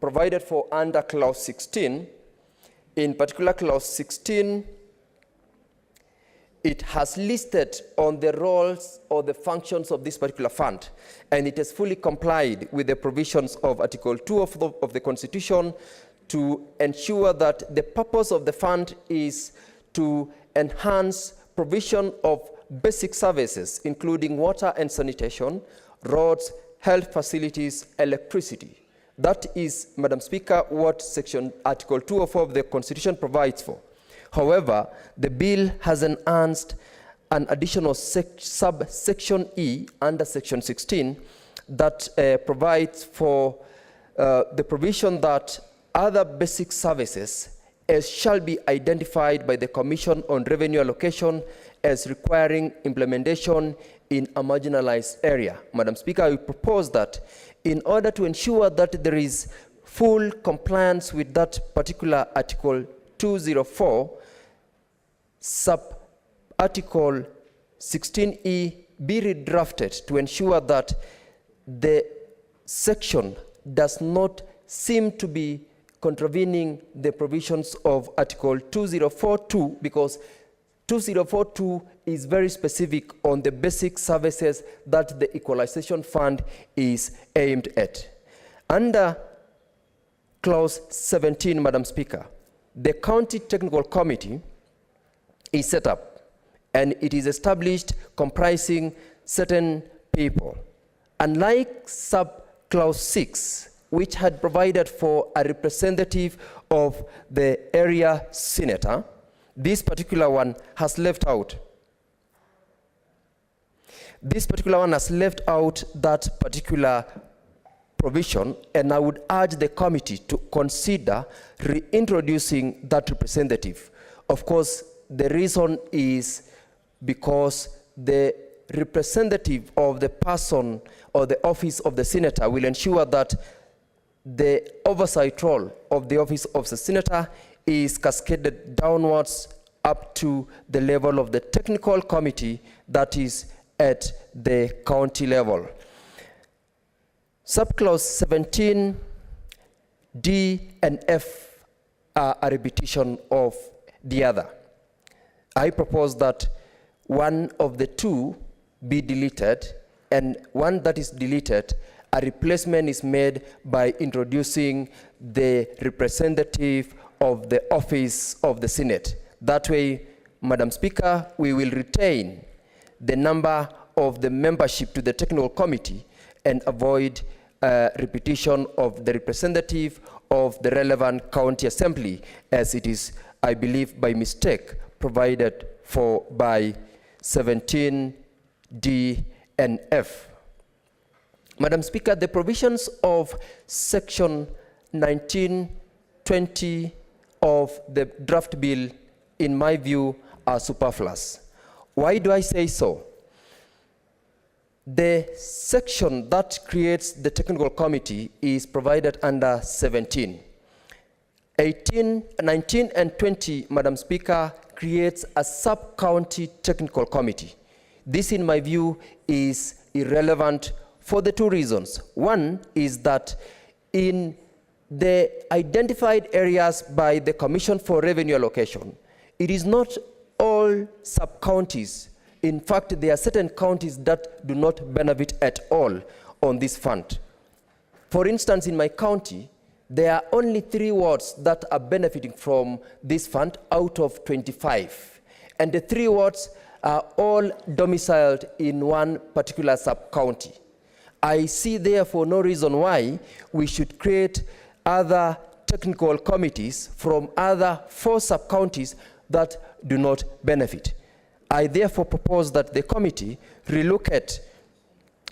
provided for under Clause 16, in particular Clause 16, it has listed on the roles or the functions of this particular fund, and it has fully complied with the provisions of Article 2 of the Constitution to ensure that the purpose of the fund is to enhance provision of basic services, including water and sanitation, roads, health facilities, electricity. That is, Madam Speaker, what Article 204 of the Constitution provides for. However, the bill has enhanced an additional subsection E under Section 16 that provides for the provision that other basic services as shall be identified by the Commission on Revenue Allocation as requiring implementation in a marginalized area. Madam Speaker, I propose that in order to ensure that there is full compliance with that particular Article 204, sub-article 16E be redrafted to ensure that the section does not seem to be contravening the provisions of Article 2042, because 2042 is very specific on the basic services that the Equalization Fund is aimed at. Under Clause 17, Madam Speaker, the County Technical Committee is set up, and it is established comprising certain people. Unlike sub-clause 6, which had provided for a representative of the area senator, this particular one has left out. This particular one has left out that particular provision, and I would urge the committee to consider reintroducing that representative. Of course, the reason is because the representative of the person or the office of the senator will ensure that the oversight role of the office of the senator is cascaded downwards up to the level of the technical committee that is at the county level. Subclause 17, D and F are a repetition of the other. I propose that one of the two be deleted, and one that is deleted, a replacement is made by introducing the representative of the office of the Senate. That way, Madam Speaker, we will retain the number of the membership to the technical committee and avoid repetition of the representative of the relevant county assembly, as it is, I believe, by mistake provided for by 17, D, and F. Madam Speaker, the provisions of Section 1920 of the draft bill, in my view, are superfluous. Why do I say so? The section that creates the technical committee is provided under 17. 18, 19, and 20, Madam Speaker, creates a sub-county technical committee. This, in my view, is irrelevant for the two reasons. One is that in the identified areas by the Commission for Revenue Allocation, it is not all sub-counties. In fact, there are certain counties that do not benefit at all on this fund. For instance, in my county, there are only 3 wards that are benefiting from this fund out of 25. And the 3 wards are all domiciled in one particular sub-county. I see, therefore, no reason why we should create other technical committees from other 4 sub-counties that do not benefit. I therefore propose that the committee relook at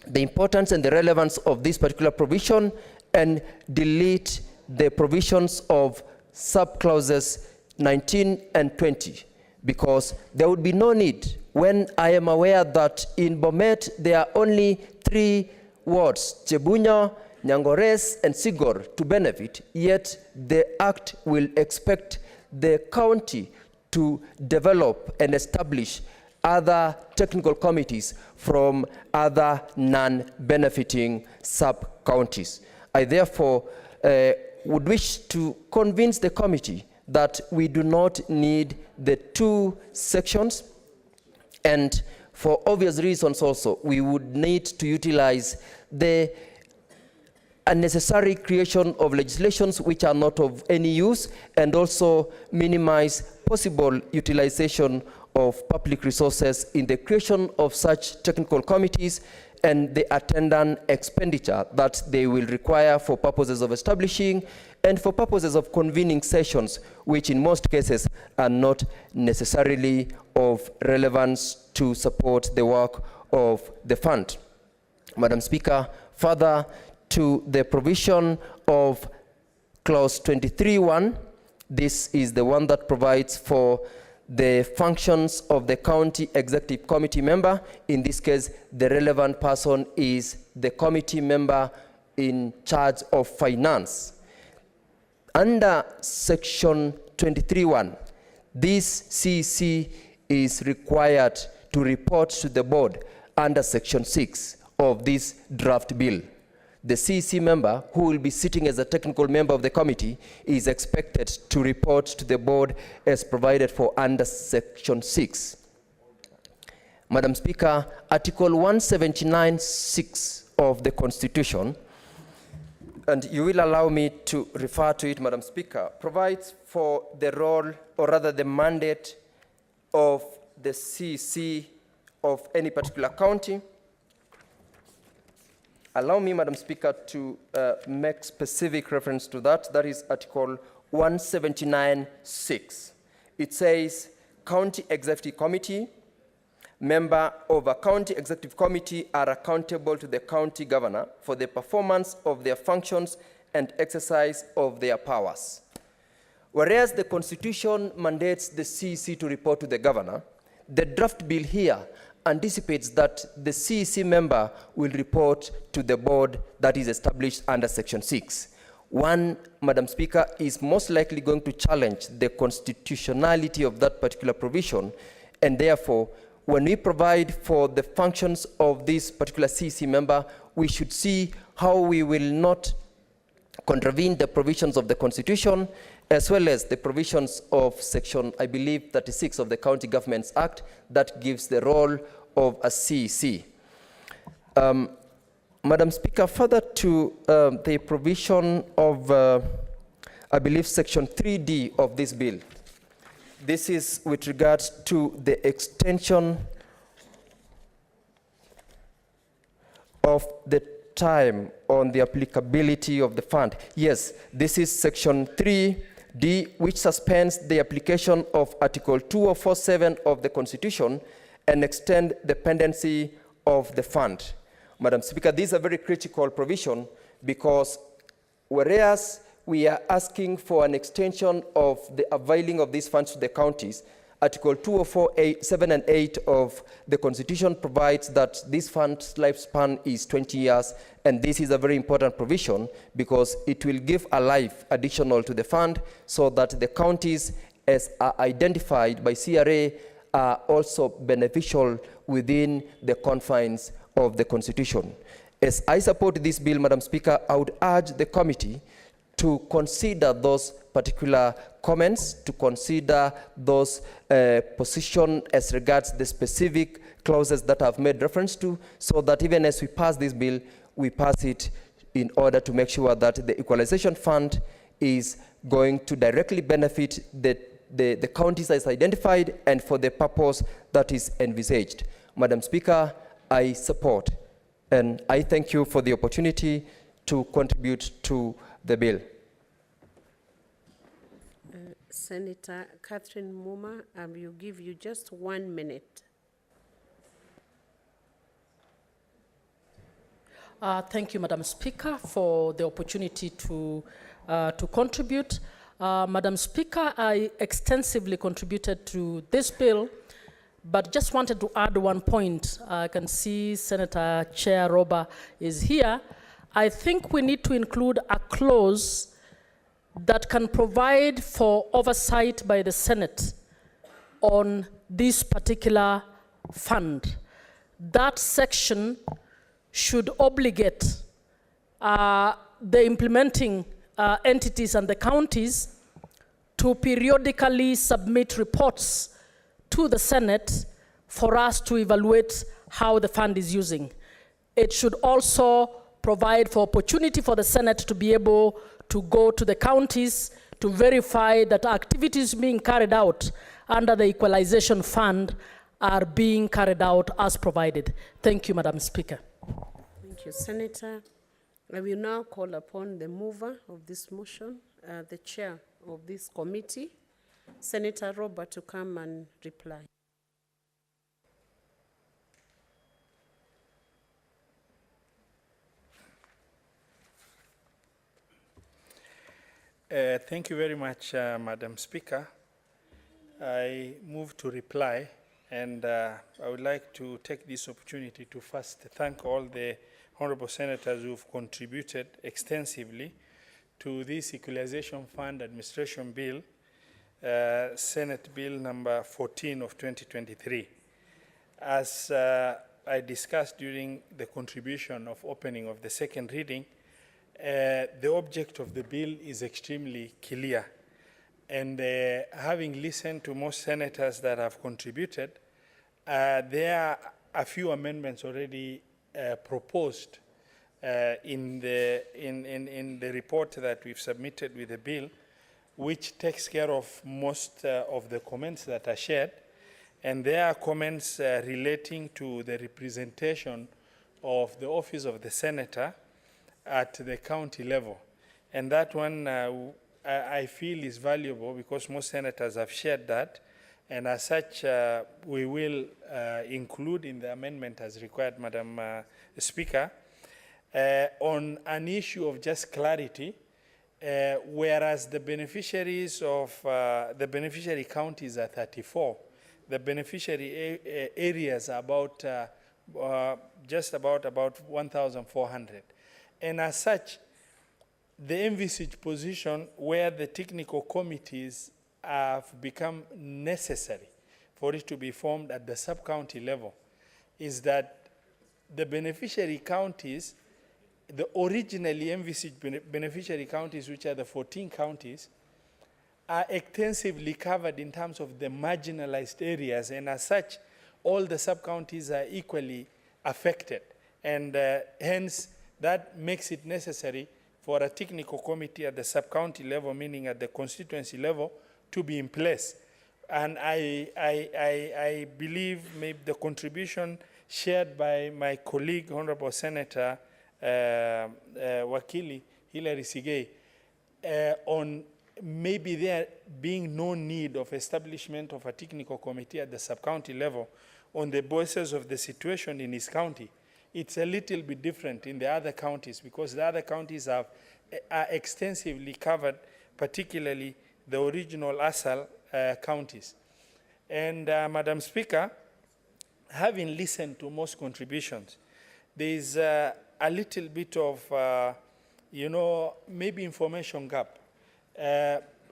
the importance and the relevance of this particular provision and delete the provisions of sub-clauses 19 and 20, because there would be no need, when I am aware that in Bomet there are only 3 wards, Chebunya, Nyangores and Sigor to benefit, yet the Act will expect the county to develop and establish other technical committees from other non-benefiting sub-counties. I therefore would wish to convince the committee that we do not need the two sections, and for obvious reasons also, we would need to utilize the unnecessary creation of legislations which are not of any use, and also minimize possible utilization of public resources in the creation of such technical committees and the attendant expenditure that they will require for purposes of establishing and for purposes of convening sessions, which in most cases are not necessarily of relevance to support the work of the fund. Madam Speaker, further to the provision of clause 23(1), this is the one that provides for the functions of the county executive committee member. In this case, the relevant person is the committee member in charge of finance. Under section 23(1), this CEC is required to report to the board under section 6 of this draft bill. The CEC member, who will be sitting as a technical member of the committee, is expected to report to the board as provided for under section 6. Madam Speaker, Article 179(6) of the Constitution, and you will allow me to refer to it, Madam Speaker, provides for the role, or rather the mandate of the CEC of any particular county. Allow me, Madam Speaker, to make specific reference to that. That is Article 179(6). It says, County Executive Committee, member of a County Executive Committee are accountable to the county governor for the performance of their functions and exercise of their powers. Whereas the Constitution mandates the CEC to report to the governor, the draft bill here anticipates that the CEC member will report to the board that is established under section 6. One, Madam Speaker, is most likely going to challenge the constitutionality of that particular provision, and therefore, when we provide for the functions of this particular CEC member, we should see how we will not contravene the provisions of the Constitution, as well as the provisions of section, I believe, 36 of the County Governments Act that gives the role of a CEC. Madam Speaker, further to the provision of, I believe, section 3D of this bill. This is with regards to the extension of the time on the applicability of the fund. Yes, this is section 3D, which suspends the application of Article 2047 of the Constitution and extend the pendency of the fund. Madam Speaker, this is a very critical provision because whereas we are asking for an extension of the availing of these funds to the counties, Article 204(7) and 8 of the Constitution provides that this fund's lifespan is 20 years, and this is a very important provision because it will give a life additional to the fund so that the counties, as are identified by CRA, are also beneficial within the confines of the Constitution. As I support this bill, Madam Speaker, I would urge the committee to consider those particular comments, to consider those positions as regards the specific clauses that I've made reference to, so that even as we pass this bill, we pass it in order to make sure that the Equalization Fund is going to directly benefit the counties as identified and for the purpose that is envisaged. Madam Speaker, I support and I thank you for the opportunity to contribute to the bill. Senator Catherine Muma, I will give you just 1 minute. Thank you, Madam Speaker, for the opportunity to contribute. Madam Speaker, I extensively contributed to this bill, but just wanted to add one point. I can see Senator Chair Roba is here. I think we need to include a clause that can provide for oversight by the Senate on this particular fund. That section should obligate the implementing entities and the counties to periodically submit reports to the Senate for us to evaluate how the fund is using. It should also provide for opportunity for the Senate to be able to go to the counties to verify that activities being carried out under the Equalization Fund are being carried out as provided. Thank you, Madam Speaker. Thank you, Senator. I will now call upon the mover of this motion, the chair of this committee, Senator Robert, to come and reply. Thank you very much, Madam Speaker. I move to reply, and I would like to take this opportunity to first thank all the honorable senators who've contributed extensively to this Equalization Fund Administration Bill, Senate Bill number 14 of 2023. As I discussed during the contribution of opening of the second reading, the object of the bill is extremely clear. And having listened to most senators that have contributed, there are a few amendments already proposed in the report that we've submitted with the bill, which takes care of most of the comments that are shared. And there are comments relating to the representation of the office of the senator at the county level. And that one I feel is valuable because most senators have shared that. And as such, we will include in the amendment as required, Madam Speaker, on an issue of just clarity, whereas the beneficiaries of the beneficiary counties are 34, the beneficiary areas are about just about 1,400. And as such, the envisaged position where the technical committees have become necessary for it to be formed at the sub-county level is that the beneficiary counties, the originally envisaged beneficiary counties, which are the 14 counties, are extensively covered in terms of the marginalized areas, and as such, all the sub-counties are equally affected. And hence, that makes it necessary for a technical committee at the sub-county level, meaning at the constituency level, to be in place. And I believe maybe the contribution shared by my colleague, Honorable Senator Wakili Hilary Sigei, on maybe there being no need of establishment of a technical committee at the sub-county level on the basis of the situation in his county. It's a little bit different in the other counties because the other counties are extensively covered, particularly the original ASAL counties. And Madam Speaker, having listened to most contributions, there is a little bit of, maybe information gap.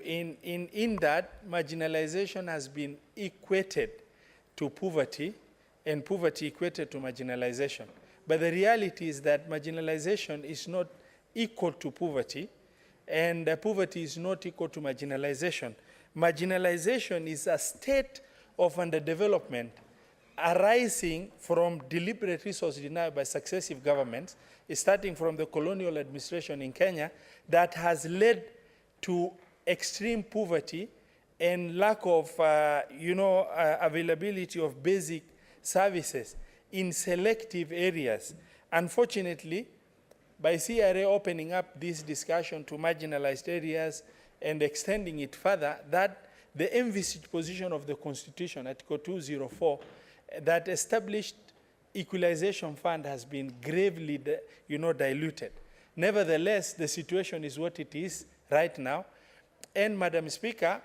In that, marginalization has been equated to poverty and poverty equated to marginalization. But the reality is that marginalization is not equal to poverty, and poverty is not equal to marginalization. Marginalization is a state of underdevelopment arising from deliberate resource denial by successive governments, starting from the colonial administration in Kenya, that has led to extreme poverty and lack of, availability of basic services in selective areas. Unfortunately, by CRA opening up this discussion to marginalized areas and extending it further, that the envisaged position of the Constitution, Article 204, that established Equalization Fund has been gravely, diluted. Nevertheless, the situation is what it is right now. And Madam Speaker,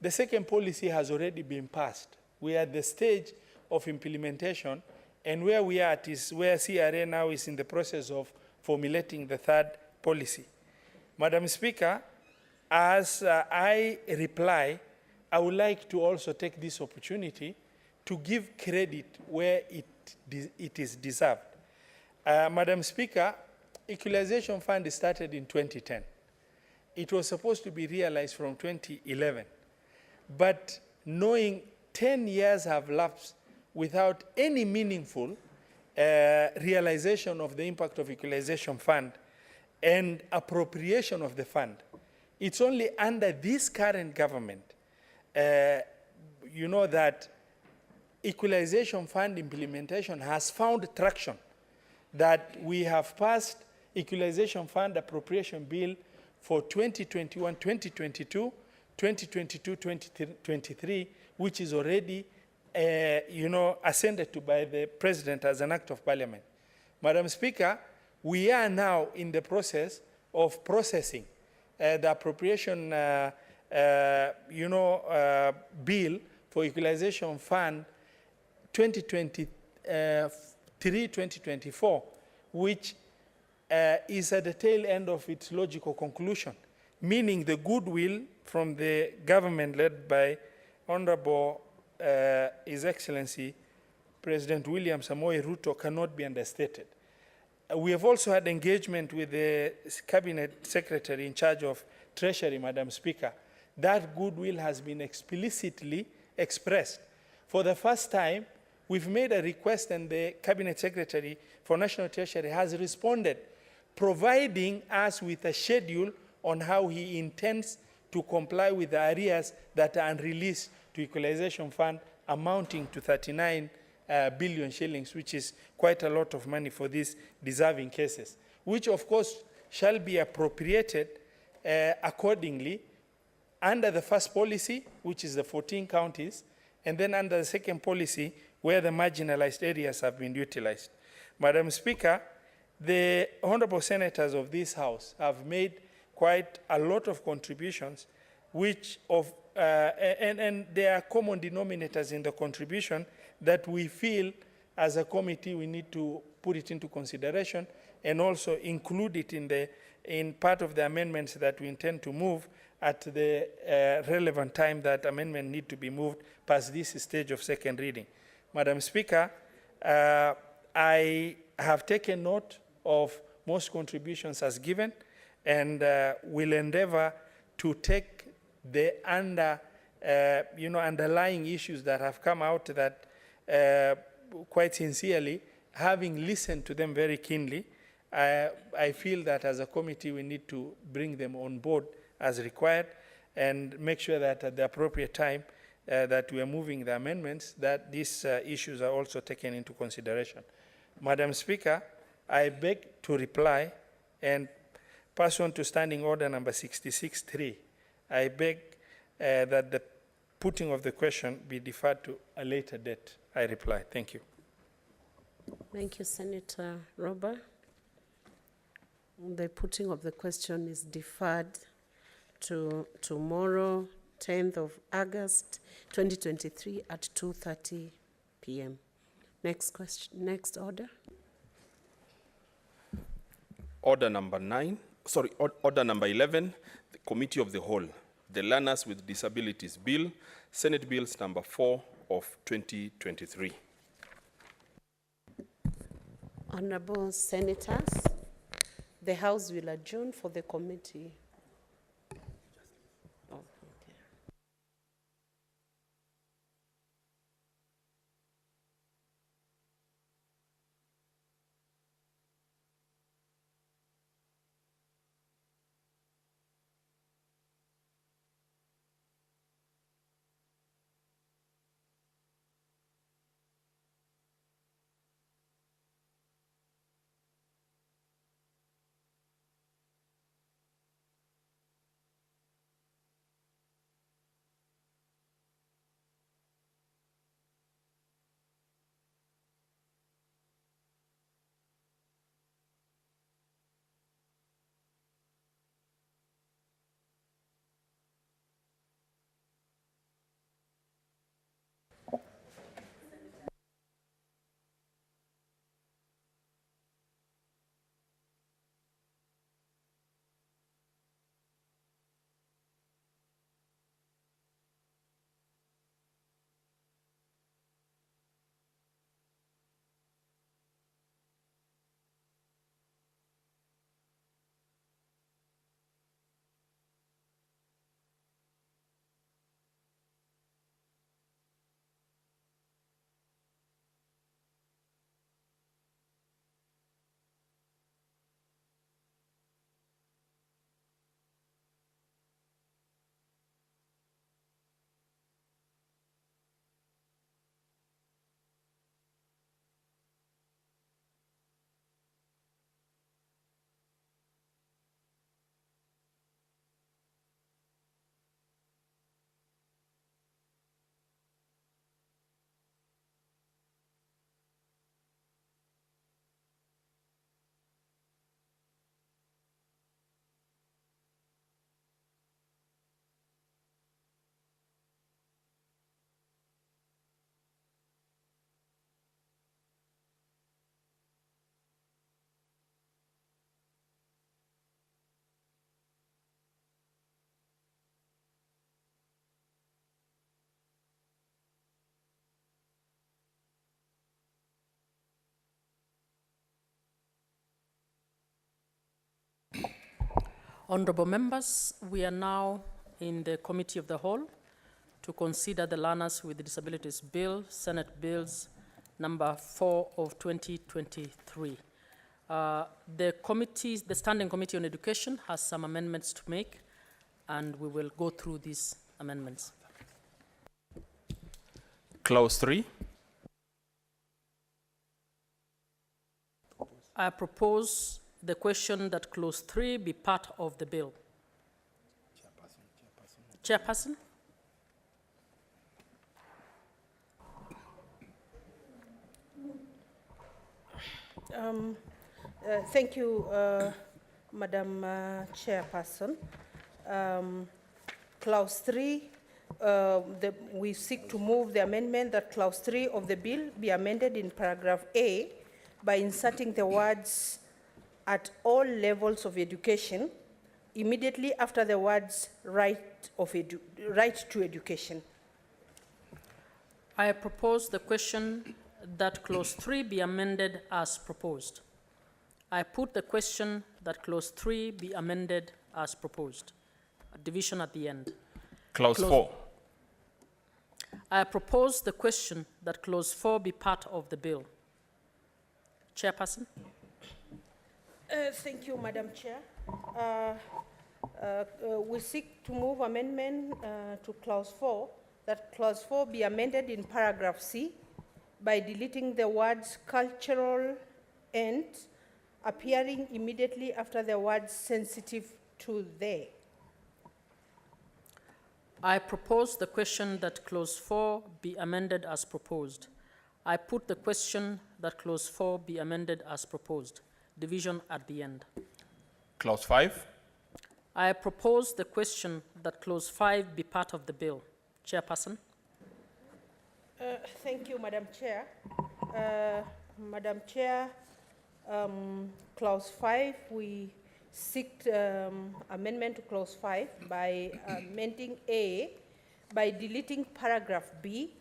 the second policy has already been passed. We are at the stage of implementation, and where we are at is where CRA now is in the process of formulating the third policy. Madam Speaker, as I reply, I would like to also take this opportunity to give credit where it is deserved. Madam Speaker, Equalization Fund started in 2010. It was supposed to be realized from 2011. But knowing 10 years have lapsed without any meaningful realization of the impact of Equalization Fund and appropriation of the fund, it's only under this current government, that Equalization Fund implementation has found traction, that we have passed Equalization Fund appropriation bill for 2021, 2022, 2022-2023, which is already, ascended to by the President as an act of Parliament. Madam Speaker, we are now in the process of processing the appropriation, bill for Equalization Fund 2023-2024, which is at the tail end of its logical conclusion, meaning the goodwill from the government led by Honorable His Excellency President William Samoei Ruto cannot be understated. We have also had engagement with the Cabinet Secretary in charge of Treasury, Madam Speaker. That goodwill has been explicitly expressed. For the first time, we've made a request and the Cabinet Secretary for National Treasury has responded, providing us with a schedule on how he intends to comply with the arrears that are unreleased to Equalization Fund amounting to 39 billion shillings, which is quite a lot of money for these deserving cases, which of course shall be appropriated accordingly under the first policy, which is the 14 counties, and then under the second policy, where the marginalized areas have been utilized. Madam Speaker, the honorable senators of this House have made quite a lot of contributions, which and there are common denominators in the contribution that we feel as a committee we need to put it into consideration and also include it in part of the amendments that we intend to move at the relevant time that amendment need to be moved past this stage of second reading. Madam Speaker, I have taken note of most contributions as given and will endeavor to take the underlying issues that have come out that quite sincerely, having listened to them very keenly, I feel that as a committee we need to bring them on board as required and make sure that at the appropriate time that we are moving the amendments, that these issues are also taken into consideration. Madam Speaker, I beg to reply and pursuant to Standing Order number 66.3, I beg that the putting of the question be deferred to a later date. I reply. Thank you. Thank you, Senator Roba. The putting of the question is deferred to tomorrow, 10th of August, 2023 at 2:30 p.m. Next question, next order. Order number 11, the Committee of the Whole, the Learners with Disabilities Bill, Senate Bills number 4 of 2023. Honorable Senators, the House will adjourn for the committee. Honorable members, we are now in the Committee of the Whole to consider the Learners with Disabilities Bill, Senate Bills number 4 of 2023. The Standing Committee on Education has some amendments to make, and we will go through these amendments. Clause 3. I propose the question that Clause 3 be part of the bill. Chairperson? Thank you, Madam Chairperson. Clause 3, we seek to move the amendment that Clause 3 of the bill be amended in paragraph A by inserting the words "at all levels of education" immediately after the words right to education. I propose the question that Clause 3 be amended as proposed. I put the question that Clause 3 be amended as proposed. A division at the end. Clause 4. I propose the question that Clause 4 be part of the bill. Chairperson? Thank you, Madam Chair. We seek to move amendment to Clause 4, that Clause 4 be amended in paragraph C by deleting the words cultural and appearing immediately after the words sensitive to the. I propose the question that Clause 4 be amended as proposed. I put the question that Clause 4 be amended as proposed. Division at the end. Clause 5. I propose the question that Clause 5 be part of the bill. Chairperson? Thank you, Madam Chair. Madam Chair, Clause 5, we seek amendment to Clause 5 by amending A by deleting paragraph B,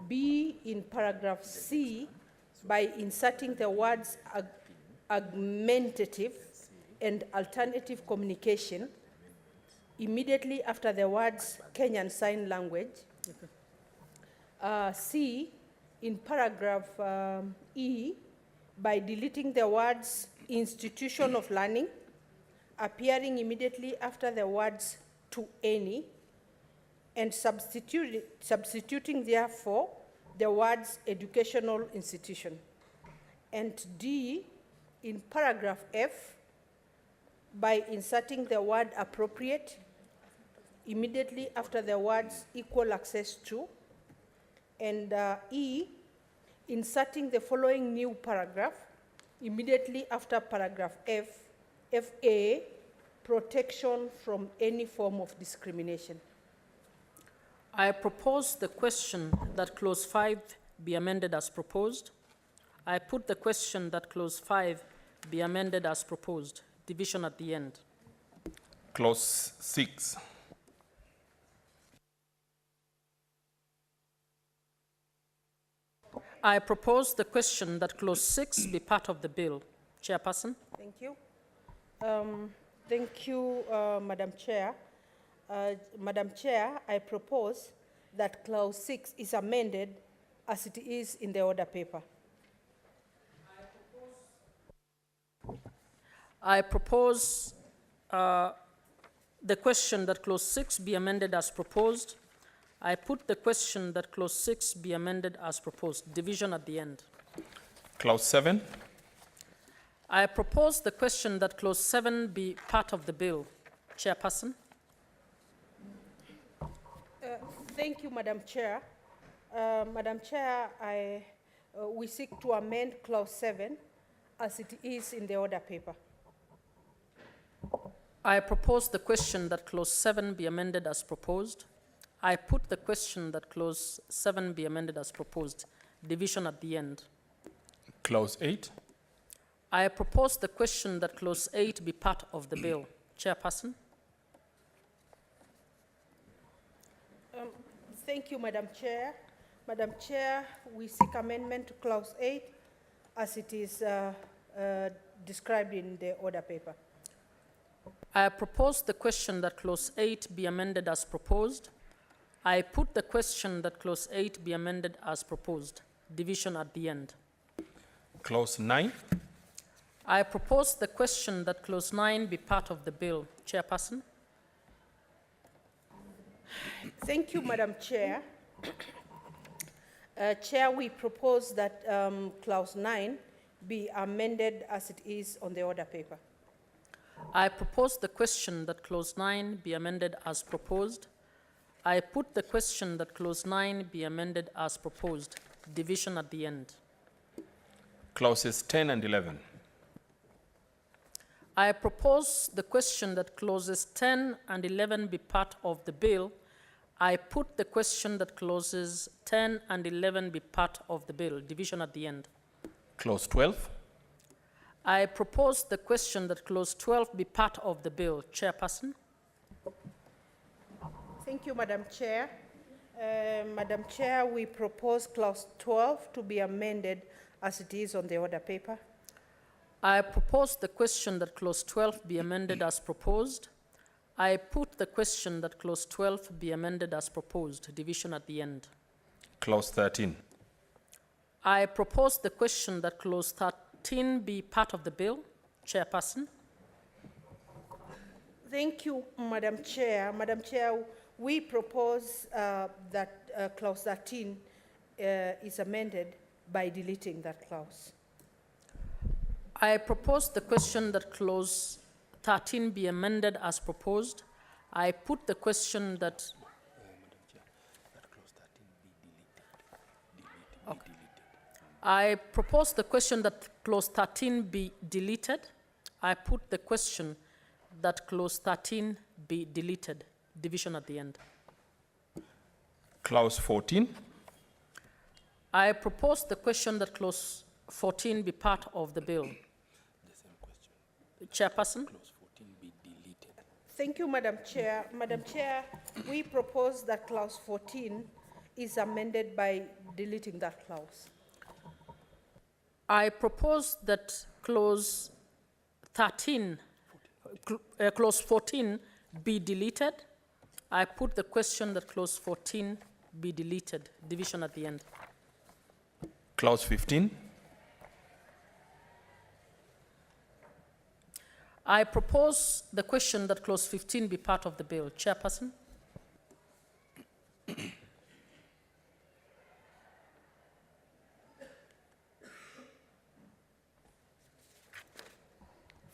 B in paragraph C by inserting the words augmentative and alternative communication immediately after the words Kenyan Sign Language. C in paragraph E by deleting the words institution of learning appearing immediately after the words to any, and substituting therefore the words educational institution. And D in paragraph F by inserting the word appropriate immediately after the words equal access to, and E inserting the following new paragraph immediately after paragraph F, FA, protection from any form of discrimination. I propose the question that Clause 5 be amended as proposed. I put the question that Clause 5 be amended as proposed. Division at the end. Clause 6. I propose the question that Clause 6 be part of the bill. Chairperson? Thank you. Thank you, Madam Chair. Madam Chair, I propose that Clause 6 is amended as it is in the order paper. I propose the question that Clause 6 be amended as proposed. I put the question that Clause 6 be amended as proposed. Division at the end. Clause 7. I propose the question that Clause 7 be part of the bill. Chairperson? Thank you, Madam Chair. Madam Chair, we seek to amend Clause 7 as it is in the order paper. I propose the question that Clause 7 be amended as proposed. I put the question that Clause 7 be amended as proposed. Division at the end. Clause 8. I propose the question that Clause 8 be part of the bill. Chairperson? Thank you, Madam Chair. Madam Chair, we seek amendment to Clause 8 as it is described in the order paper. I propose the question that clause 8 be amended as proposed. I put the question that clause 8 be amended as proposed. Division at the end. Clause 9. I propose the question that clause 9 be part of the bill. Chairperson. Thank you, Madam Chair. Chair, we propose that clause 9 be amended as it is on the order paper. I propose the question that clause 9 be amended as proposed. I put the question that clause 9 be amended as proposed. Division at the end. Clauses 10 and 11. I propose the question that clauses 10 and 11 be part of the bill. I put the question that clauses 10 and 11 be part of the bill. Division at the end. Clause 12. I propose the question that clause 12 be part of the bill. Chairperson. Thank you, Madam Chair. Madam Chair, we propose clause 12 to be amended as it is on the order paper. I propose the question that clause 12 be amended as proposed. I put the question that clause 12 be amended as proposed. Division at the end. Clause 13. I propose the question that clause 13 be part of the bill. Chairperson. Thank you, Madam Chair. Madam Chair, we propose that clause 13 is amended by deleting that clause. I propose the question that clause 13 be amended as proposed. I put the question that... Okay. I propose the question that clause 13 be deleted. I put the question that clause 13 be deleted. Division at the end. Clause 14. I propose the question that clause 14 be part of the bill. Chairperson. Thank you, Madam Chair. Madam Chair, we propose that clause 14 is amended by deleting that clause. I propose that clause 13, clause 14 be deleted. I put the question that clause 14 be deleted. Division at the end. Clause 15. I propose the question that clause 15 be part of the bill. Chairperson.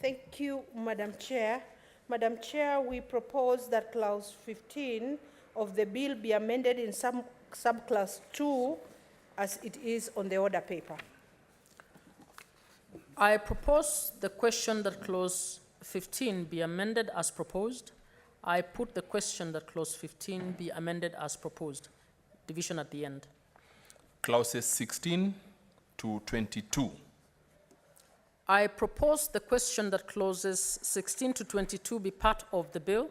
Thank you, Madam Chair. Madam Chair, we propose that clause 15 of the bill be amended in subclass 2 as it is on the order paper. I propose the question that clause 15 be amended as proposed. I put the question that clause 15 be amended as proposed. Division at the end. Clauses 16 to 22. I propose the question that clauses 16 to 22 be part of the bill.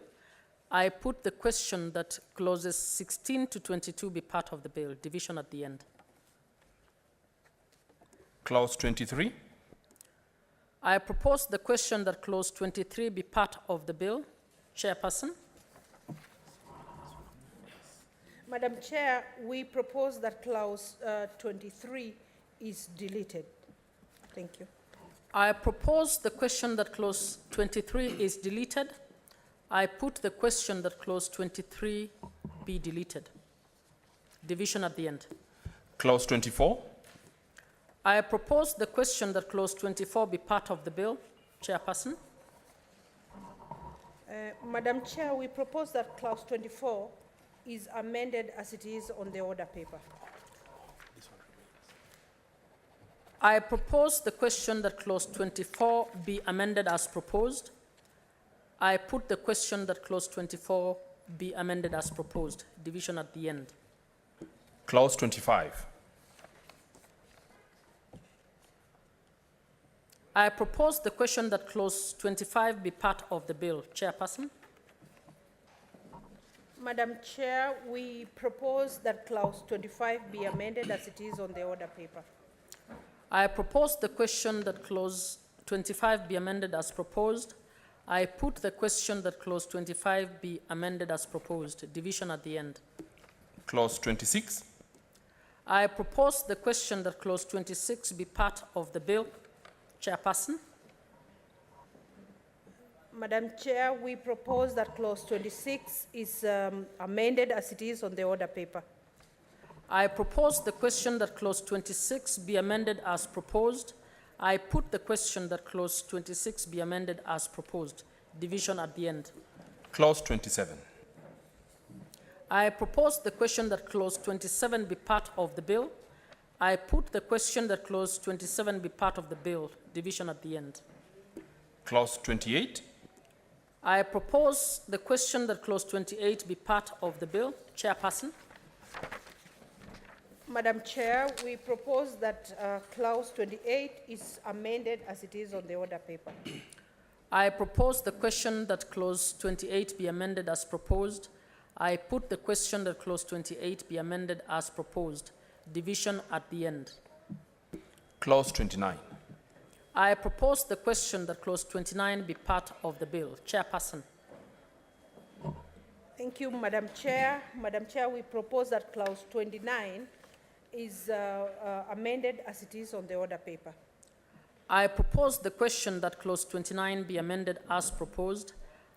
I put the question that clauses 16 to 22 be part of the bill. Division at the end. Clause 23. I propose the question that clause 23 be part of the bill. Chairperson. Madam Chair, we propose that clause 23 is deleted. Thank you. I propose the question that clause 23 is deleted. I put the question that clause 23 be deleted. Division at the end. Clause 24. I propose the question that clause 24 be part of the bill. Chairperson. Madam Chair, we propose that clause 24 is amended as it is on the order paper. I propose the question that clause 24 be amended as proposed. I put the question that clause 24 be amended as proposed. Division at the end. Clause 25. I propose the question that clause 25 be part of the bill. Chairperson. Madam Chair, we propose that clause 25 be amended as it is on the order paper. I propose the question that clause 25 be amended as proposed. I put the question that clause 25 be amended as proposed. Division at the end. Clause 26. I propose the question that clause 26 be part of the bill. Chairperson. Madam Chair, we propose that clause 26 is amended as it is on the order paper. I propose the question that clause 26 be amended as proposed. I put the question that clause 26 be amended as proposed. Division at the end. Clause 27. I propose the question that clause 27 be part of the bill. I put the question that clause 27 be part of the bill. Division at the end. Clause 28. I propose the question that clause 28 be part of the bill. Chairperson. Madam Chair, we propose that clause 28 is amended as it is on the order paper. I propose the question that clause 28 be amended as proposed. I put the question that clause 28 be amended as proposed. Division at the end. Clause 29. I propose the question that clause 29 be part of the bill. Chairperson. Thank you, Madam Chair. Madam Chair, we propose that clause 29 is amended as it is on the order paper. I propose the question that clause 29 be amended as proposed.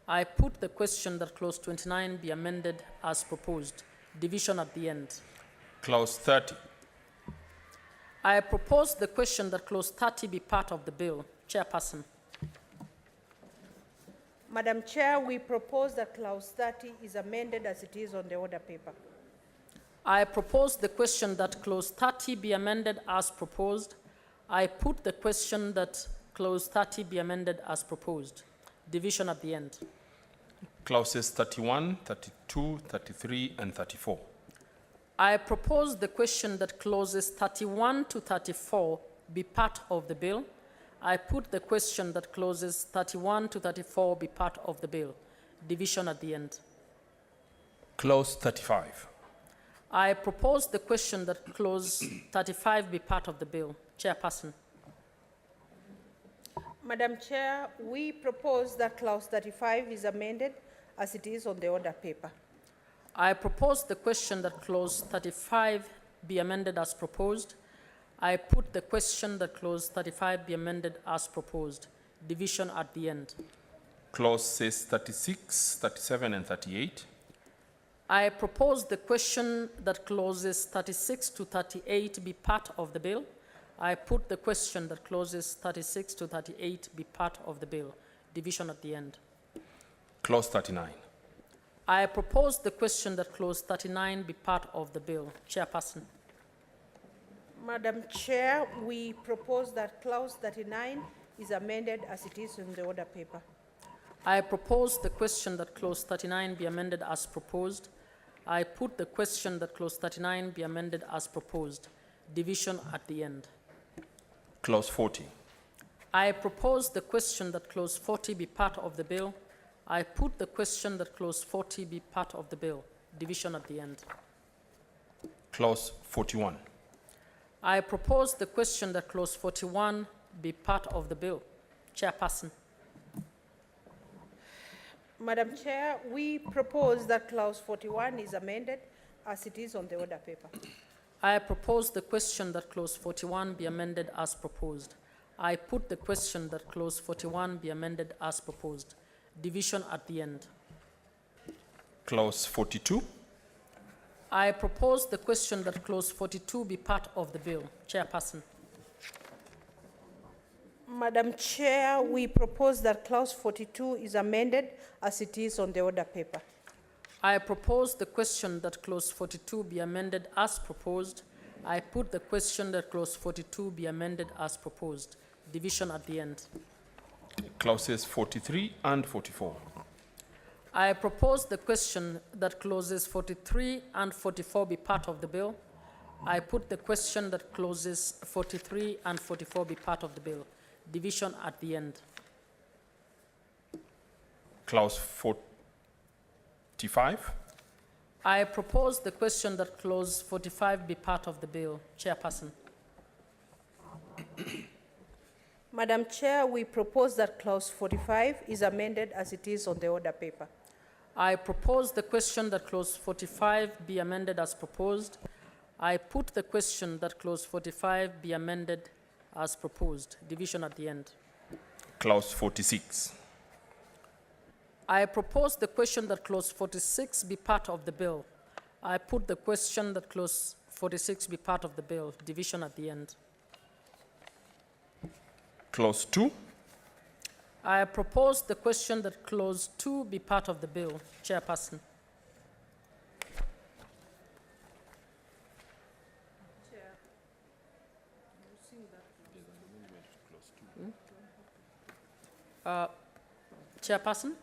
I put the question that clause 29 be amended as proposed. Division at the end. Clause 30. I propose the question that clause 30 be part of the bill. Chairperson. Madam Chair, we propose that clause 30 is amended as it is on the order paper. I propose the question that clause 30 be amended as proposed. I put the question that clause 30 be amended as proposed. Division at the end. Clauses 31, 32, 33, and 34. I propose the question that clauses 31 to 34 be part of the bill. I put the question that clauses 31 to 34 be part of the bill. Division at the end. Clause 35. I propose the question that clause 35 be part of the bill. Chairperson. Madam Chair, we propose that clause 35 is amended as it is on the order paper. I propose the question that clause 35 be amended as proposed. I put the question that clause 35 be amended as proposed. Division at the end. Clauses 36, 37, and 38. I propose the question that clauses 36 to 38 be part of the bill. I put the question that clauses 36 to 38 be part of the bill. Division at the end. Clause 39. I propose the question that clause 39 be part of the bill. Chairperson. Madam Chair, we propose that clause 39 is amended as it is in the order paper. I propose the question that clause 39 be amended as proposed. I put the question that clause 39 be amended as proposed. Division at the end. Clause 40. I propose the question that clause 40 be part of the bill. I put the question that clause 40 be part of the bill. Division at the end. Clause 41. I propose the question that clause 41 be part of the bill. Chairperson. Madam Chair, we propose that clause 41 is amended as it is on the order paper. I propose the question that clause 41 be amended as proposed. I put the question that clause 41 be amended as proposed. Division at the end. Clause 42. I propose the question that clause 42 be part of the bill. Chairperson. Madam Chair, we propose that clause 42 is amended as it is on the order paper. I propose the question that clause 42 be amended as proposed. I put the question that clause 42 be amended as proposed. Division at the end. Clauses 43 and 44. I propose the question that clauses 43 and 44 be part of the bill. I put the question that clauses 43 and 44 be part of the bill. Division at the end. Clause 45. I propose the question that clause 45 be part of the bill. Chairperson. Madam Chair, we propose that clause 45 is amended as it is on the order paper. I propose the question that clause 45 be amended as proposed. I put the question that clause 45 be amended as proposed. Division at the end. Clause 46. I propose the question that clause 46 be part of the bill. I put the question that clause 46 be part of the bill. Division at the end. Clause 2. I propose the question that clause 2 be part of the bill. Chairperson. Chairperson?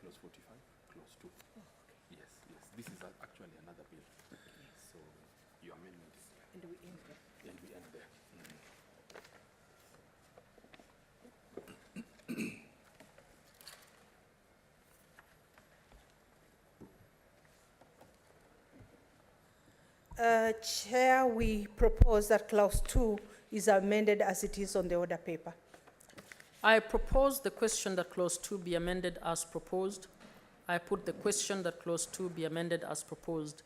Clause 45, clause 2. Yes, yes. This is actually another bill. So your amendment is. And we end there. And we end there. Chair, we propose that clause 2 is amended as it is on the order paper. I propose the question that clause 2 be amended as proposed. I put the question that clause 2 be amended as proposed.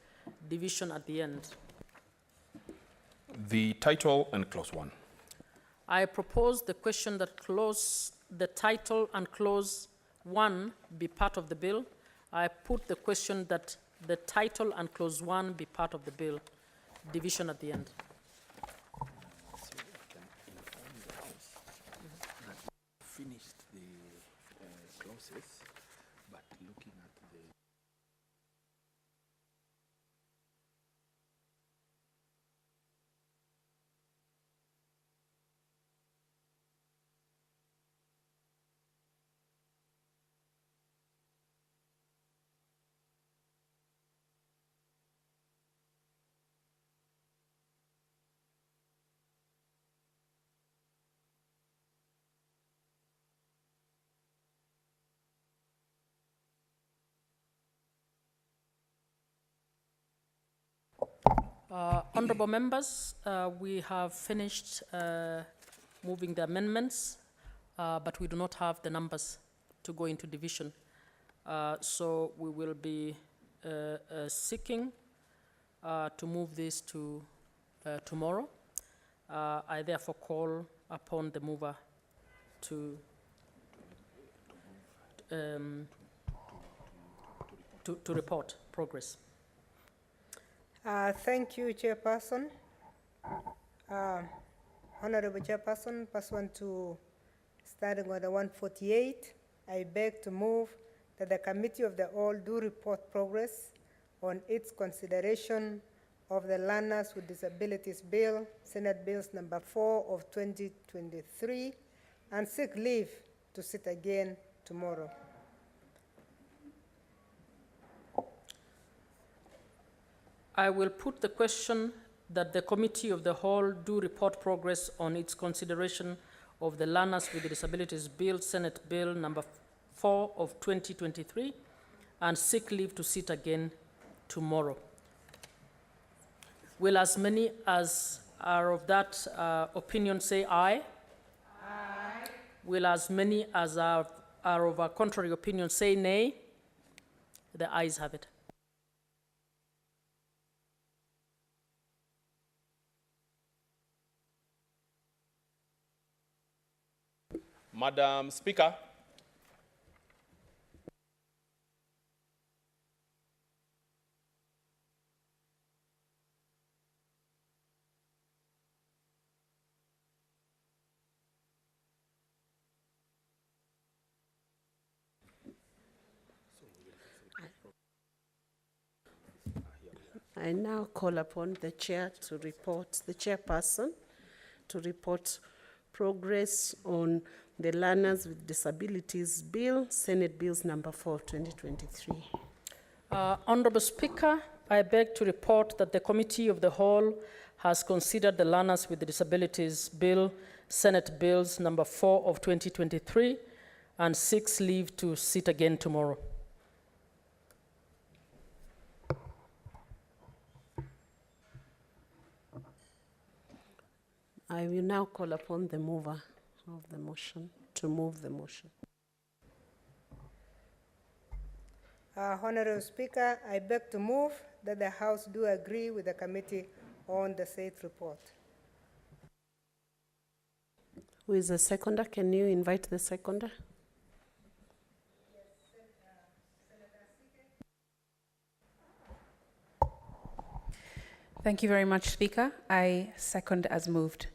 Division at the end. The title and clause 1. I propose the question that the title and clause 1 be part of the bill. I put the question that the title and clause 1 be part of the bill. Division at the end. Finished the clauses, but looking at the Honorable members, we have finished moving the amendments, but we do not have the numbers to go into division. So we will be seeking to move this to tomorrow. I therefore call upon the mover to report progress. Thank you, Chairperson. Honorable Chairperson, pursuant to Standing Order 148, I beg to move that the Committee of the Whole do report progress on its consideration of the Learners with Disabilities Bill, Senate Bills number 4 of 2023, and seek leave to sit again tomorrow. I will put the question that the Committee of the Whole do report progress on its consideration of the Learners with Disabilities Bill, Senate Bill number 4 of 2023, and seek leave to sit again tomorrow. Will as many as are of that opinion say aye? Aye. Will as many as are of a contrary opinion say nay? The ayes have it. Madam Speaker. I now call upon the chair to report, the chairperson, to report progress on the Learners with Disabilities Bill, Senate Bills number 4, 2023. Honorable Speaker, I beg to report that the Committee of the Whole has considered the Learners with Disabilities Bill, Senate Bills number 4 of 2023, and seeks leave to sit again tomorrow. I will now call upon the mover of the motion to move the motion. Honorable Speaker, I beg to move that the House do agree with the committee on the said report. Who is the seconder? Can you invite the seconder? Thank you very much, Speaker. I second as moved.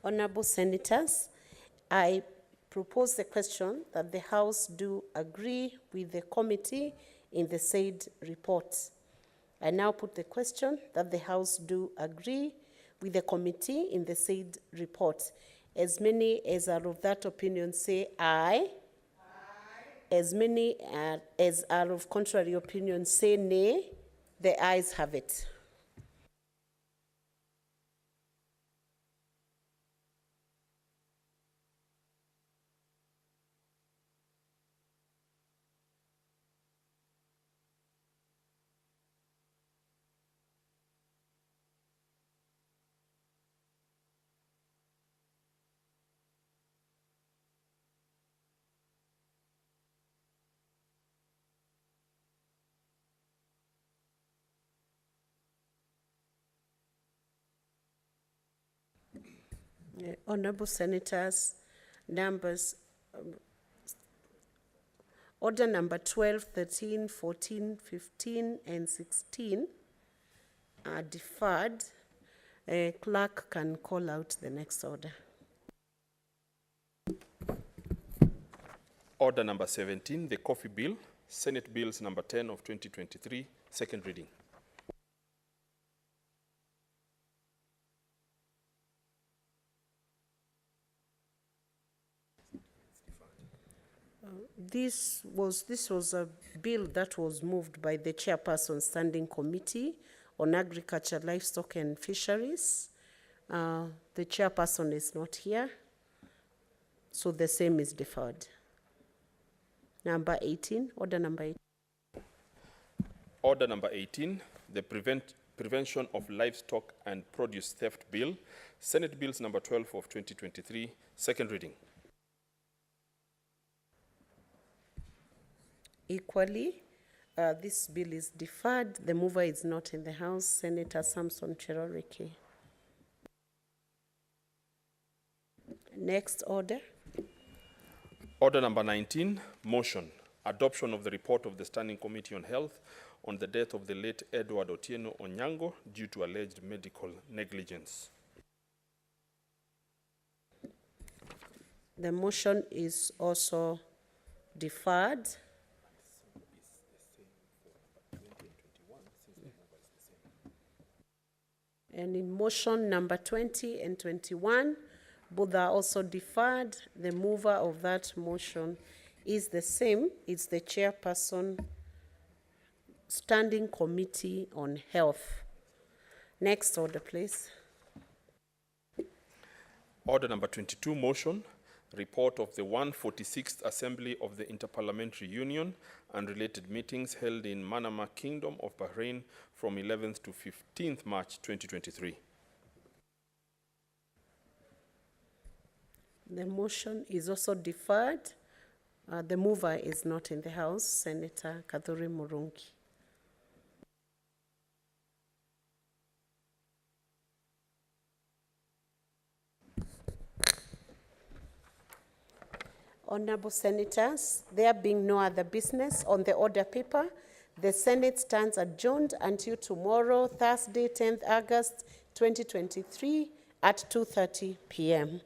Honorable Senators, I propose the question that the House do agree with the committee in the said report. I now put the question that the House do agree with the committee in the said report. As many as are of that opinion say aye. As many as are of contrary opinion say nay. The ayes have it. Honorable Senators, order number 12, 13, 14, 15, and 16 are deferred. Clerk can call out the next order. Order number 17, the Coffee Bill, Senate Bills number 10 of 2023, second reading. This was a bill that was moved by the Chairperson Standing Committee on Agriculture, Livestock and Fisheries. The Chairperson is not here, so the same is deferred. Number 18, order number 18. Order number 18, the Prevention of Livestock and Produce Theft Bill, Senate Bills number 12 of 2023, second reading. Equally, this bill is deferred. The mover is not in the House, Senator Samson Cheroriki. Next order. Order number 19, motion, adoption of the report of the Standing Committee on Health on the death of the late Edward Otieno Onyango due to alleged medical negligence. The motion is also deferred. And in motion number 20 and 21, both are also deferred. The mover of that motion is the same. It's the Chairperson, Standing Committee on Health. Next order, please. Order number 22, motion, report of the 146th Assembly of the Interparliamentary Union and related meetings held in Manama, Kingdom of Bahrain from 11th to 15th March 2023. The motion is also deferred. The mover is not in the House, Senator Kaduri Murungi. Honorable Senators, there being no other business on the order paper, the Senate stands adjourned until tomorrow, Thursday, 10th August 2023 at 2:30 p.m.